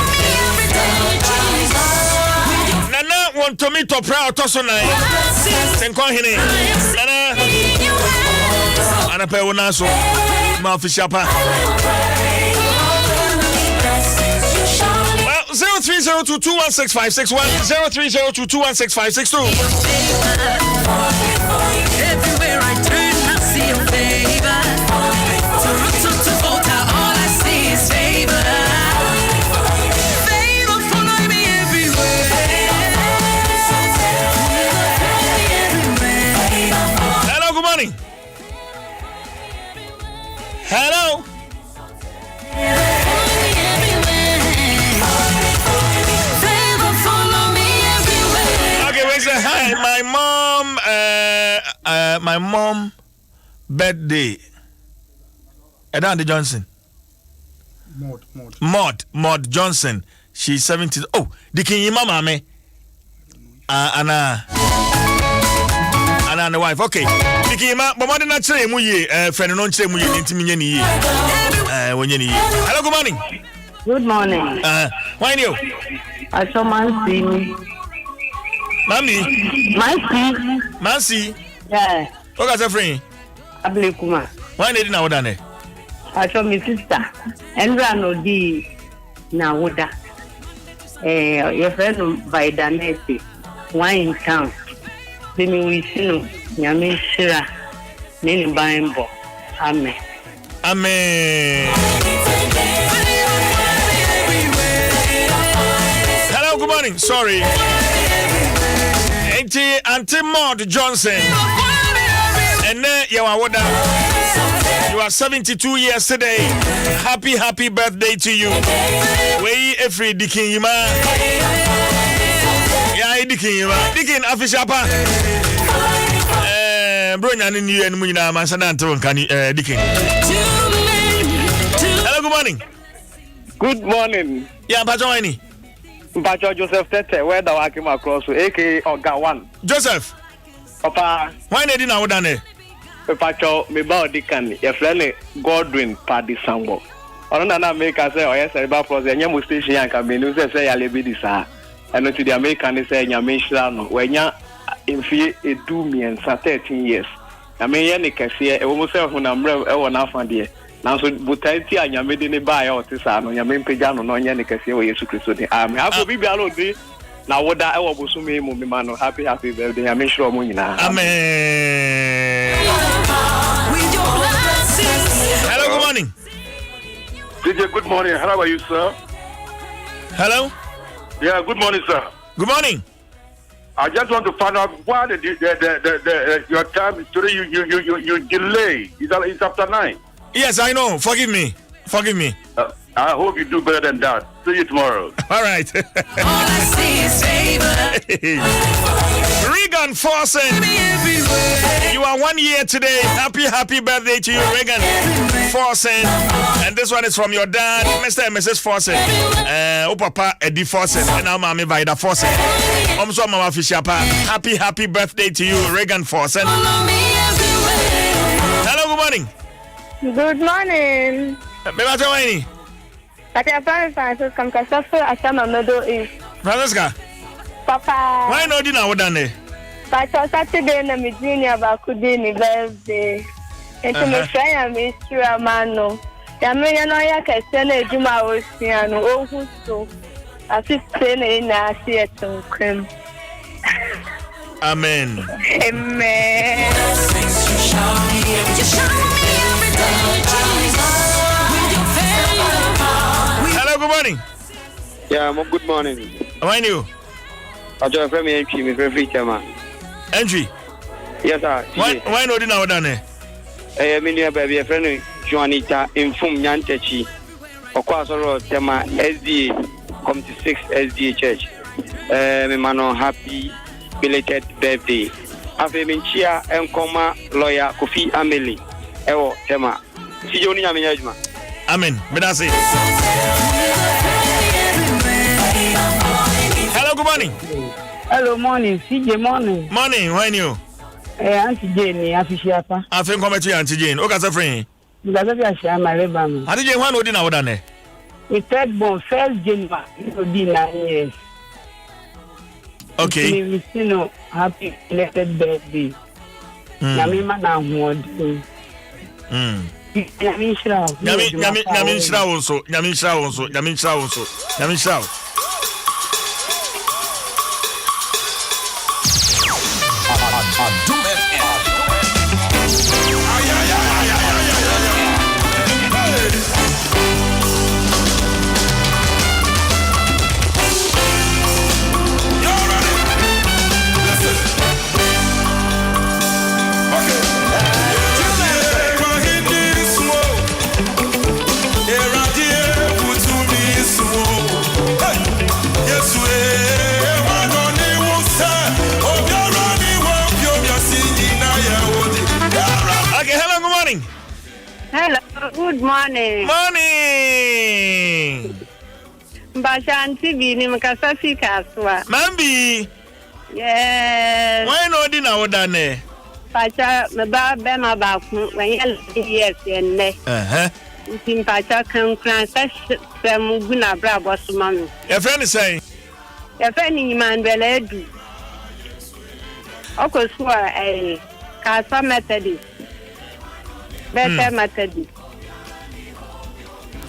Nana want tomato proud toso nai. Tenko hini. Nana ana pe wona so ma official pa 0302216561 0302216562 everywhere I turn I see your favor to all I see is favor follow me everywhere hello good morning. Hello. Okay, we say hi. My mom birthday. Edanda Johnson. Maud Johnson. She's 70. Oh, Dikin mama me. Anna and the wife. Okay. Dikima, but what did not say muye, friend non say muye intimini. Hello, good morning. Good morning. Why you? I saw Mansi. Mami? Mansi? Yeah. Okay, so friend. Ablekuma. Why did now done? I saw my sister. And no di na woda. Your friend by Danesi. Why in town? Demi wisinu nyame shira nini baimbo amen hello good morning sorry Auntie Maud Johnson and then you are 72 years today. Happy birthday to you. We every dikin yima. Yeah, dikin official pa. Bro nyane ni enu nyina man sana nto kan dikin. Hello, good morning. Good morning. Yeah, Pacho any. Pacho Joseph Tete, where the working across aka Oga 1. Joseph. Papa, why na di na woda ne? Pacho me ba odikan your friend Godwin Paddy Sambo. Ono na make say o yes cerebral palsy nya mo station yan ka me no say ya lebi di sa. Eno to the American say nya me hira no. Wanya mfie edu mien 13 years. Na me ye ne kase e wo mo say hunamre e wo na afa de. Nanso butanti anya me de ne ba ya otisa no nya me mpega no no nya ne kase wo Yesu Kristo de. Amen. Ago bibia no di na woda e wo bosume mu me ma no happy birthday nya me hira mo nyina. Amen. Hello, good morning. DJ, good morning. How are you, sir? Hello? Yeah, good morning, sir. Good morning. I just want to find out why your time today you delay. It's after 9. Yes, I know. Forgive me. I hope you do better than that. See you tomorrow. All right. All I see is favor. Regan Forsen, you are 1 year today. Happy birthday to you, Regan Forsen. And this one is from your dad, Mr. and Mrs. Forsen. Papa Eddie Forsen, and now Mommy Vida Forsen. Also, Mama Fishapa. Happy birthday to you, Regan Forsen. Hello, good morning. Good morning. Beba But your parents Francis come Kasafo Asama Meadow is Francisca. Papa. Why not dinner what done? But on Saturday na mi junior Bakudini birthday. Enti me try am Mr. Amano. Ya me ya no ya kese na eduma osia no ohu so. Asiste na ina asi etunkrem. Amen. Amen. Hello, good morning. Yeah, good morning. How are you? I just from me entry, me very chairman. Entry? Yes, sir. Why no dinner done? Me near baby friend Juanita in Fum Yantechi. Okwasoro tema SDA Committee 6 SDA Church. Me mano happy belated birthday. Ave minchia enkoma lawyer Kofi Ameli. Ewo tema. Sijo ni nyame nyajuma. Amen. Bedasi. Hello, good morning. Hello, morning. CJ, morning. Morning, when you? Auntie Jane, Afishiapa. I think come to Auntie Jane. Okay, so friend. Because of your share, my rebel. Auntie Jane, when would you know what done? The third born, 1st January, it will be 9 years. Okay. We you know, happy belated birthday. Namima na mwodi. Nyami nshira also. Adom FM. Hello, good morning. Morning. Mbashanti bini mkasasi kaswa. Mambi. Yes. Why no dinner what done? Pacha meba bema baku when yes yenne. Nti pacha kan kran se mugu na bra bosu mami. Your friend is saying. Your friend Emmanuel Edu. Okosua Kasa Methodist. Better Methodist.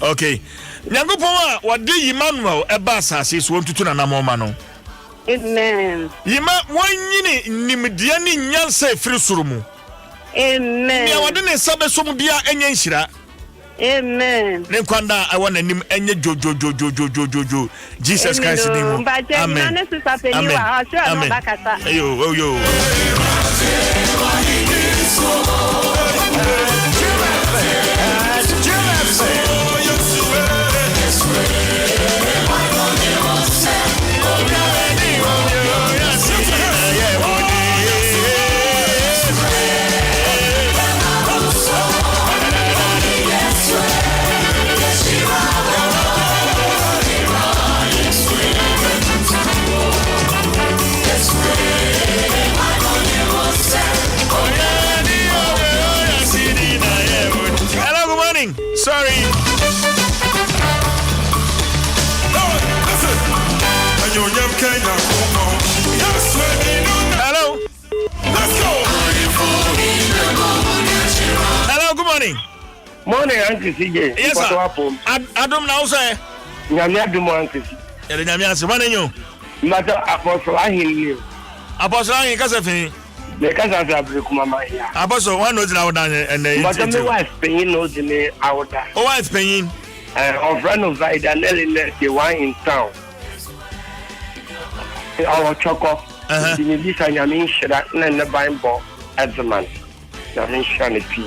Okay. Nyankopon what dey Emmanuel ebasa says want to na mama no. Amen. Yima wanyini nimdia ni nyansa efiri soro mu. Amen. Ya wade ne sabe so mu bia enye nhira. Amen. Ne kwanda I want nim enye jojo Jesus Christ name. Amen. Amen. Yo yo. Sorry. Hello. Let's go. Hello, good morning. Morning, Uncle CJ. Yes, sir. Adom now, sir. Adom Uncle. Nyamiya, what are you? Matter Apostle Ahin. Apostle Ahin, Kasafin. The Casa Mama here. Apostle, one knows now, and the wife paying knows me out. Oh, wife's paying. Our friend of Vidanelli, the wine in town. Our choco. The Lisa Yamin Shadak and the Bible as a man. Yamin Shanity.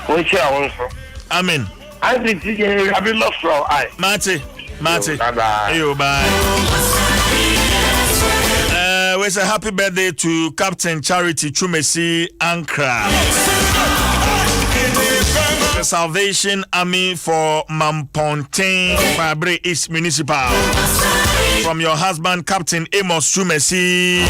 Which I also. Amen. I think you have been lost for I. Marty. Bye. You bye. We say happy birthday to Captain Charity Chumesi Ankra. The Salvation Army for Mampontain Fabre East Municipal. From your husband, Captain Amos Chumesi.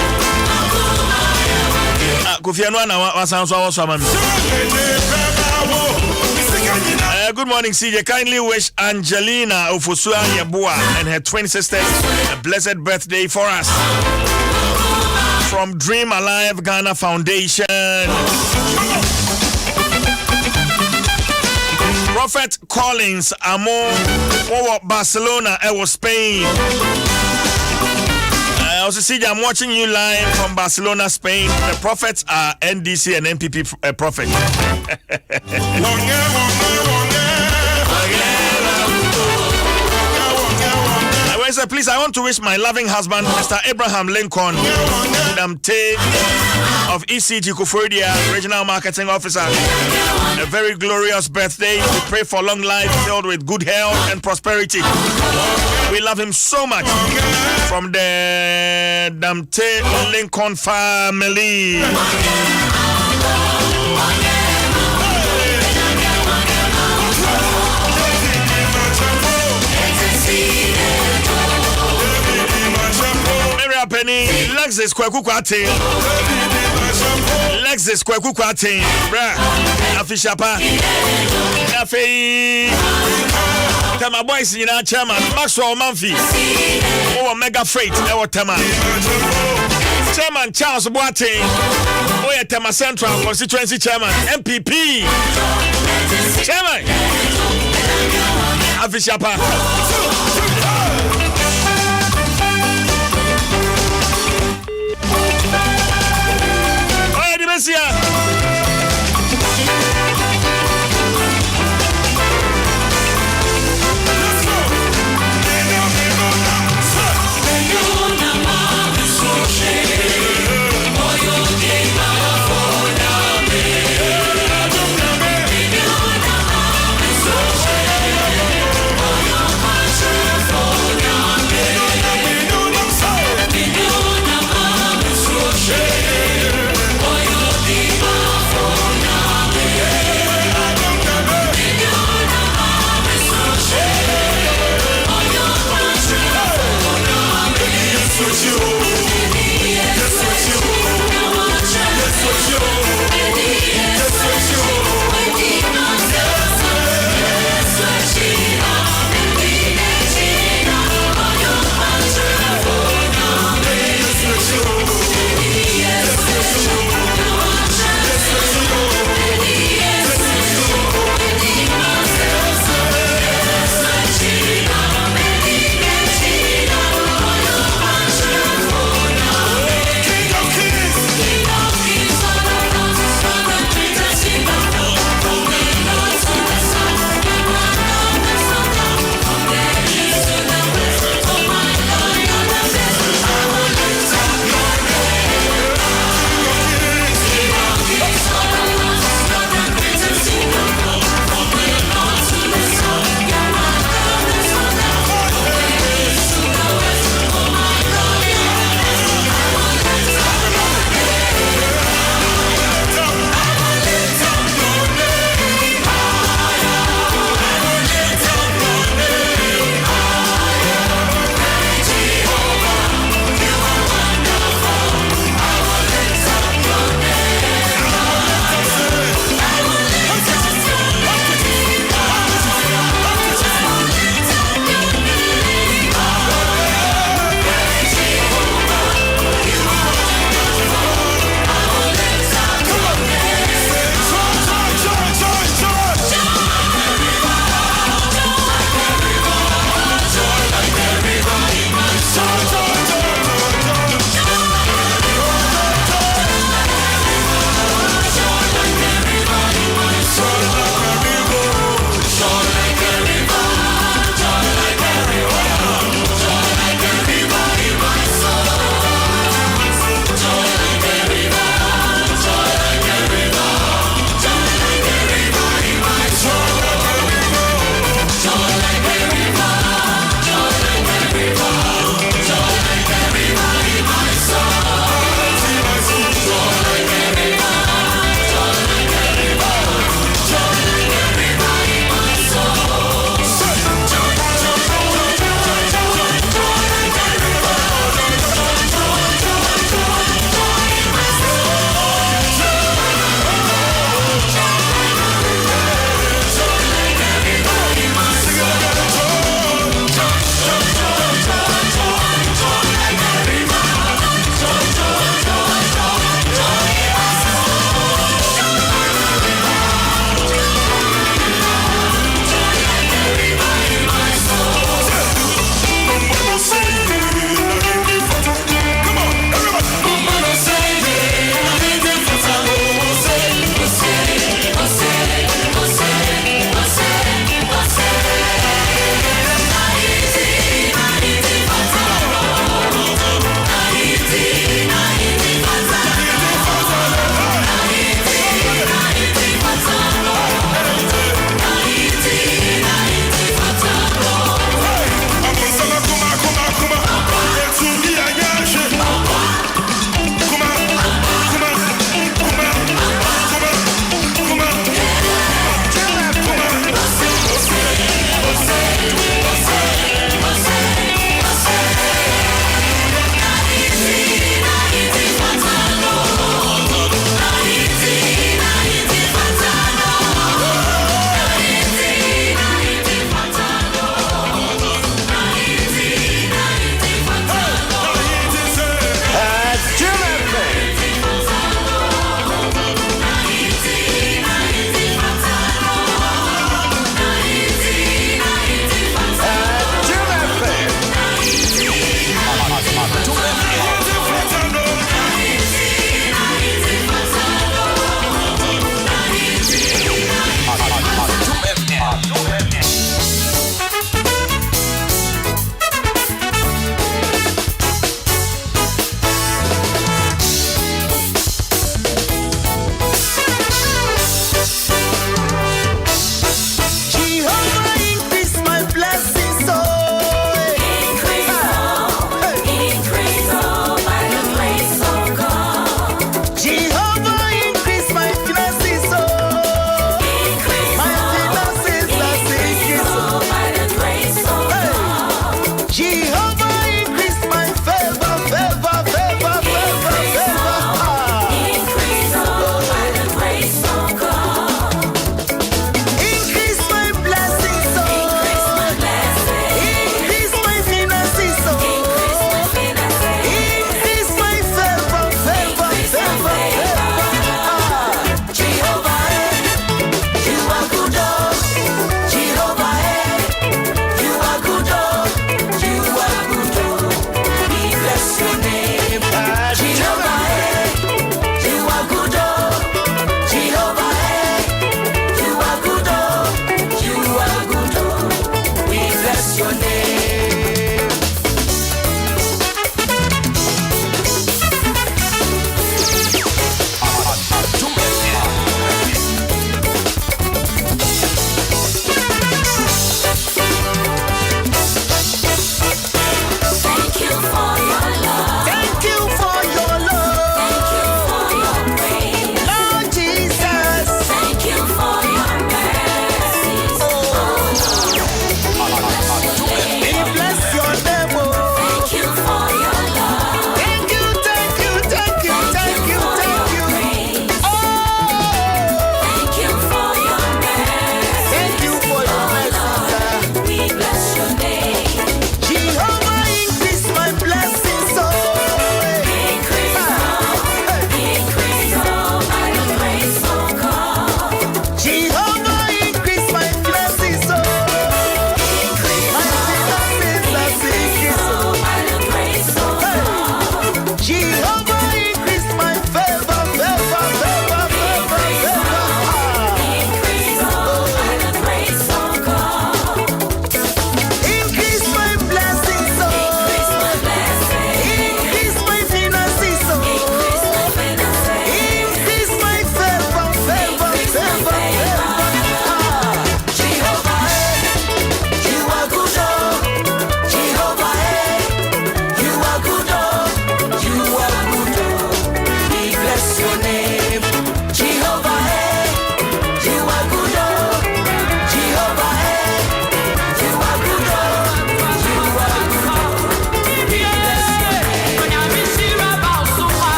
Good morning, CJ. Kindly wish Angelina Ofusua Yabua and her twin sisters a blessed birthday for us. From Dream Alive Ghana Foundation. Prophet Collins Amo Barcelona, Spain. Also, CJ, I'm watching you live from Barcelona, Spain. The prophets are NDC and NPP prophet. Please, I want to wish my loving husband, Mr. Abraham Lincoln, Damte of ECG Kufuria, Regional Marketing Officer, a very glorious birthday. We pray for long life filled with good health and prosperity. We love him so much. From the Damte Lincoln family. Penny, Lexus Kwakukwati, Lexus Kwakukwati, Bra, Afishapa, Nafe, Tama Boys in our chairman, Maxwell Manfi, or Mega Freight, our Tama, Chairman Charles Boateng, Oya Tama Central Constituency Chairman, MPP, Chairman, Afishapa.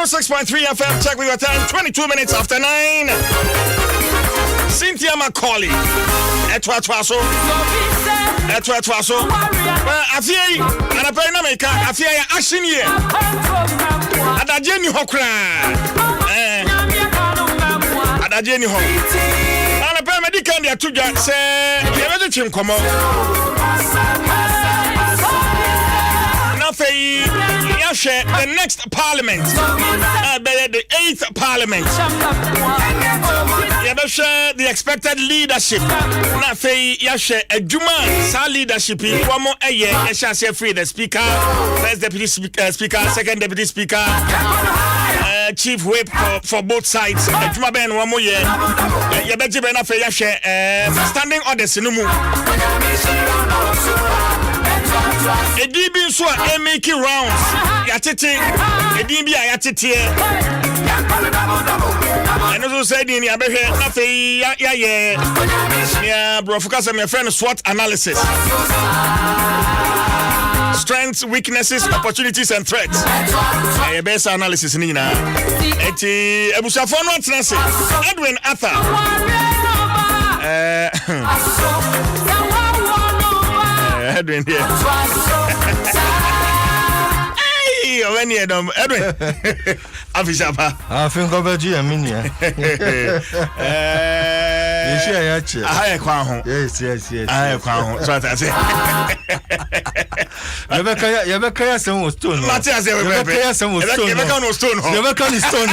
106.3 FM. Check with your time. 22 minutes after 9. Cynthia Macaulay. Dwaso. Afie ana pe na meka afie ya action here. Adaje ni hokra. Adaje ni ho. Ana pe medical dia tudwa se ye beje chimkomo. Nothing. The next parliament, the 8th parliament. The expected leadership. Nothing. A Juma, sa leadership. One more a year. Yasha free the speaker, first deputy speaker, second deputy speaker, chief whip for both sides. Juma Ben one more year. Yabeji Ben afe yasha standing orders inumu. A DB so a making rounds. Yatiti, a DB yatiti. And also said in Yabehe, nothing, yeah, bro, focus on your friend SWOT analysis. Strengths, weaknesses, opportunities, and threats. A best analysis, Nina. Eti, Ebusafon, what's Nancy? Edwin Arthur. Edwin here. Hey, when you Edwin. Afishapa. I think about you, I mean, yeah. I quaho. Yes. I quaho. So I say. Rebecca, some was stone. Matthias, Rebecca, some was stone. Rebecca was stone. Rebecca is stone.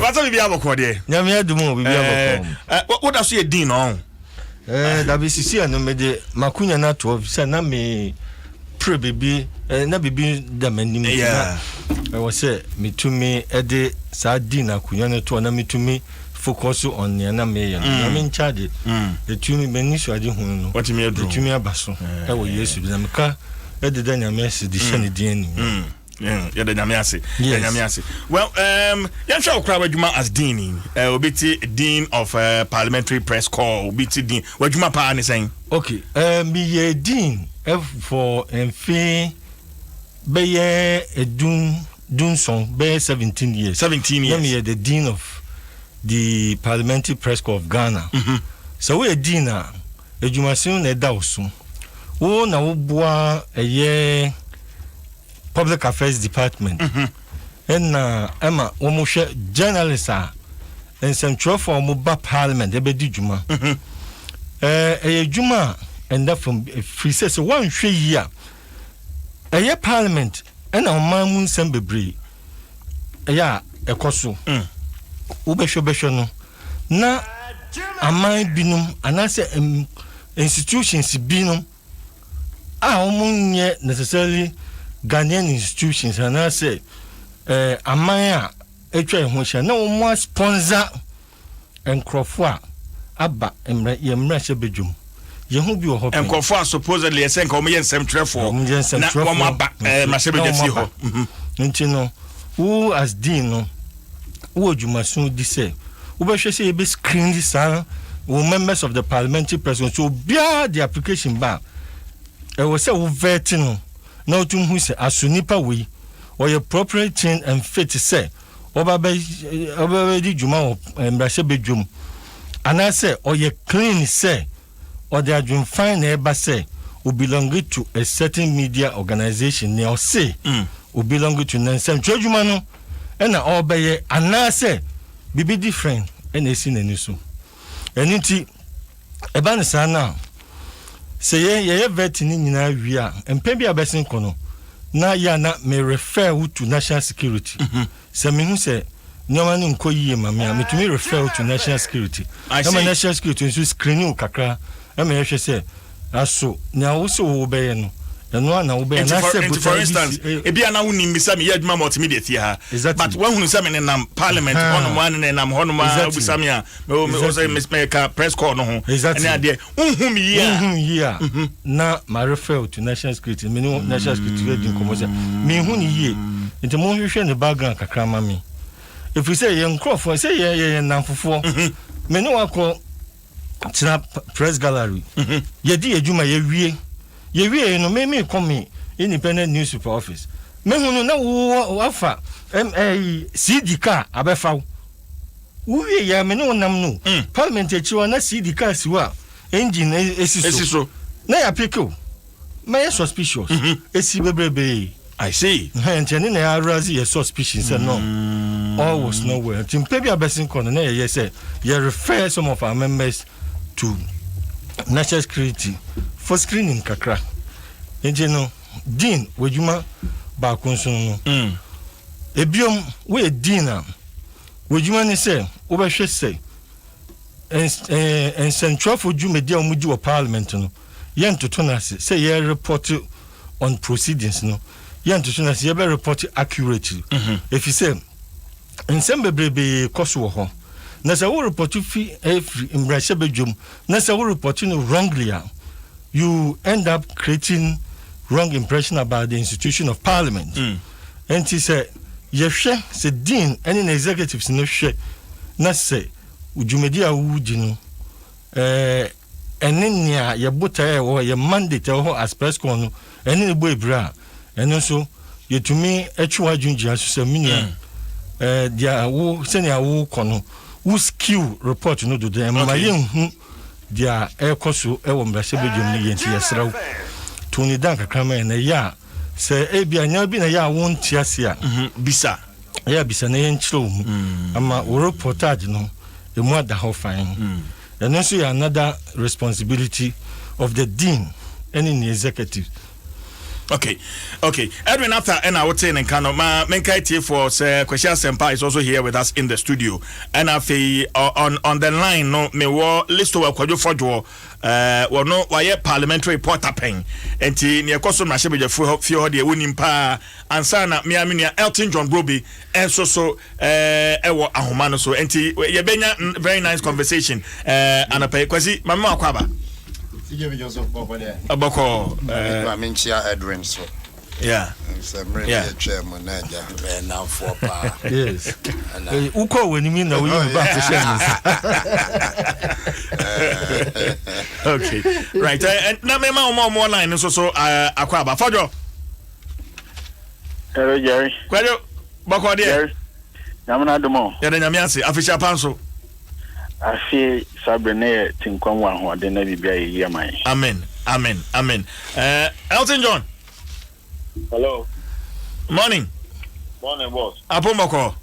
What's up, Bibi Aboko there? Nyame adumo Bibi Aboko. What does you dean on? Da BCC no me de makunya na to officer na me pre baby na bibi da manim na. I say me to me e de sa dean akunya na to na me to me focus on na me na me in charge. The to me mani so ade hu no. What me do? To me abaso. E wo Yesu bi na me ka e de da nyame ase di shane din ni. Yeah, the Nyamiasi. Well, Yansha Okrawajuma as Dean, Obiti Dean of Parliamentary Press Corps, Obiti Dean. What Juma Pa is saying? Okay, me Dean for Mfe Beye Dun song, Beye 17 years. 17 years. Me the Dean of the Parliamentary Press Corps of Ghana. So we Dean Juma Sun Edausu. Oh, na ubwa a Public Affairs Department. And Emma, Omusha journalists are and some for Muba Parliament, Ebedi Juma. A Juma, and that from free says 1 year. A year Parliament, and our Mamun Sembebri. A Kosu. Ubesho na amai binum, and I say institutions binum. Omunye necessarily. Ghanaian institutions and I say amaya etwa ehosha na omo sponsor enkrofo aba emre yemre bedwum yehu bi ho enkrofo supposedly say nka omo yensem trefo na omo aba masebe fi ho nti no who as dean no wo dwumaso di say wo be hwe say e be screen this members of the parliamentary presidency so bia the application ba e wo say wo vet no no to who say asunipa we or your appropriate chain and fit say oba di juma embrase bedwum and I say or you clean say or they are doing fine eba say who belong to a certain media organization ne or say who belong to Nsem judgment no and all be and I say be different and they seen any so eniti eba ne sa now say ye vetting nyina wia empe bia besin kono na ya na me refer to national security say me hu say nyoma no nko yiye mame me to me refer to national security national security so screening kakra e me hwe say aso nya wo so wo be no eno na wo be na say for instance e bia na woni mbisa me yaduma multimedia tie ha but when hunu say me nam parliament on one na nam hono ma obisa me a me say me ka press call no ho ene ade unhum yia na ma refer to national security me no national security din komo say me hu ni yie nti mo hwehwe ne background kakra ma me if we say yen crop for say ye namfofo me no akọ tina press gallery yedi adwuma ye no me come independent newspaper office me hunu na wo afa CD car abefa wo ya me no nam no parliament echiwa na CD car siwa engine esiso na ya pick my suspicious esi bebrebe I see and na ya razi your suspicion say no all was nowhere tim pebi abesin kono na ye say you refer some of our members to national security for screening kakra engine Dean wejuma ba kunso no ebiom we dean a wejuma ni say wo be hwe say en central for jumedi a muji wa parliament no yen to na say ye report on proceedings no yen to na say ye be report accurately if you say nsem bebrebe koso ho na say wo report fi every imbrashe bedwum na say wo report no wrongly you end up creating wrong impression about the institution of parliament. And he said, Yeshe, se dean, any executives no she, na say, Ujumedia Wujino, and then ya buta or your mandate or as press corner, and in the boy bra, and also, you to me, H1 Junja, so many, dia who send a woo corner, who skill report no to them, my young, dia air cosu, Brasabijum, and Yasra. Tony Danka Kramer and a ya say Abia Nabina ya won't yasia bisa ya bisa na yenchlo ama reportage no the more the how fine and also another responsibility of the dean and in the executive. Okay. Edwin after and I would say in Kano, my menkaiti for Kwesha Sempa is also here with us in the studio. And I feel on the line, no, me war list of Kwajo Fojo, no, why parliamentary report pen. And near Costo Mashabi for the winning pa and Sana, Miaminia, Elton John Broby, and so Ewa Ahumano. So, and Yabena, very nice conversation. And I pay Kwasi, Mama Kwaba. Aboko Minchia Edwin so yeah chairman now for yes uko when you mean that we back to okay right and na me more line so akwaba fojo hello Jerry kwajo bako there namna domo ya nyame ase afisha panso afi sabrene tinkwamwa ho de na bibia yi amai amen Elton John hello morning boss apomoko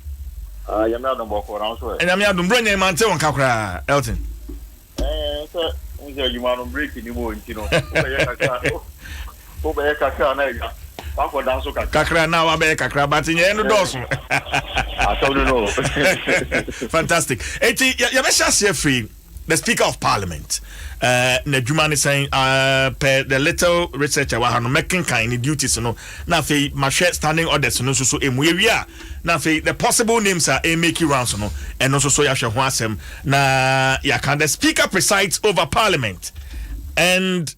yami adom boko ran so yami adom bro nyema nte won kakra Elton so unje yuma no break ni bo ntino o be kakra na ya bako dan so kakra na wa be kakra but nye no doso no. Fantastic. Yabesha free the Speaker of Parliament. Nedumani saying per the little researcher wa hanu making kind duties no. Na fe mashe standing orders no so emuewia. Na fe the possible names are make rounds no. And also so yahwe ho asem na yaka the Speaker presides over Parliament and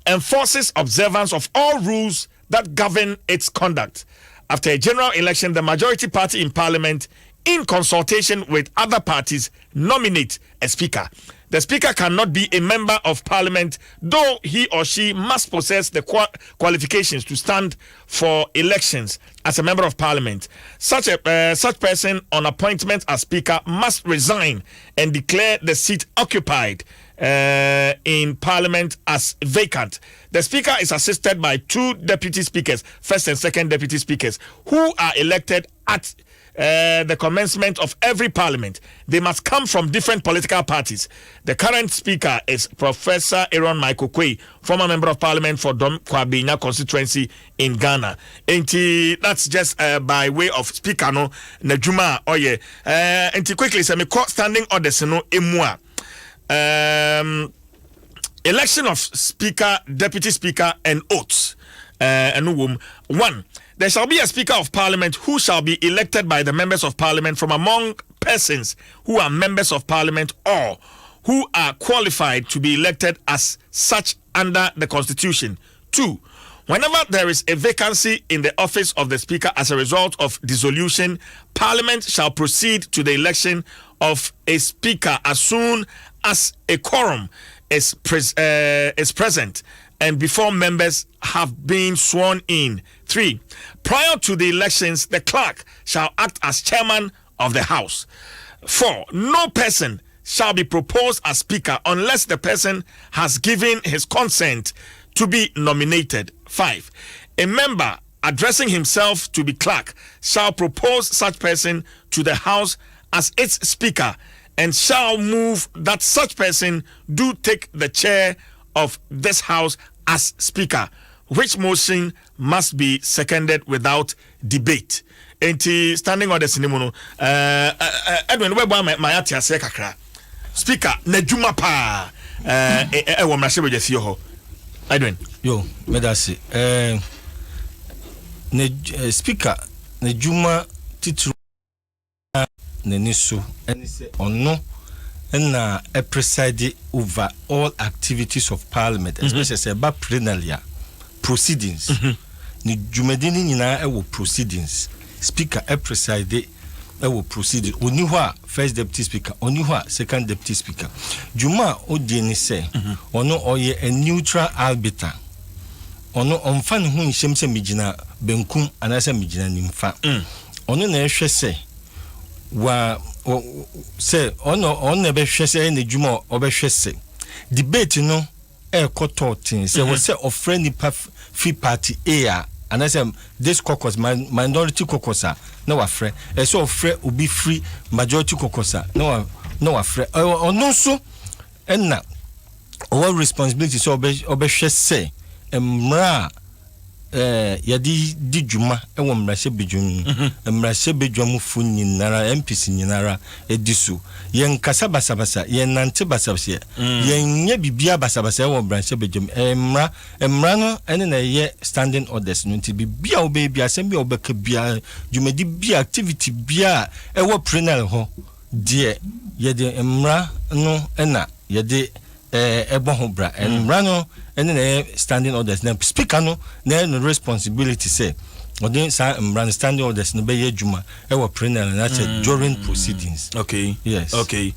enforces observance of all rules that govern its conduct. After a general election, the majority party in parliament, in consultation with other parties, nominate a speaker. The speaker cannot be a member of parliament, though he or she must possess the qualifications to stand for elections as a member of parliament. Such person on appointment as speaker must resign and declare the seat occupied in parliament as vacant. The speaker is assisted by two deputy speakers, first and second deputy speakers, who are elected at the commencement of every parliament. They must come from different political parties. The current speaker is Professor Aaron Michael Kwei, former member of parliament for Dom Kwabinya constituency in Ghana. And that's just by way of speaker no Najuma Oye. And quickly say me standing orders no emua. Election of speaker, deputy speaker, and oaths. One, there shall be a speaker of parliament who shall be elected by the members of parliament from among persons who are members of parliament or who are qualified to be elected as such under the constitution. Two, Whenever there is a vacancy in the office of the Speaker as a result of dissolution, Parliament shall proceed to the election of a Speaker as soon as a quorum is present and before members have been sworn in. 3. Prior to the elections, the clerk shall act as chairman of the House. 4. No person shall be proposed as Speaker unless the person has given his consent to be nominated. 5. A member addressing himself to be clerk shall propose such person to the House as its Speaker and shall move that such person do take the chair of this House as Speaker, which motion must be seconded without debate. Enti standing order sinimuno Edwin weba my atiase kakra Speaker Najuma pa wo mrashe bejafie ho Edwin yo medasi Speaker Najuma titru neniso eni se ono na preside over all activities of Parliament, especially about plenaria proceedings. Ni jumadini nyina ewo proceedings. Speaker preside ewo proceedings. Oni hwa first deputy speaker, oni hwa second deputy speaker. Juma odieni se ono oye a neutral arbiter. Ono omfan hu nhyemse migina benkum anase migina nimfa. Ono na ehwe se wa say on be hwe say na djuma obehwe se debate no e kototin say we say of friend free party A and I say this caucus minority caucus na wa frɛ e say of frɛ obi free majority caucus na wa frɛ ono so na our responsibility so obehwe say emra yadi di djuma e wo mrase bedwum mrase bedwum fu nyinara MPC nyinara edisu yen kasa basabasa yen nante basabasa yen nya bibia basabasa wo mrase bedwum emra no ene na ye standing orders no nti bibia obebia asem bia obeka bia djumadi bia activity bia e wo prenal ho de yede emra no ena yede ebo ho bra emra no ene na standing orders na speaker no na no responsibility say odin sa standing orders no be adwuma e wo prenal na during proceedings. Okay, yes, okay,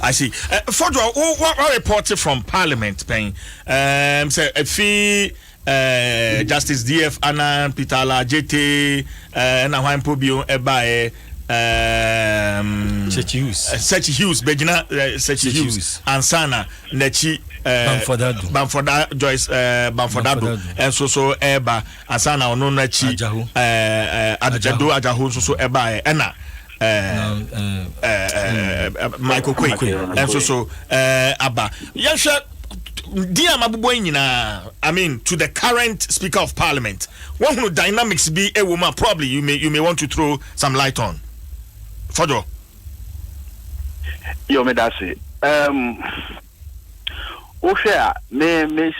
I see. For what reported from Parliament pen say fi Justice DF Anan Pitala JT na hwan pobio e ba Search Hughes Begina Search Hughes Ansana Nechi Bamfoda Joyce Bamfodado and so Eba Ansana ono Nechi Ajahu so Eba Ena Michael Quay and so Abba Yasha dear Mabubo nyina, I mean to the current Speaker of Parliament, what would dynamics be a woman? Probably you may want to throw some light on. Fojo. Yo me dasi. Oshia me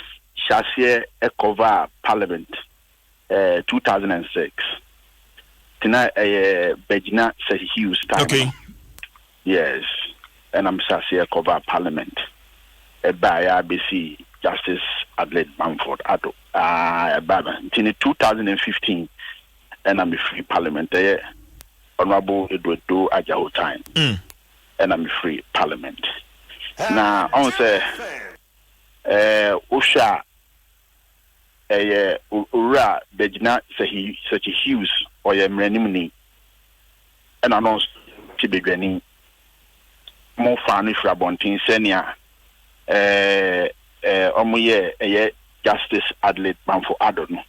shasie e cover Parliament 2006. Tina Begina said Hughes time. Okay. Yes. And I'm shasie cover Parliament. By RBC Justice Adelaide Bamford Addo. In 2015, and I'm a free Parliament. Honorable Edward Ajaho time, and I'm a free Parliament. Now, I want to say, Usha, Ura, Begina, say such a Hughes or a Mrenimini, and I know to be granny more funny for Bontin Senior. Omoye Justice Adelaide Bamford Addo no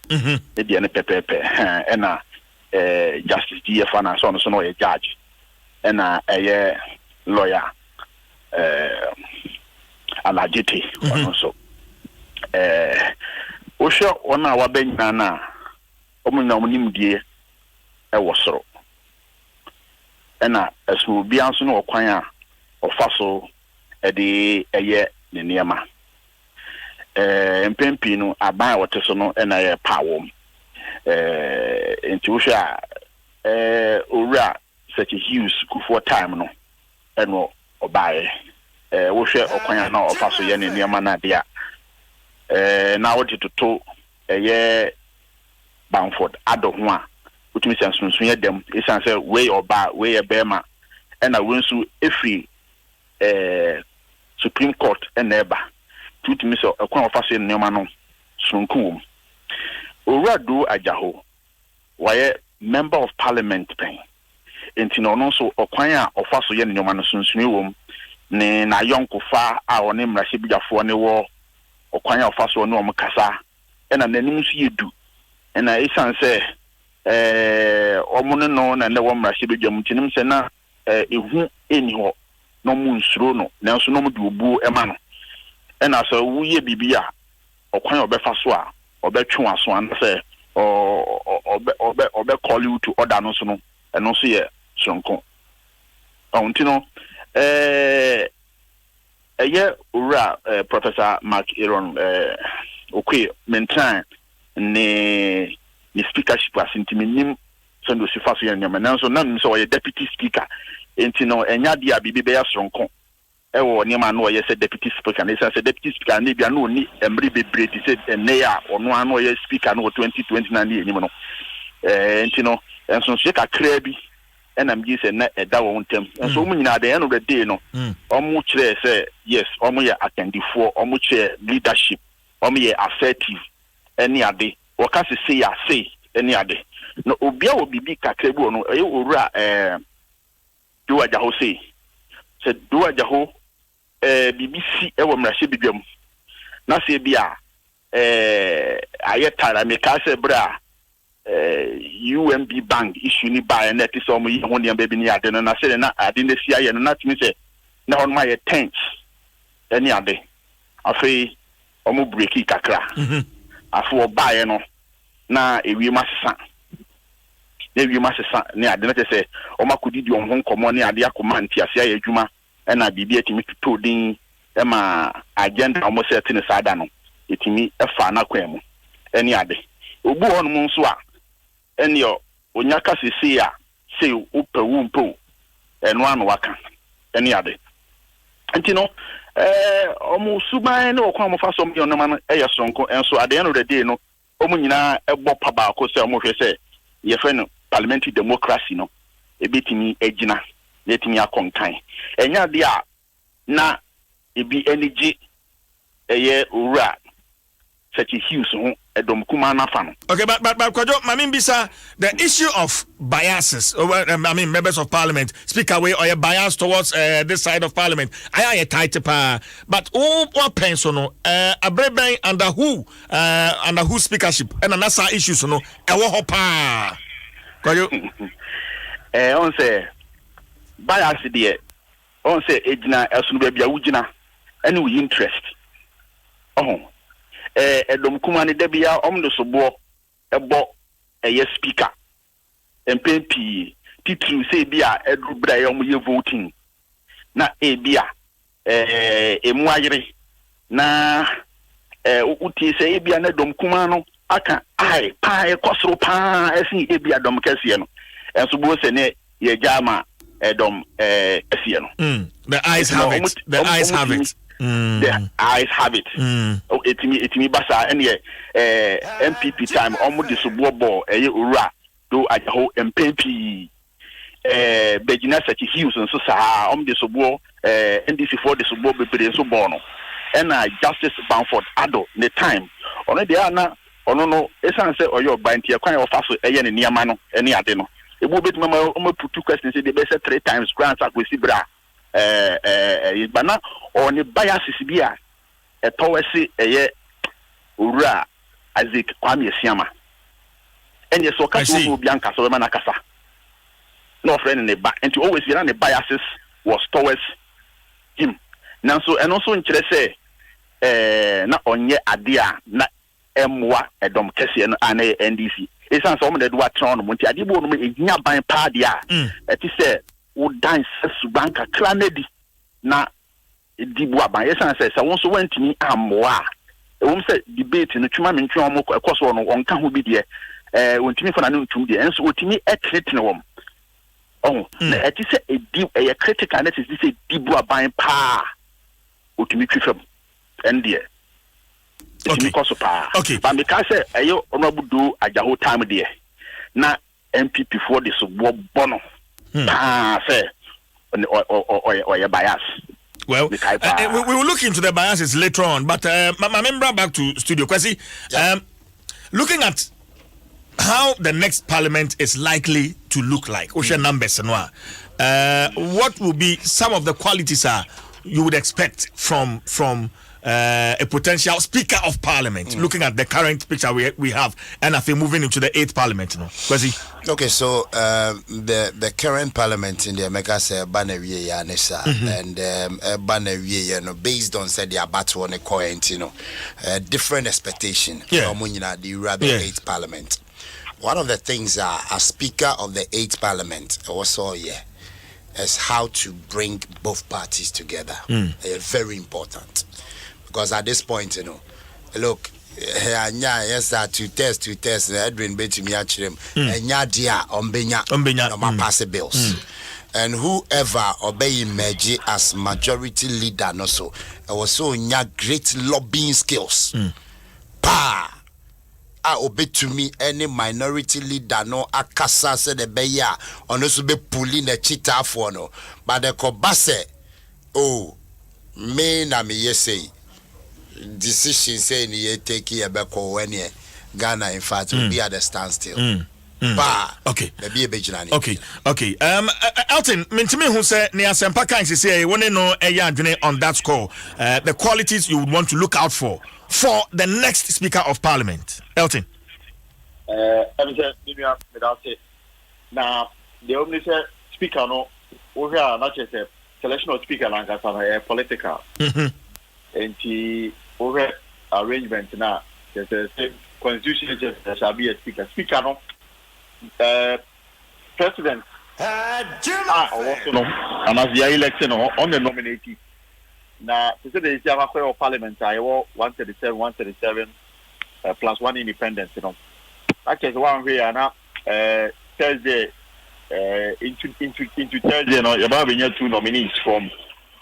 e dia ne pepepe na Justice DF na so no a judge na lawyer alajiti ono so o sho ona wa benya na omunya omunimdie e wosoro na esu bia nso no okwan a ofaso e de ne niema mpempi no aban wote so no na ye pawom enti wo hwa owura such a Hughes for time no eno obae wo hwe okwan na ofa so ye ne niema na dia na wo to Bamford Adom ho a utumi se sunsun ye dem esan say we oba we ye bema and I went to every Supreme Court and neighbor. Tutumi so ekwan ofa so nneoma no sunkum. Orado Ajaho why member of parliament pen. Enti no no so okwan a ofa so ye nneoma no sunsun wom ne na yonkofa a one mrahye bidafo ne wo okwan a ofa so no om kasa and nanim so yedu and I esan say omo no na ne wo mrahye bidwam tinim se na ehu eni ho no mu nsuro no nanso no mu de obu ema no and aso wuye bibia okwan obefa so a obetwe aso an say obe call you to order no so no eno so ye sonko onti no ura Professor Mark Aaron okay mentan ne speakership asintimi nim sendo sifaso ye nyama nanso nan so ye deputy speaker enti no enya dia bibi be ya sonko ewo nyama no ye se deputy speaker na se deputy speaker na bia no ni emri bebre ti se ene ya ono ano ye speaker no 2020 na ni enyim no enti no enso se kakra bi enam gi se na eda wo ntem enso mu nyina de eno the day no omu kire se yes omu ye attendifo omu kire leadership omu ye assertive eni ade woka se ya say eni ade no obia obibi kakra bi no e owura do Ajaho say se do Ajaho BBC e wo mrahye bidwam na se bia ayetara me ka se bra UMB bank issue ni buy na ti so mo yi ho ne ba bi ni ade no na se na ade na si aye no na timi se na on my tense any ade afi omo breaki kakra afu obaye no na ewi masesa ne ade na se o makudidi on ho nkomo ne ade akoma nti ase aye adwuma na bibi etimi tuto din e ma agenda omo set ne sada no etimi efa na kwan mu eni ade obu hon mu nso a eni onyaka sisi a sei upewu mpo eno anu waka eni ade nti no omo suban ne okwa mo fa so mo no ma no eye sonko enso ade no de no omo nyina ebo pa ba ko se omo hwe se ye fe no parliamentary democracy no ebetimi agina netimi akonkan enya de a na ebi energy eye ura such a huge Adom kuma na fa no. Okay, but Kwajo, Mamin Bisa, the issue of biases, members of parliament speak away or a bias towards this side of parliament. I a tight but what pension a under who speakership and another issues no e wo hopa. Kwajo on say bias there on say ejina esunu bia wugina any we interest Adom kuma ne debia omdo sobo ebo eye speaker MPP titru say bia edru bra ye omo ye voting na bia emu ayire na uti say bia na Adom kuma no aka ai pa e kosoro pa esi bia Adom kese no enso bo se ne ye jama Adom kese no the eyes have it the eyes have it the eyes have it etimi basa ene MPP time omo de sobo ball eye owura do Ajaho MPP begina such hues and so sa omo de sobo NDC for de sobo bebre so ball no na Justice Bamford Ado the time ono de ana ono no esan say oyo banti e kwan e ofa so eye ne niama no ene ade no ebu betima omo put two questions dey be say 3 times grants akwesi bra bana oni biases bia etowesi eye owura Isaac Kwame Asiama enye so ka so bia nka so be na kasa no friend ne ba and always be the biases was towards him now so and also nkire say na onye ade a na emwa Adom kese no ana NDC esan so mo de do atron no nti ade bo no ehinya ban pa de a eti say wo dance subanka klanedi na dibu aban yesan say won so wantini amwa won say debate no twuma me ntwe omo ekoso no onka ho bi de wontimi fa na ntum de enso wotimi etretene wom na eti say edi e critical analysis say dibu aban pa wotimi twifam ende Okay. Okay. But because ayo honorable do ajaho time there. Na MPP for this bono. Say or your bias. Well, we will look into the biases later on, but my member back to studio. Kwesi, looking at how the next parliament is likely to look like, ocean numbers and what will be some of the qualities you would expect from a potential speaker of parliament, looking at the current picture we have, and I think moving into the 8th parliament. Kwesi? Okay, so the current parliament in the America say Banawiye Yanesa and Banawiye, based on said the battle on the coin, different expectation. The 8th parliament. One of the things as speaker of the 8th parliament also is how to bring both parties together. Very important. Because at this point, look, yes, two tests, Edwin Betumi Achim, and Yadia Ombenya, no pass bills. And whoever obey Meji as majority leader, no so, was so great lobbying skills. Obey to me any minority leader no akasa se de beya on also be pulling a cheetah for no, but the kobase me na me say decision saying ye take ye beko when ye Ghana in fact will be at the standstill. Okay. Maybe a bejani. Okay. Elton, mentimi who say near Sempa kan say one no on that score. The qualities you would want to look out for the next speaker of parliament. Elton. Now the only speaker no we are not just a selection of speaker like a political. And the over arrangement now there's a constitution there shall be a speaker. Speaker no president also no and as the election on the nominated. Now to say the Java parliament I 137 plus one independent, Actually, one way now Thursday into Thursday, you're about two nominees from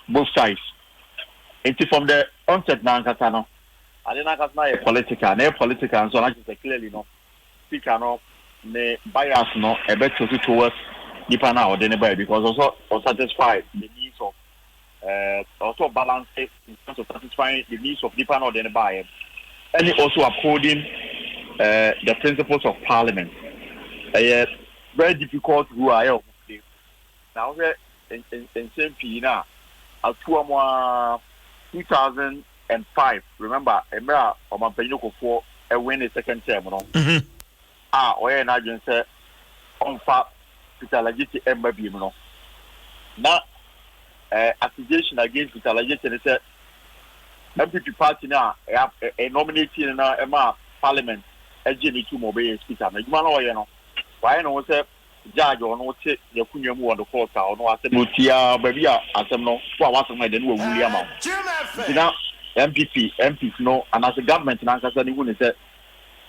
both sides. Into from the onset now, Katano. I didn't have my political, and so I just clearly speaker the bias a better towards Nipana or anybody because also satisfy the needs of also balance it in terms of satisfying the needs of Nipana or anybody, and also upholding the principles of parliament. Very difficult who I am. Now we're in St. now at 2005. Remember, Emra or Mampanyoko for a win the second term. Where an agent said on fat Peter Lagiti Emma now accusation against Peter Lagiti said MPP party now a nominating in Emma parliament. Jimmy to mobile speaker. Why no say judge or no take your Kunyamu on the court or no Mutia baby as no for what I didn't William. Now MPs no and as a government and as anyone is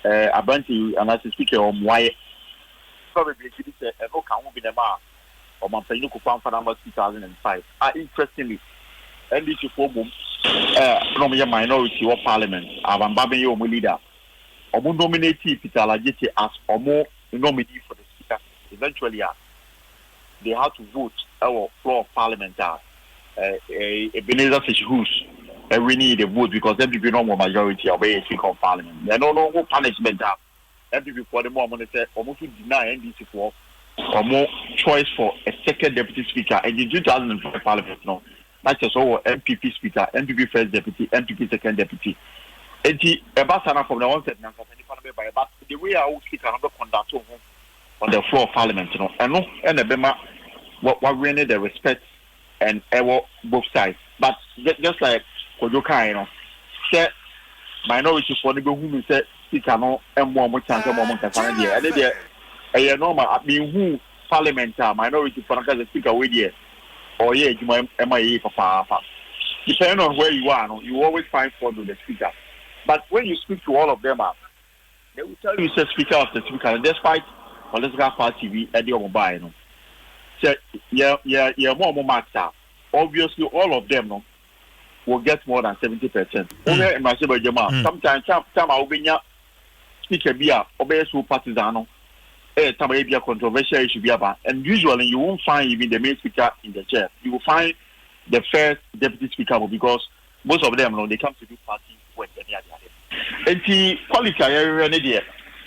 a bunch and as a speaker on why probably no can be the mark or Mampanyuku found for number 2005. Interestingly, NDC for boom from your minority or parliament, I'm Babi your leader. Omo nominate Peter Lagiti as Omo nominee for the speaker. Eventually, they have to vote our floor of parliament. Ebenezer Fish-Hughes we need a vote because MPP no more majority of a speaker of parliament. There no punishment. MPP for the more money say Omo to deny NDC for Omo choice for a second deputy speaker. And in 2005 parliament, not just over MPP speaker, MPP first deputy, MPP second deputy. And Basana from the onset, but the way I will speak another conduct on the floor of parliament, and the Bema what really the respect and both sides. But just like Kojoka, say minority for the who said speaker no and more chance of moment and there a normal being who parliament minority for the speaker with you or MIA papa. Depending on where you are, you always find fault with the speaker. But when you speak to all of them, they will tell you, speaker of the speaker, and despite political party, Eddie Mobile, more marks. Obviously, all of them, will get more than 70%. Sometimes time I will be speaker beer obey so partisan. Time may be a controversial issue be about, and usually you won't find even the main speaker in the chair. You will find the first deputy speaker because most of them, they come to do party work. And the quality area,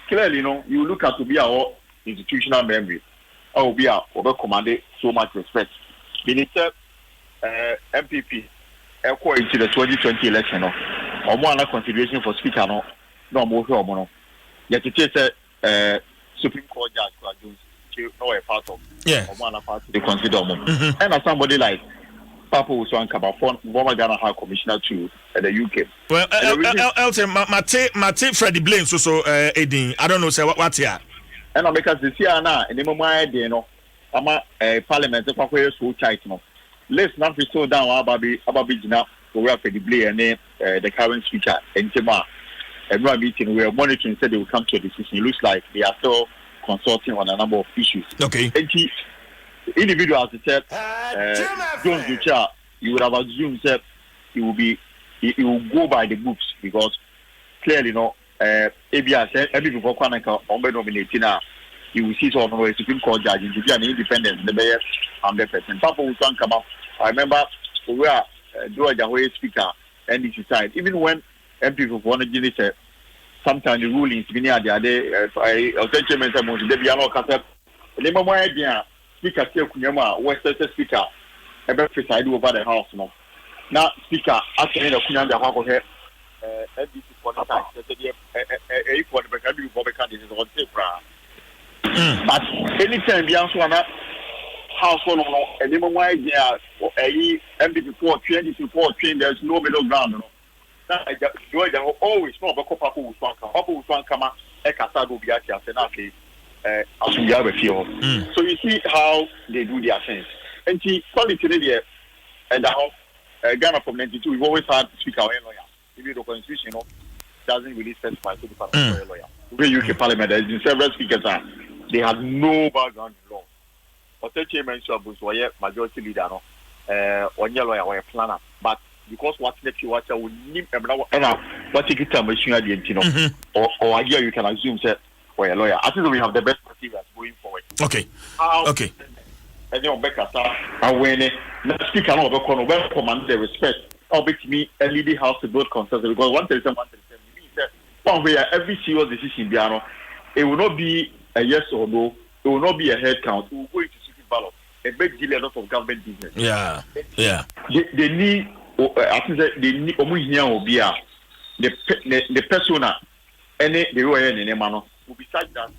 clearly, you look at to be our institutional memory. I will be over commanded so much respect. Minister MPP, according to the 2020 election, or more under consideration for speaker, no more. Yet it is Supreme Court Judge no a part of. Yeah. Or one part they consider and as somebody like Papa Uswankama, former Ghana High Commissioner to the UK. Well, Elton, Mate Freddie Blaine, so Edin, I don't know, say what here. And because this year now, in the moment, I'm a parliament, if I so tight, let's not be so down Ababi Jina, who are Freddie Blaine and the current speaker, and Tema. Every meeting we are monitoring said they will come to a decision. It looks like they are still consulting on a number of issues. Okay. And individuals said, Jones Ducha, you would have assumed that he will go by the books because clearly, ABS, every before Kwanaka, nominating now, you will see some of the Supreme Court judge to be an independent, the mayor, 100%. Papa will come up. I remember we are George Ahoy speaker, NDC side, even when MP for one agent said sometimes the rulings many are there. I chairman said most of the piano cassette. The moment idea speaker say Kunyama Western speaker about preside over the house now speaker actually the Kunyama Hako here NDC for the time said for the Beckham for the candidates on tape. But anytime the answer na house one and the moment idea MP for 2024 there's no middle ground. George always know about Papa Uswankama, Ekasado Biati, and so you see how they do their things. And the quality and how Ghana from 92, we've always had speaker lawyer. Even the constitution doesn't really specify to the lawyer. The UK Parliament, there's been several speakers, they have no background in law. But the chairman was majority leader, one year lawyer or a planner, but because what next you watch will name what take it time machine at the end, or idea you can assume that for a lawyer. I think we have the best materials going forward. Okay. Okay. And then Becca when the speaker of the corner well command the respect or bet me a leading house to build consensus because 137 means that where every serious decision piano, it will not be a yes or no, it will not be a head count, it will go into secret ballot and make deal a lot of government business. Yeah. Yeah. They need I think that they need the persona and the royal in the manner will be such that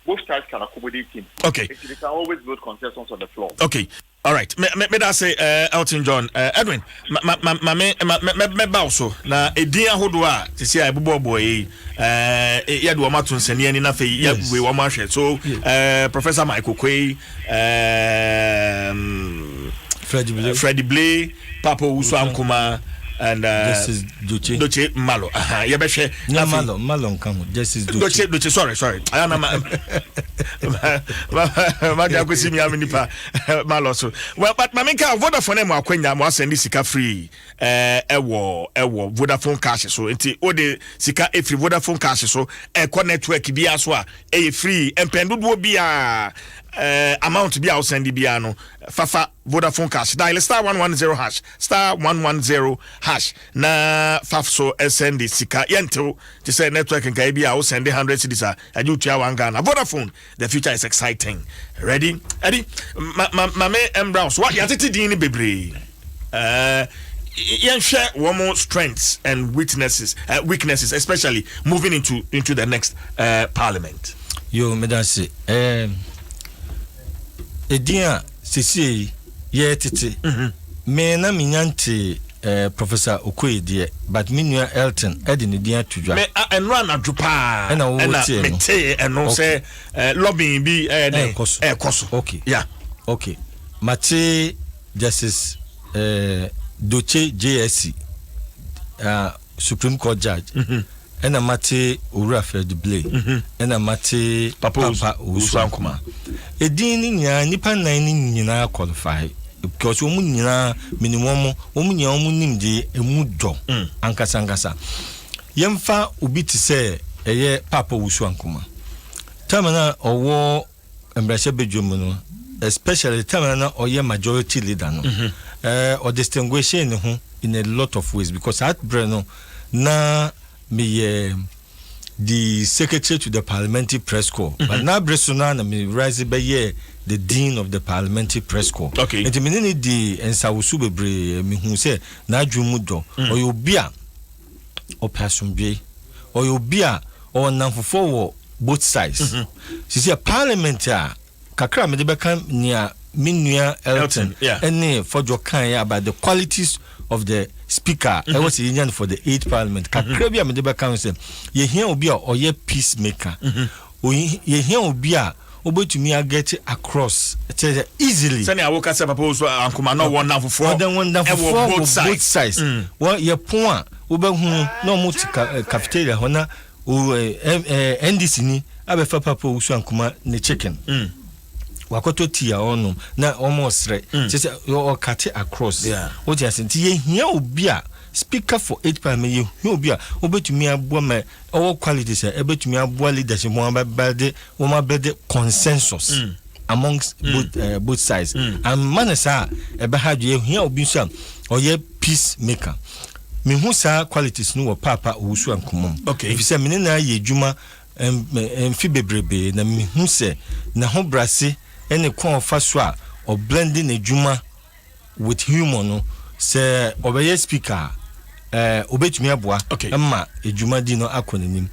both sides can accommodate him. Okay. They can always build consensus on the floor. Okay. All right. Me that say Elton John Edwin me also na edin ahodoa te say abubo boy ya do ma tun sene ani na fe ya we wo ma hwe so Professor Michael Kwei Freddie Blay, Papa Uswankama, and this is Doche Malo. You be share. Malo come. This is Doche. Sorry. I am ma ja kwesi mi amini pa Malo so. Well, but Mamika Vodafone mo akwenya mo send sika free. Ewo Vodafone cash so. Enti o de sika e free Vodafone cash so. Ko network bi aso a e free. Empendudo bia amount bi a send bia no. Fafa Vodafone cash dial star 110 hash star 110 hash na fafso send sika yento to say network nka bia o send 100 cedis a you tua one Ghana. Vodafone, the future is exciting. Ready Eddie mame Brown what yatete din ni bebre yen share one more strengths and weaknesses especially moving into the next parliament. Yo medase Edia sisi ye tete me na minyante Professor Okoye die but me nua Elton edi ne dia tudwa me enra na dwopa na mete eno say lobbying bi ekoso okay yeah okay Mate Justice Doche JSC Supreme Court Judge ena mate Owura Freddie Blay ena mate Papa Uswankama edin ni nya nipa nan ni nyina qualify because omu nyina minimum omu nya omu nim de emu dɔ ankasa yemfa obi te sɛ ɛyɛ papa wusu ankoma tamana ɔwɔ embrashe bedwom no especially tamana ɔyɛ majority leader no or distinguishing ho in a lot of ways because at Breno na me the secretary to the parliamentary press corps but now Bresona na me rise be the dean of the parliamentary press corps okay enti me ne di ensawusu bebre me hu se na adwumu do oyobia opasumbe oyobia o nanfofo wo both sides see a parliament a kakra me de beka nia Minua Elton any for your kind about the qualities of the speaker. I was Indian for the 8th parliament. Kakrebia Medeba Council. Ye hear Obia or ye peacemaker. Ye hear Obia. Obo to me I get across easily. Sani I woke up propose Ankuma no one now for 4 both sides. Well your point Oba no much cafeteria hona NDC ni abefa papa usu Ankuma ne chicken. Wakoto tia ono na almost right just or cut it across what you say ye here obi a speaker for 8 parliament ye here obi a obetumi aboa ma all qualities ebetumi aboa leadership mo abade wo ma bede consensus amongst both sides and manasa ebe ha ye here obi so or ye peacemaker me hu sa qualities no wo papa owusu ankomom okay if you say me na ye djuma emfi bebrebe na me hu se na ho brase any kon fa so a or blending adwuma with humor no say obeye speaker obetumi aboa emma adwuma di no akonanim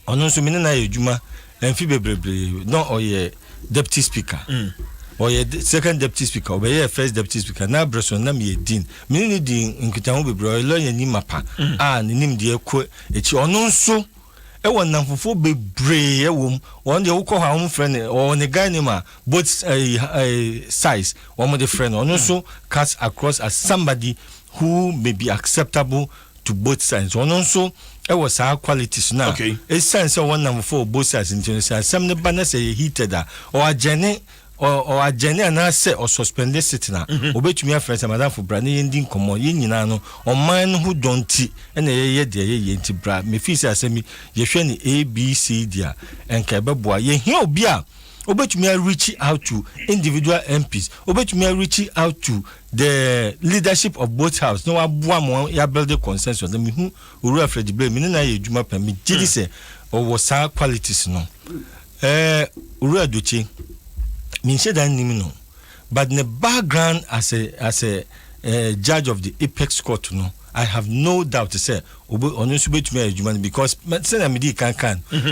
ono so mene na adwuma emfi bebrebe no oye deputy speaker oye second deputy speaker obeye first deputy speaker na Bresson na me din mene ni din nkitaho bebrebe lawyer ni mapa ne nim de ekọ echi ono so ewo namfofo bebre ewom won de wukọ ha hom friend or ne guy name both size one of the friend ono so cuts across as somebody who may be acceptable to both sides ono so ewo sa qualities na e sense one namfofo both sides into say some ne bana say heated or agene or agene na say or suspended sitting na obetumi afresa madam for brand yendin komo ye nyina no o man who don't na ye de ye enti bra me fi say asemi ye hwe ni ABC dia enka beboa ye hia obi a obetumi reach out to individual MPs obetumi reach out to the leadership of both house no aboa mo ya build the consensus me hu uru afredi ble me na ye djuma pa me gidi say o wo sa qualities no uru adochi Minche dan nimino, but in the background as a judge of the apex court, no, I have no doubt to say onosube to me Juman because say na medi kan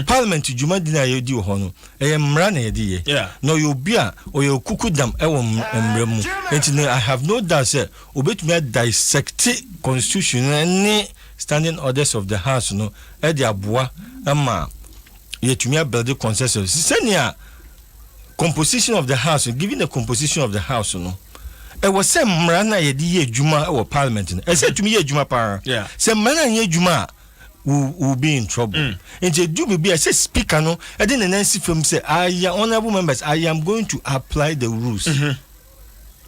parliament Juman dina yedi ho no mra na yedi ye no you bia or you kukudam ewo mremu enti I have no doubt say obetumi dissect constitution any standing orders of the house no e dia boa ama yetumi build the consensus senia composition of the house, given the composition of the house, no. It was some mrana ye juma or parliament. I said to me, ye juma para. Yeah. Some man ye juma will be in trouble. And they do be I say speaker no. I didn't Nancy from say, honorable members, I am going to apply the rules. And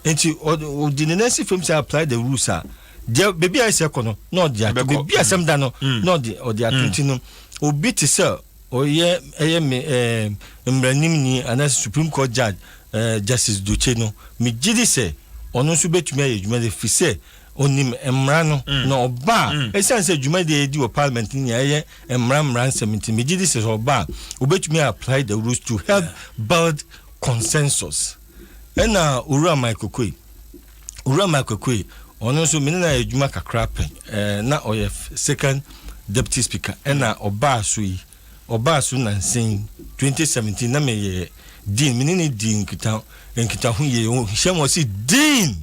the Nancy from say apply the rules, sir. Baby I say kono, not the baby I some dano, not the or the attention. Obiti sir. Oye mbranim and Supreme Court judge Justice Ducheno me gidi say ono so betumi ayedwuma de fise onim emrano no oba esense adwuma de edi o parliament ni aye emran 70 me gidi say oba obetumi apply the rules to help build consensus ena ura maikokoi ono so me na adwuma kakra pe na oye second deputy speaker ena oba Obaso Nsem 2017 na me dean minini dean nkita hu ye hwem was dean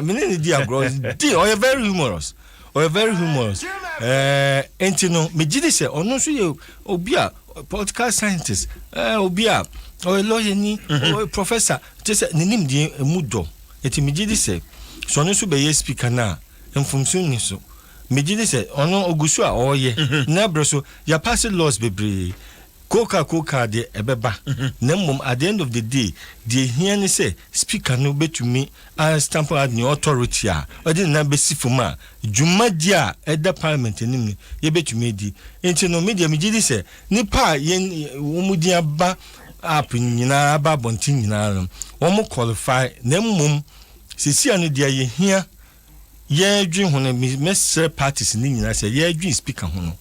minini dean agro dean or very humorous entino me gidi se ono so ye obi a political scientist obi a or lawyer ni or professor just ninim die emudo eti me gidi se so ono so be ye speaker na information ni so me gidi se ono ogusu a oye na broso ya pass laws bebre Coca de ebeba. Nemum at the end of the day, the here say speaker no be to me stamp out the authority or the number sifuma. Jumadia at the parliament in ye be to me di. Into no media me say nipa yen umudia ba up in ba bontin yina. Omo qualify nemum sisi anu dia ye here. Ye dream when me parties in India say ye dream speaker hono.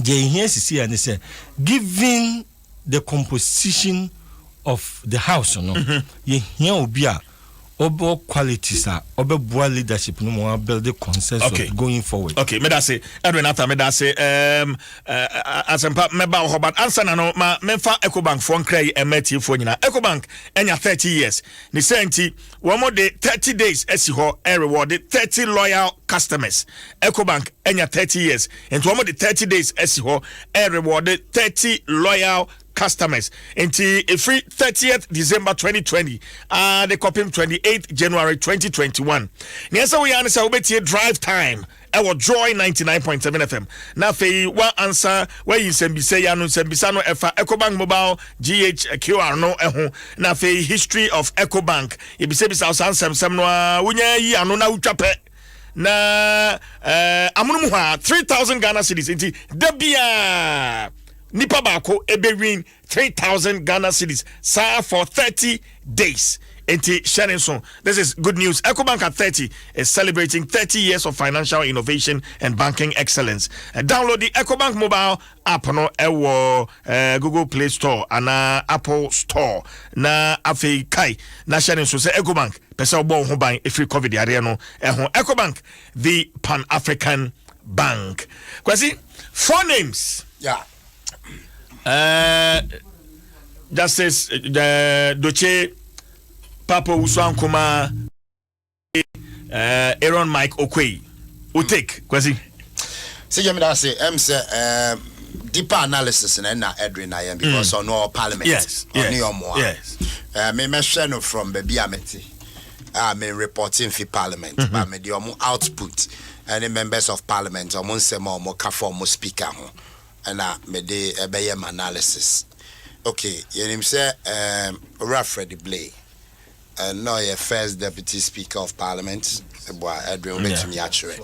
Ye here see and say given the composition of the house no ye here obia obo qualities are obo boa leadership no more build the consensus going forward. Okay, me that say Edwin after me that say asempa meba ho but answer na no ma memfa EcoBank for nkrai emeti for nyina EcoBank enya 30 years ni senti wo mo de 30 days esi ho e reward 30 loyal customers. EcoBank enya 30 years and wo mo de 30 days esi ho e reward 30 loyal customers until a free 30th December 2020 the copy 28th January 2021. Nyesa we answer obeti drive time our joy 99.7 FM. Na fe one answer where you say ya no sembisa no efa EcoBank mobile GHQR no eho na fe history of EcoBank e bi se bisa Nsem no wunya yi ano na utwape na amunum ha 3000 Ghana cedis inti debia nipa bako ebewin 3,000 Ghana cedis sa for 30 days. Enti Shenenson. This is good news. EcoBank at 30 is celebrating 30 years of financial innovation and banking excellence. Download the EcoBank mobile app no ewo Google Play Store and Apple Store. Na afi kai na Shenenson say EcoBank pesa obo ho ban free COVID area no EcoBank the Pan-African Bank. Kwasi 4 names. Yeah. Justice Doche Papa Usankoma Aaron Mike Okwe Utek Kwasi. See you me say say deeper analysis na Edwin I am because on no parliament. Yes. Me mention from baby ameti. Me reporting for parliament but me the output and the members of parliament omo nsema omo ka for omo speaker ho. And me de ebayem analysis. Okay, you say Freddy Blay. No, your first deputy speaker of parliament, Edwin me actually.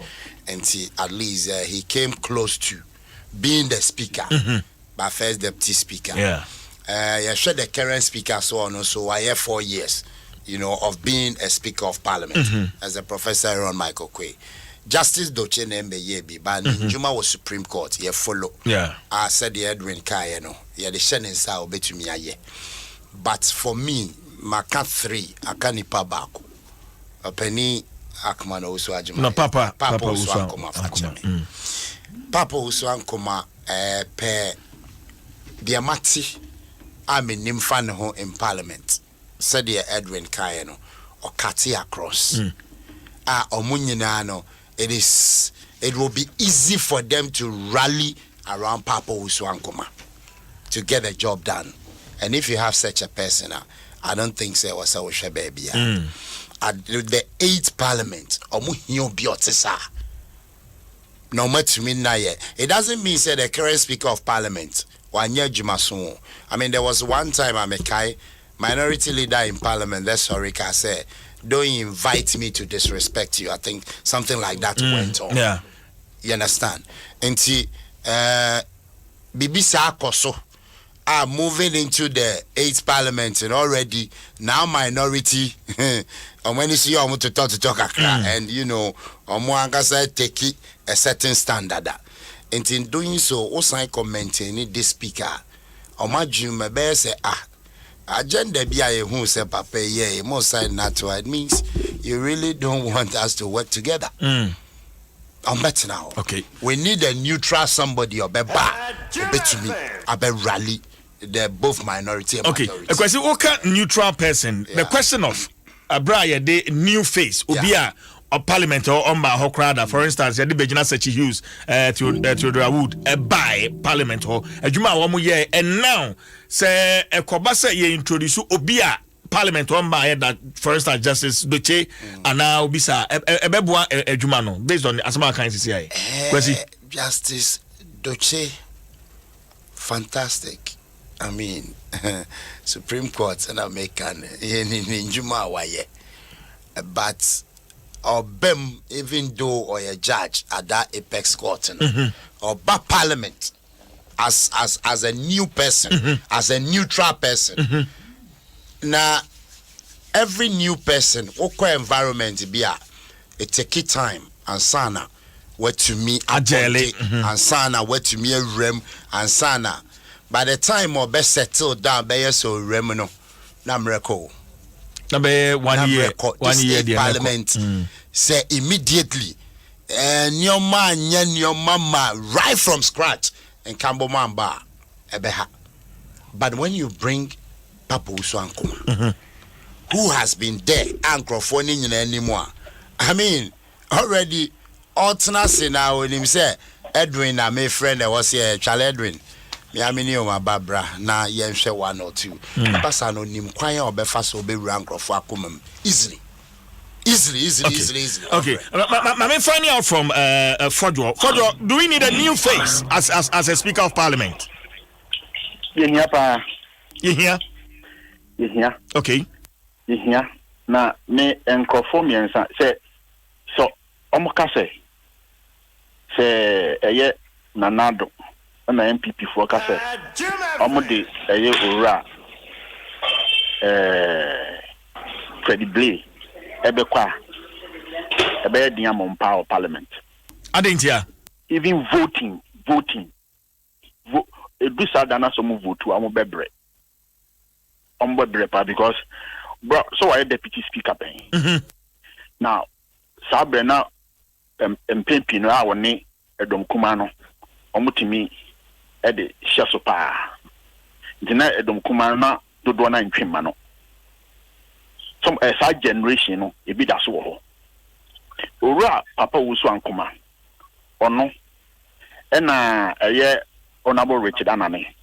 And at least he came close to being the speaker, but first deputy speaker. Yeah. You share the current speaker so on so I have 4 years, of being a speaker of parliament as a professor Aaron Michael Quay. Justice Doche Nembe Yebi, but Juma was Supreme Court, ye follow. Yeah. I said the Edwin Kayano, ye the Shannon Sao bet me a ye. But for me, my cat 3, I can't pabako. A penny Akman also Ajuma. No, Papa also Ankoma for Papa also Ankoma, per Diamati, I'm in Nimfano in Parliament, said the Edwin Kayano, or Kati across. Omunyinano. It will be easy for them to rally around Papa Usuankoma to get the job done. And if you have such a person, I don't think so was a baby. At the 8th parliament, no much mean it doesn't mean say the current speaker of parliament. I mean, there was one time I'm a minority leader in parliament, that's sorry, I said. Don't invite me to disrespect you. I think something like that went on. Yeah. You understand? And see, Bibisa Koso are moving into the 8th parliament and already now minority. And when you see you to talk, and Omoanga take it a certain standard. And in doing so, also commenting this speaker, Omajum may say, agenda be who say papa yeah most sign not to it means you really don't want us to work together. I'm better now. Okay. We need a neutral somebody or be to me be rally the both minority and majority. Okay. A question neutral person. The question of Abraya the new face Ubia or parliament or Omba Hokrada, for instance, the Bejina Sechi Hughes to Wood by parliament or a Juma Wamu ye and now say a Kobasa ye introduce Obia parliament Omba that for instance Justice Doche and now Bisa a Bebua a Jumano based on Asama kind CCI. Justice Doche fantastic. I mean, Supreme Court and American in Juma waye. But or BEM, even though or a judge at that apex court, or back parliament as a new person, as a neutral person. Now, every new person, what environment be it take time and sana what to me agile and sana what to me a rem and sana. By the time or best settled down by so remino namreko. Number 1 year, 1 year parliament say immediately and your man your mama right from scratch and Cambo Mamba ebeha. But when you bring Papa Uswankuma, who has been there and anymore, I mean already alternate now when him say Edwin my friend that was here Charlie Edwin. I mean, you are Barbara. Now, you share 1 or 2. Papa no nim kwaya or befast or be rank of Wakumum easily. Okay. I'm finding out from Fodro. Fodro, do we need a new face as a Speaker of Parliament? Yeah. Okay. Yeah. Na me enkrofo miensa say so omoka say eye nanado na MPP for ka say omode eye ora credible ebekwa ebe diamond power parliament adentia even voting edu sadana so mu vote am bebre pa because bro so I deputy speaker ben now sabre na MPP no a woni Adom kuma no omutimi e de hyeso pa dina Adom kuma na dodo na ntwema no some sa generation no e bi da so wo owura Papa Uswankuma ono ena eye honorable Richard Anane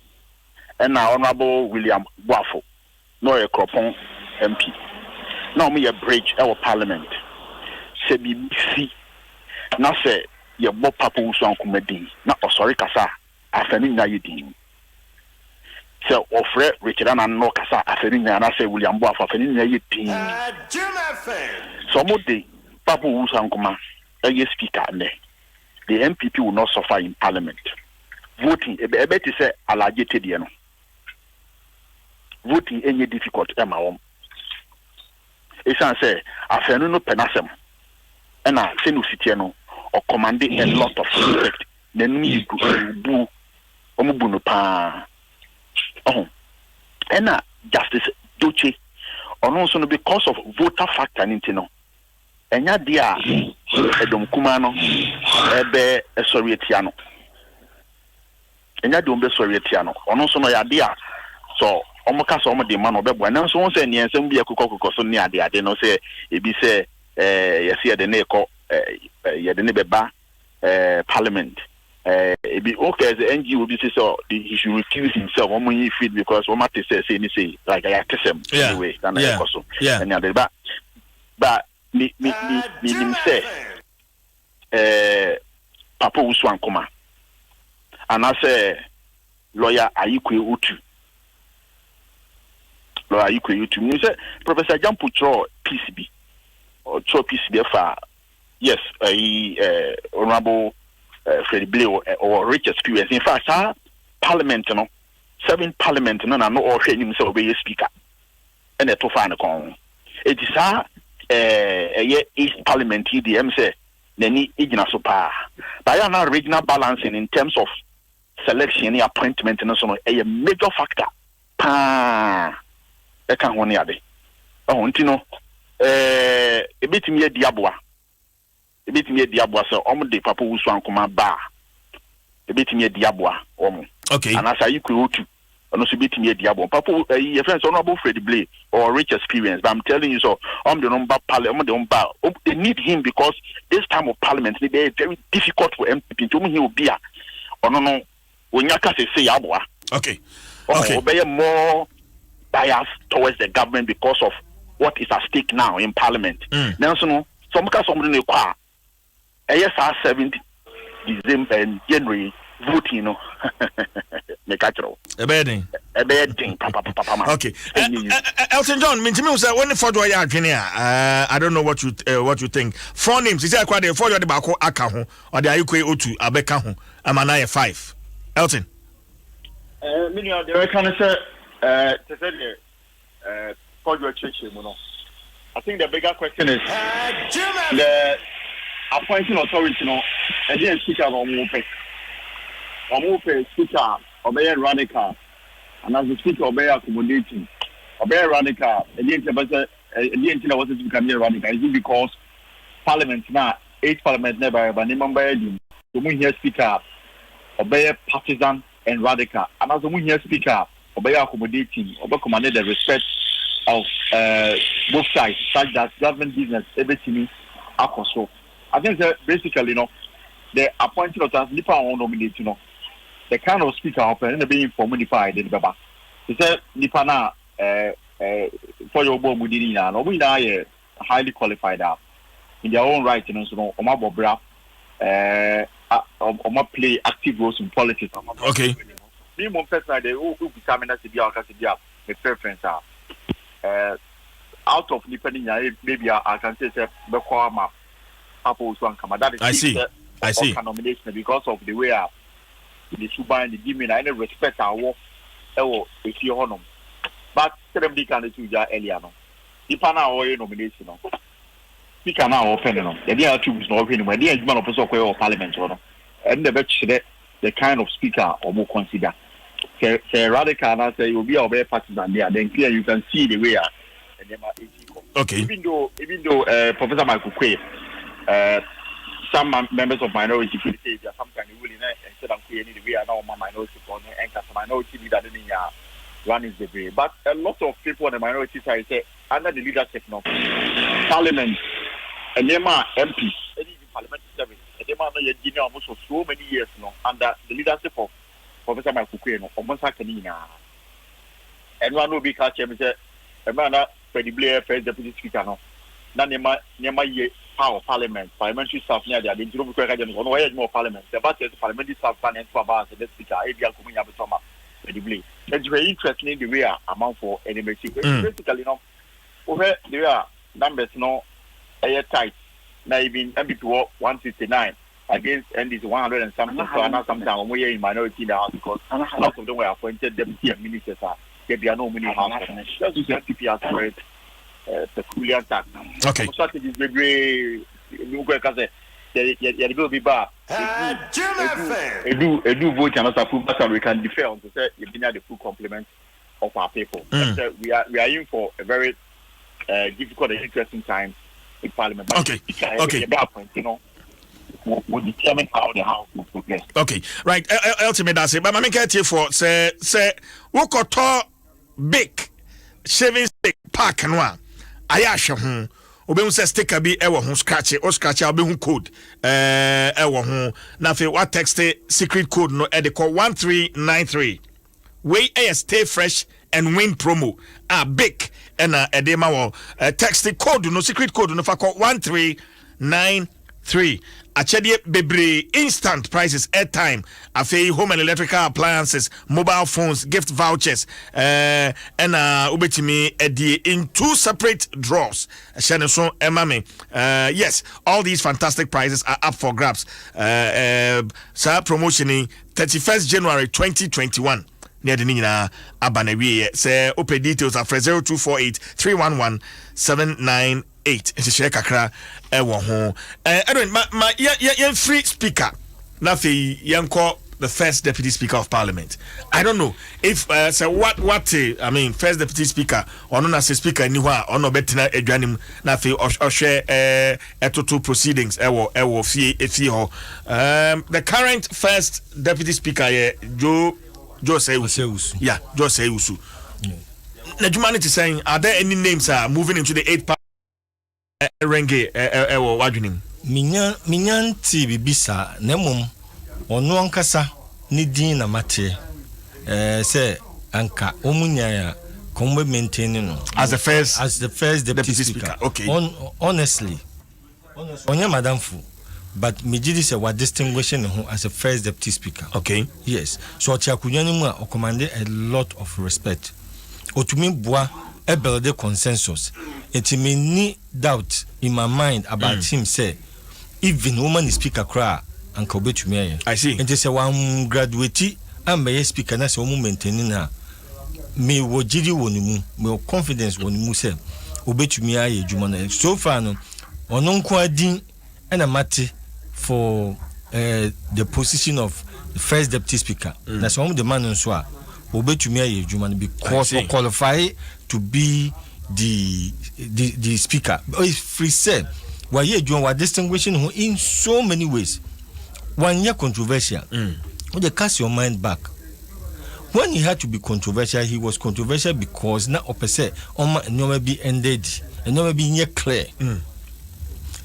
ena honorable William Boafo no e Kropon MP na omo ye bridge e wo parliament se BBC na se ye bo Papa Uswankuma din na osori kasa afani na yedin se ofre Richard Anane no kasa afani na se William Boafo afani na yedin so mo dey Papa Uswankuma a speaker ne the MPP will not suffer in parliament voting ebe to say alagete de no voting any difficult ema wom e san say afenu no penasem na se no sitie no or commanding a lot of respect then me bu omubu no pa ena Justice Doche ono so no because of voter factor nintino enya dia Adom kuma no ebe esori etia no enya de ombe sori etia no ono so no ya dia so omoka so omde ma no bebo na so won se ne ensem bia kokoko so ne ade no se ebi se yesi de ne ko ye de ne beba parliament ebi okay as the NGO be say so he should recuse himself when he feed because what matter say ni say like I tell him anyway than I so and the but me say Papa Uswankuma and I say lawyer Ayikwe Utu me say Professor Jampu Cho PCB or Cho PCB for yes honorable Freddie Blue or rich experience in fact parliament no 7 parliament no na no or him say obey speaker and to find con it is East Parliament EDM say nani igina so pa but ya na regional balancing in terms of selection and appointment and so a major factor pa e kan ho ne ade ntino ebetimi diaboa so omde Papa Uswankuma ba ebetimi diaboa okay and as Ayikwe Utu no so betimi diabo Papa your friends honorable Freddie Blay or rich experience but I'm telling you so the number they need him because this time of parliament they are very difficult for MPP to he will be no when you can say aboa okay be more bias towards the government because of what is at stake now in parliament now so no some ka somebody ne kwa 7th December and January voting no me catch ro e be den papa okay Elton John me say when for do ya adwene I don't know what you think. Four names is say kwade for the baako aka ho or the ayikwe otu abeka ho amana ye 5 Elton me no the can say to say for your church you know. I think the bigger question is the appointing authority, you know, and then speaker of Omupe speaker, obey radical, and as the speaker obey accommodating, obey radical, and then the was to become radical. Is it because Parliament now, 8 Parliament never, but the here speaker obey partisan and radical, and as the here speaker obey accommodating, obey commanded the respect of both sides, such that government business everything are so. I think that basically, you know, the appointed authority on nominate, you know, the kind of speaker open and being fortified in the back. He said, Nipana for your board Mudina, no, we are highly qualified up in their own right, you know, Omabo Bra, Oma play active roles in politics. Okay. Me, one person, they will become an SBR, the preference are. Out of depending, maybe I can say Bekwama Papa one come. That is I see nomination because of the way the Suban the give me any respect our work if you honor. But them can do that earlier no. Dipana or nomination no. Speaker now open no. The other two is not open when the man of of parliament no. And the betch the kind of speaker or more consider. Say radical and say you'll be our partisan there. Then clear you can see the way okay. Even though Professor Michael Quay, some members of minority could say they are sometimes willing instead of creating the way now my minority and minority leader in run is the way. But a lot of people on the minority side say under the leadership of Parliament and them are MPs, any parliamentary service, and them are not almost for so many years now under the leadership of Professor Michael Quay, almost like and one will be catching a man predibly first deputy speaker no. Na nema ye power parliament parliamentary staff near there the intro because I don't know more parliament the but parliamentary staff plan and about the speaker area coming up to predibly. It's very interesting the way amount for any basically no over there numbers no tight. Now even MP 169 against NDC 100 and something so now sometimes we are in minority in the house because lots of them were appointed deputy and ministers there are no many house just use FTP as for it peculiar tax. Okay. Strategy is very will be bad. Do vote and not approve but we can defend to say you the full complement of our people. We are in for a very difficult and interesting time in Parliament. Okay. At that point, you know, will determine how the house will progress. Okay, right. Ultimately, that's it. But I get here for say we could talk big shaving stick pack and one. I obehun say sticker bi e wo ho scratch obehun code e wo ho na fe what text secret code no e de call 1393 we stay fresh and win promo big and e de ma wo text code no secret code no fa call 1393 achede bebre instant prices airtime afei home and electrical appliances mobile phones gift vouchers and ubetimi edi in 2 separate draws so emame yes all these fantastic prizes are up for grabs sa promotion 31st January 2021 near the nina abanawi say open details are 0248 311 798 it's a share kakra ewo ho ma yen free speaker na fe yen call the first deputy speaker of parliament. I don't know if so what I mean first deputy speaker or no as speaker ni hwa or no betina adwanim na fe o share total proceedings ewo fie ho the current first deputy speaker Dwaso Nsem. Yeah, Dwaso Nsem. Na humanity saying are there any names moving into the 8th renge wadwunim minyan ti bibisa nemom ono ankasa ni din na mate say anka omunya kombe maintain no as the first deputy speaker. Okay, honestly onya madam fu but Mijidi said what distinguishing him as a first deputy speaker. Okay. Yes. So Tiakunyanimu commanded a lot of respect. Otumi Bua a build consensus. It may need doubt in my mind about him say even woman is speaker cry and Kobe to me. I see. And they say one graduate and may speaker na so maintaining her. Me wo jidi wonimu, me confidence wonimu say obetumi aye adwuma. So far no ono nko adin and a matter for the position of the first deputy speaker. That's one of the man so obetumi aye adwuma because we qualify to be the speaker. If free say why you adwuma distinguishing in so many ways. One year controversial. Would you cast your mind back? When he had to be controversial, he was controversial because now opposite never be ended and never be near clear.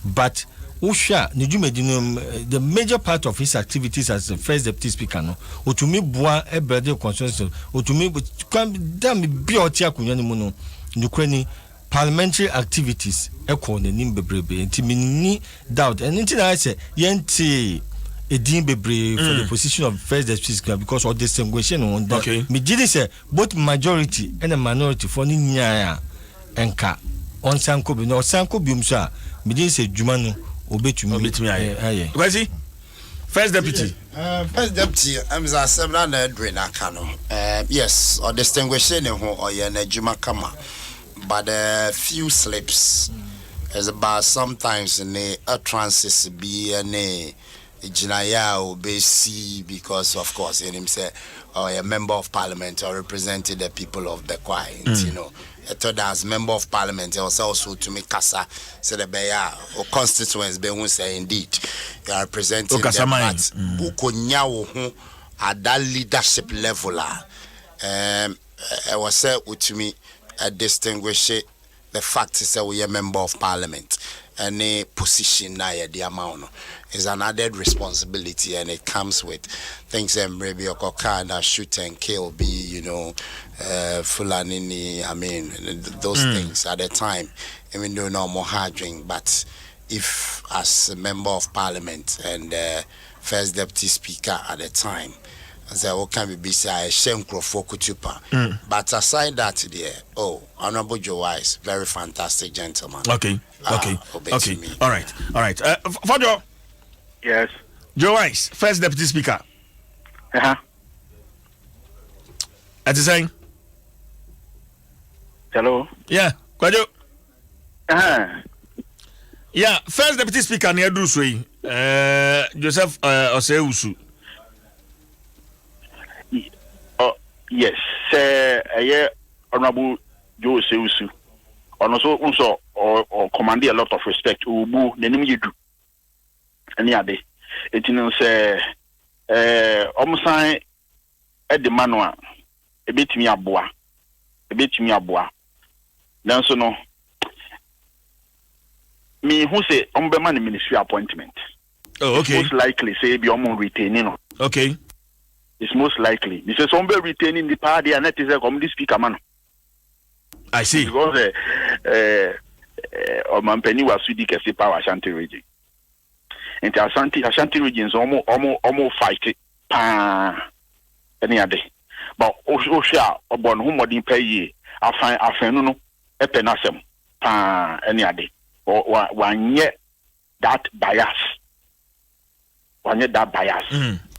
But Usha, the major part of his activities as the first deputy speaker, no, or to me, bois a brother consensus, or to me, come damn be Otiakunyanimuno, Ukraine parliamentary activities, echo the Nimbe Brebe, and Timini doubt, and until I say, Yenti. A Dimbebre for the position of first deputy speaker because of distinguishing on that. Okay. Me did say both majority and a minority for Ninya and Ka on Sanko no Sanko Bumsa. Me did say Jumano obey to me. Where's he? First deputy. First deputy, I'm a similar Drenakano. Yes, or distinguishing or Juma Kama, but a few slips as about sometimes in a utterances be a Jinaya obesi because of course in him say a member of parliament or represented the people of the quiet, you know. I thought as member of parliament also to me Kasa said the Beya or constituents be who say indeed you are representing the party who at that leadership level I was said to me distinguish the fact is that we are a member of parliament. Any position now the amount is an added responsibility and it comes with things maybe or kind of shoot and kill be you know Fulani I mean those things at the time even though no more hard drink but if as a member of parliament and first deputy speaker at the time as I can be beside Shenkro Fokutupa. But aside that there, Honorable Joe Wise, very fantastic gentleman. Okay. All right. For Joe. Yes. Joe Wise, first deputy speaker. At the saying? Hello. Yeah. Kwajo. Yeah, first deputy speaker near Drusway. Joseph Oseusu. Yes, Honorable Joe Seusu. Also command a lot of respect. Ubu, the name you do. Any other. It is almost at the manual. A bit me a boa. Then so no. Me who say Omberman ministry appointment. Oh, okay. It's most likely say be retaining. Okay. It's most likely. Because somebody retaining the party and that is a comedy speaker man. I see. Because Penny was with the power Ashanti region. And the Ashanti regions almost fight it. Any other. But Osha or Bon whom would pay I find no a penasem. Any other. Or one yet that bias.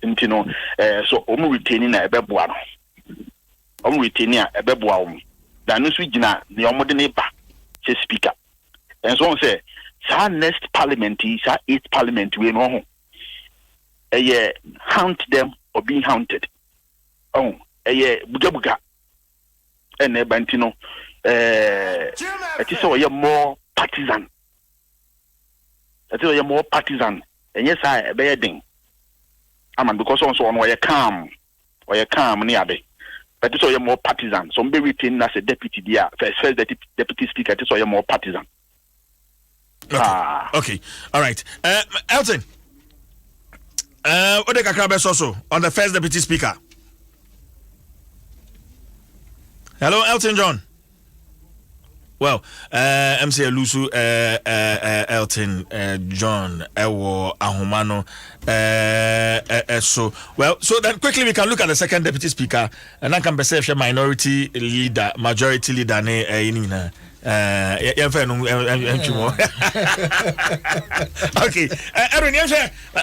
You know, so retaining a beboa. Retaining a beboa. Then we jina the neighbor, say speaker. And so on say, next parliament is 8th parliament we know. Hunt them or being hunted. Buga. And Bantino, it is so more partisan. That is more partisan. And yes, I bedding. Because also on where you calm near the. But it's all more partisan. Some be retained as a deputy there. First deputy speaker, it's all more partisan. Okay. All right. Elton. What the Kakrabes also on the first deputy speaker. Hello, Elton John. Well, MC Lusu Elton John Ewo Ahumano so well, so then quickly we can look at the second deputy speaker and I can perceive minority leader, majority leader ne inina okay,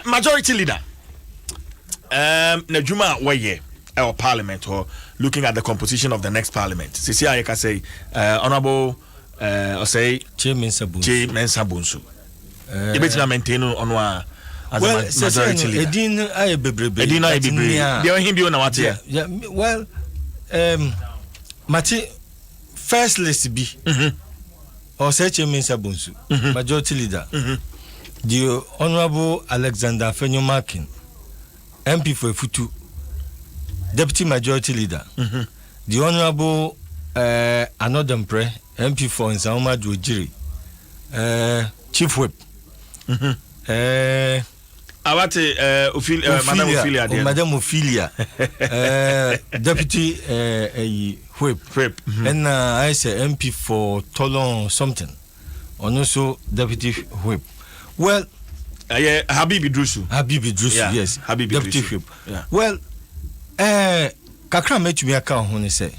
majority leader Najuma Waye or parliament or looking at the composition of the next parliament. Sisi Ayeka say honorable or say J Mensa Bunsu. You better maintain on one as a majority leader. Well, Mati first list be or say J Mensa Bunsu, majority leader. The Honorable Alexander Fenyomakin, MP for Futu, Deputy Majority Leader. The Honorable Adom MP for Nsauma Dwojiri, Chief Whip. Madam Ophelia, Deputy Whip. And I say MP for Tolon something, and also Deputy Whip. Well, Habibi Drusu, yes, Habibi Deputy Drusu. Whip. Yeah. Well, kakra metu me aka ho ne say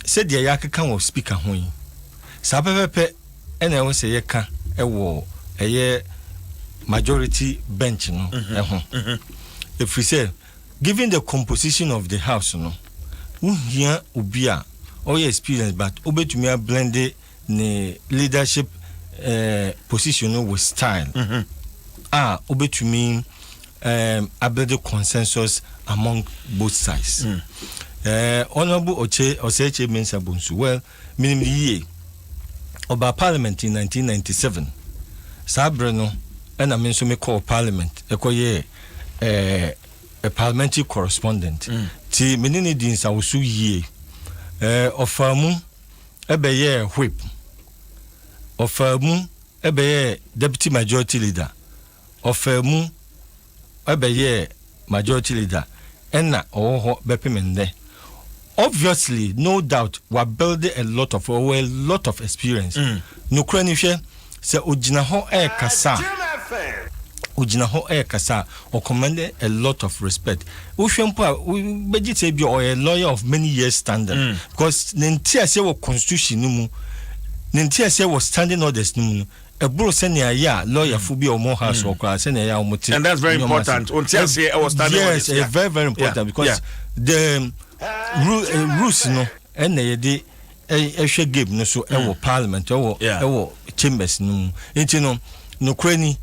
said the yak kan of speaker ho yi sa pepepe ena wo say yeka ewo eye majority bench no ho if we say given the composition of the house no here obi a all your experience but obetumi a blend ne leadership position with style obetumi build a consensus among both sides. Honorable Oseche Mensa Bunsu, well, minimum year about Parliament in 1997. Sabreno, and I mean, so me call Parliament, a parliamentary correspondent. Ti Menini Dins, I was so ye of Famu, a whip of Famu, a deputy majority leader of Famu. Majority leader enna bepimende. Obviously, no doubt, we're building a lot of experience. No cranife se ojina ho kasa or commanded a lot of respect. Ushempa beji say be a lawyer of many years standard because nentia say constitution numu nentia say was standing orders numu. A bro senior lawyer fubi or more house or class and that's very important. Yes, very, very important because the rules no and they give no so parliament or chambers no no cranny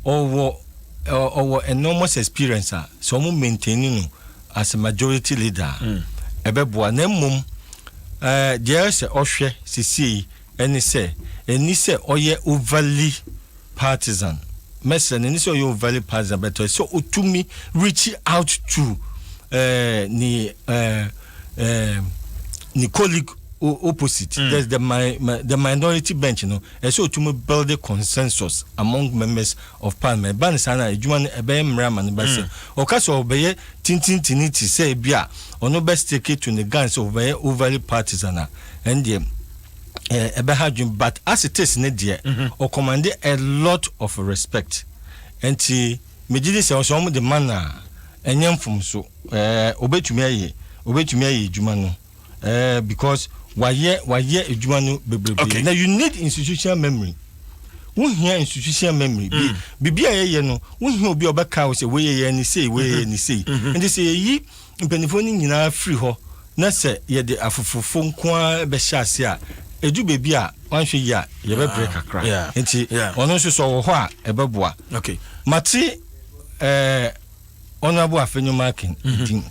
or enormous experience so maintaining as a majority leader. Ebeboa nemum there's a oshe CC and say oye overly partisan. Messen and so you overly partisan, but so to me reach out to ni colleague opposite. There's the minority bench, you know, and so to me build a consensus among members of parliament. Banisana, Juman Ebem Raman Basse, or Casso obey Tintiniti say Bia, or no best take it to the guns of overly partisan and the but as it is nedia or command a lot of respect and Medidi says some the manner and young from so obey to me Jumano because why Jumano okay. Now you need institutional memory. One here institutional memory be no one who be about cows away and say and they say ye in penifoni in free ho na say ye the afufo kwa be shasia edu baby a wan hwe ya ye be break akra enti ono so wo ho a ebeboa okay mati honorable Afenyomakin tin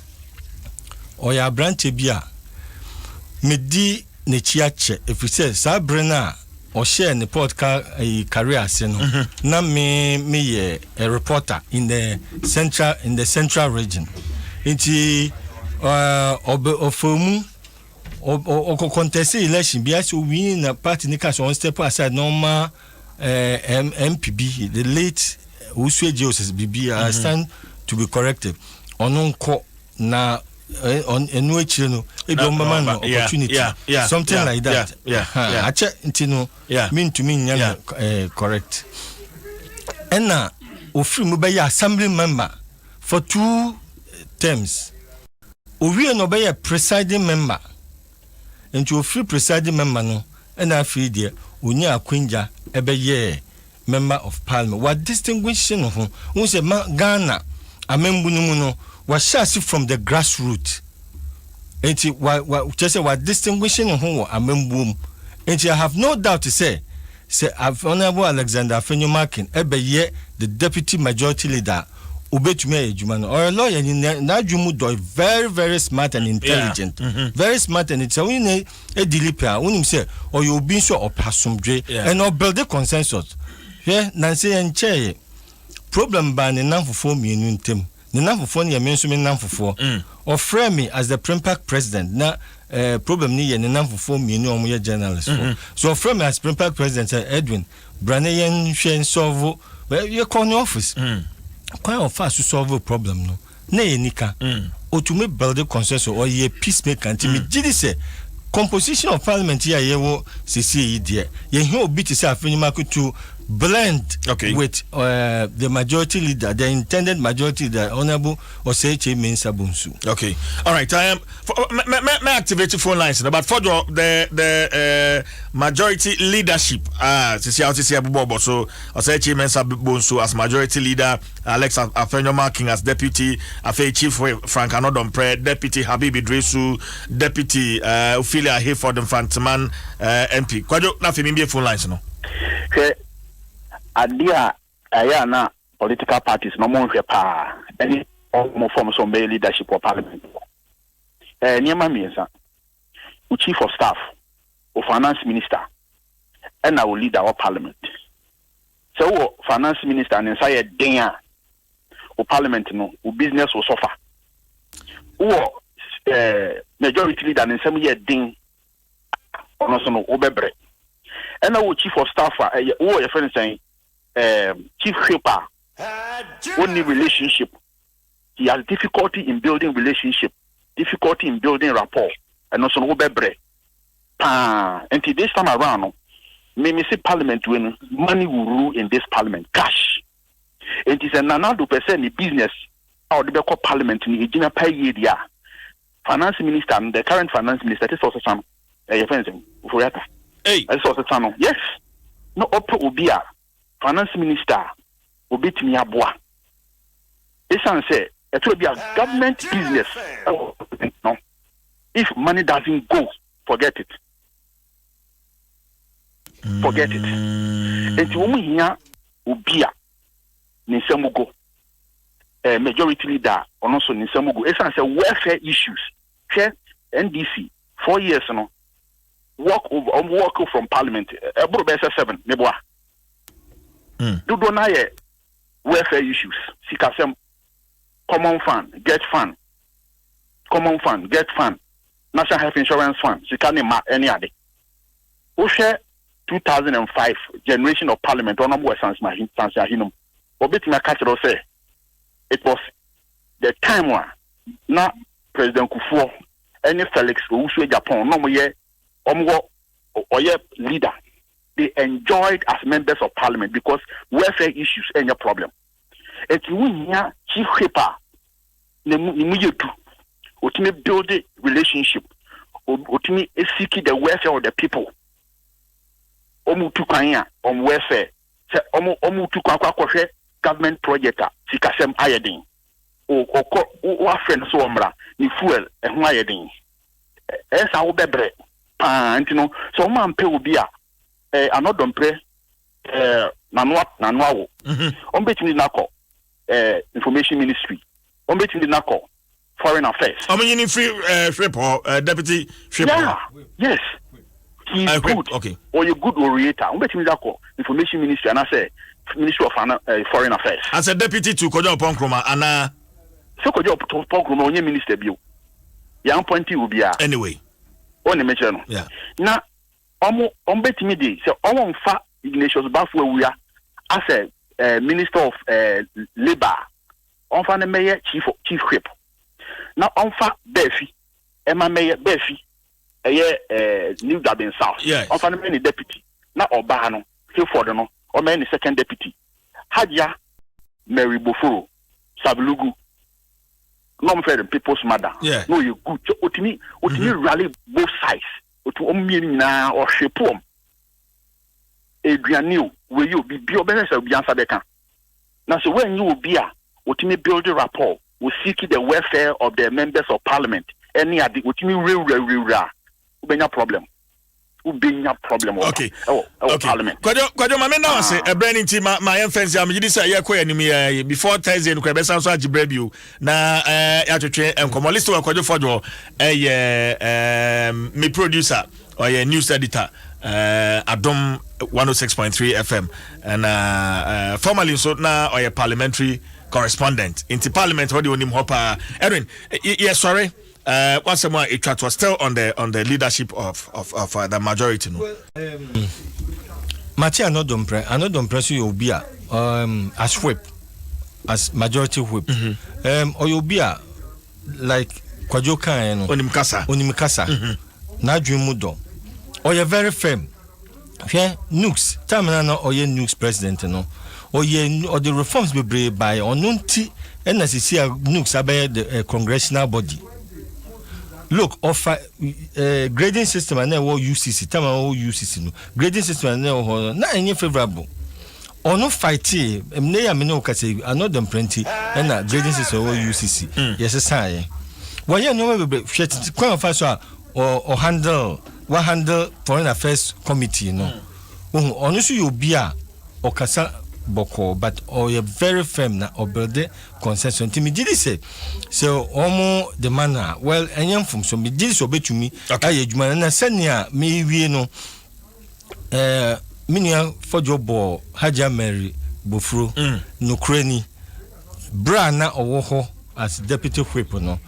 oya branch bi a medi ne chiache efise sa brena o share ne podcast career ase no na me ye a reporter in the central region enti ofomu o contest election bi as we na party ni cash on step aside normal MPB the late Uswe Joseph BB stand to be corrected ononko na on enuichi no e be mama no opportunity something like that ache ntino mean to me nya correct ena ofiri mo be assembly member for 2 terms owie no be presiding member enti ofiri presiding member no ena afi de onya akwinja ebe ye member of parliament what distinguishing ho won say Ghana amembu no no was shasi from the grassroots enti what distinguishing ho amembu enti I have no doubt to say Honorable Alexander Afenyomakin ebe ye the deputy majority leader obetumi ejuma no or lawyer na jumu do very very smart and intelligent very smart and it's when e deliver unim say or you be so opasumdwe and or build a consensus nancy enche problem ba ne nanfofo mienu ntem ne nanfofo ne yemenso me nanfofo or frame me as the Primpac president na problem ni ye ne nanfofo mienu omo ye journalist so frame me as Primpac president Edwin Braneyen hwen solve you call the office quite of fast to solve a problem no na enika or to make build a consensus or ye peacemaker until me did say composition of parliament here ye wo sisi there ye he obi to say afenimako to blend with the majority leader, the intended majority, the Honorable Oseche Mensah Bonsu. Okay, all right. I am. May activate your phone lines. But for the majority leadership, so Oseche Mensah Bonsu as majority leader, Alex Afenyomakin as deputy, Chief Frank Adom deputy Habibi Dwaso, deputy Ophelia Hayford Mfantiman MP. Kwajo na femi phone lines no. Okay. Adia ayana political parties no mo hwe pa any mo form some leadership or parliament niema miensa u chief of staff o finance minister and our leader of parliament so finance minister and say den o parliament no o business will suffer majority leader and some ye den ono so no obebre and our chief of staff your friend saying chief shipper only relationship he has difficulty in building relationship, difficulty in building rapport and also no bebre until this time around me say parliament when money will rule in this parliament cash it is a nanado percent business or the call parliament in Regina pay dia finance minister and the current finance minister is also some your friends for hey I saw the yes no open obia finance minister obetimi aboa esan say it will be a government business no if money doesn't go forget it enti wo mu hia obia ni nsamugo majority leader ono so ni nsamugo esan say welfare issues share NDC 4 years no walk from parliament eburu be 7 meboa do na ye welfare issues sikasem common fund get fund national health insurance fund sikane ma any ade o share 2005 generation of parliament on no sans ahinum obetima catch say it was the time one na president Kufuor any Felix Owusu Japan no mo ye oye leader they enjoyed as members of parliament because welfare issues ain't a problem. If you hear chief shipper, ultimate build a relationship, ultimate seeking the welfare of the people. Omu tukanya on welfare. Omu tukwa government project sikasem ayedin. O friend so omra ni fuel e ho ayedin. Esa wo bebre antino so man pe obi a anodom pre nanwa on between nako information ministry on between nako foreign affairs you free deputy yes he's good okay or you good orator on between nako information ministry and I say ministry of foreign affairs as a deputy to Kojo Ponkroma ana so Kojo Ponkroma onye minister bio ya appointee ubia anyway on the mention yeah na on betimi dey say on fa Ignatius Bafo we are as a minister of labor on fa the mayor chief whip na onfa befi e ma meye befi New Dublin South onfa no me deputy na oba no Hilford no o me ni second deputy Haja Mary Boforo Sablugu no me the people's mother no you good otimi rally both sides otu omieni na o hwepom eduane we you be obese obi ansa de kan na so when you be a otimi build a rapport we seek the welfare of the members of parliament any ade otimi rewura ubenya problem okay parliament kwajo mame na wase ebrani nti ma yemfensi am yidi say ye koya nim before Thursday no kwebesa so agibrebiu na ya twetwe enkomo list wa kwajo fojo me producer or news editor Adom 106.3 FM and formerly so now or parliamentary correspondent into parliament what do you name hopper Edwin yes sorry once more it was still on the leadership of the majority no Mati anodom press you be as whip as majority whip or you be like Kwajo kan onimkasa na dwumudo or you very firm here nukes tamina no or ye nukes president no or the reforms be brave by onunti and as see nukes abe the congressional body look offer grading system and then UCC time UCC no grading system and then na any favorable or no fight me ya me no ka say another plenty and na grading system UCC yes say why you no be kwan of so or handle foreign affairs committee no onu so you be a okasa boko but or you very firm na obelde consensus ntimi did say so omo the manner well enyam from so me did so betumi aye adwuma na senia me wie no minia fojobo Haja Mary Bofuro no krani bra na owo as deputy whip no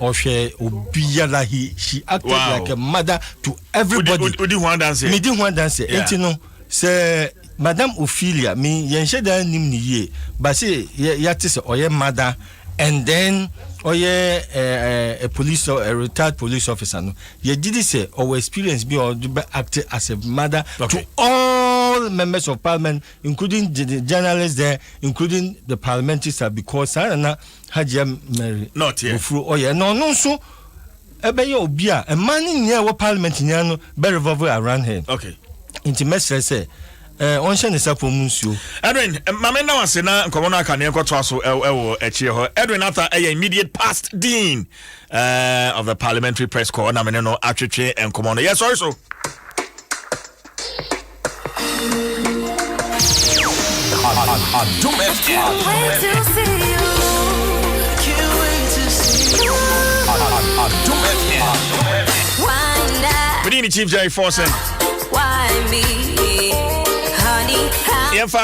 Oshe Obiala she acted like a mother to everybody. Me di one dance. Enti no say Madam Ophelia me yenhye da nim ni ye but say yati say oye mother and then oye a police or a retired police officer no ye did say our experience be or act as a mother to all members of parliament including the journalists there including the parliamentarians because na Haja Mary not here oye no so ebe ye obi a man near what parliament near no be revolve around him okay inti mesre say on shane sapo munsuo Edwin mame na wase na nkomo na aka ne nkoto aso ewo echie ho Edwin after immediate past dean of the parliamentary press corps na me no atwetwe nkomo no yes sorry so Adom FM Chief Jerry Forsen why me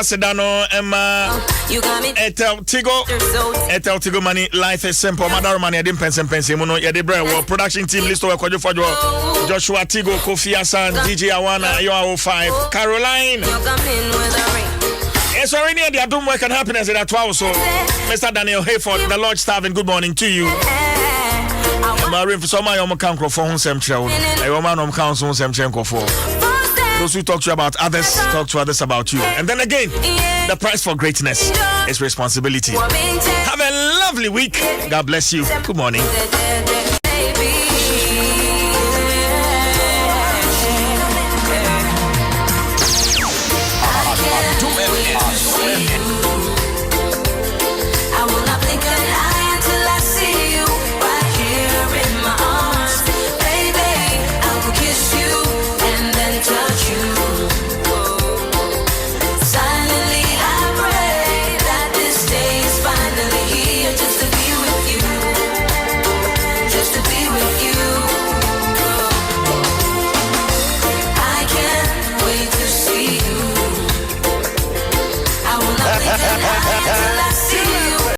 Sedano Emma Etel Tigo money life is simple Madaro money I didn't pense mono ya de production team list over Kwajo Fojo Joshua Tigo Kofi Asan DJ Awana Yo 05 Caroline it's already the Adom work and happiness in that so Mr. Daniel Hayford the Lord Starving good morning to you Marin for some my count for Nsem Chow I woman council Nsem Chenko for those who talk to you about others, talk to others about you. And then again, the price for greatness is responsibility. Have a lovely week. God bless you. Good morning.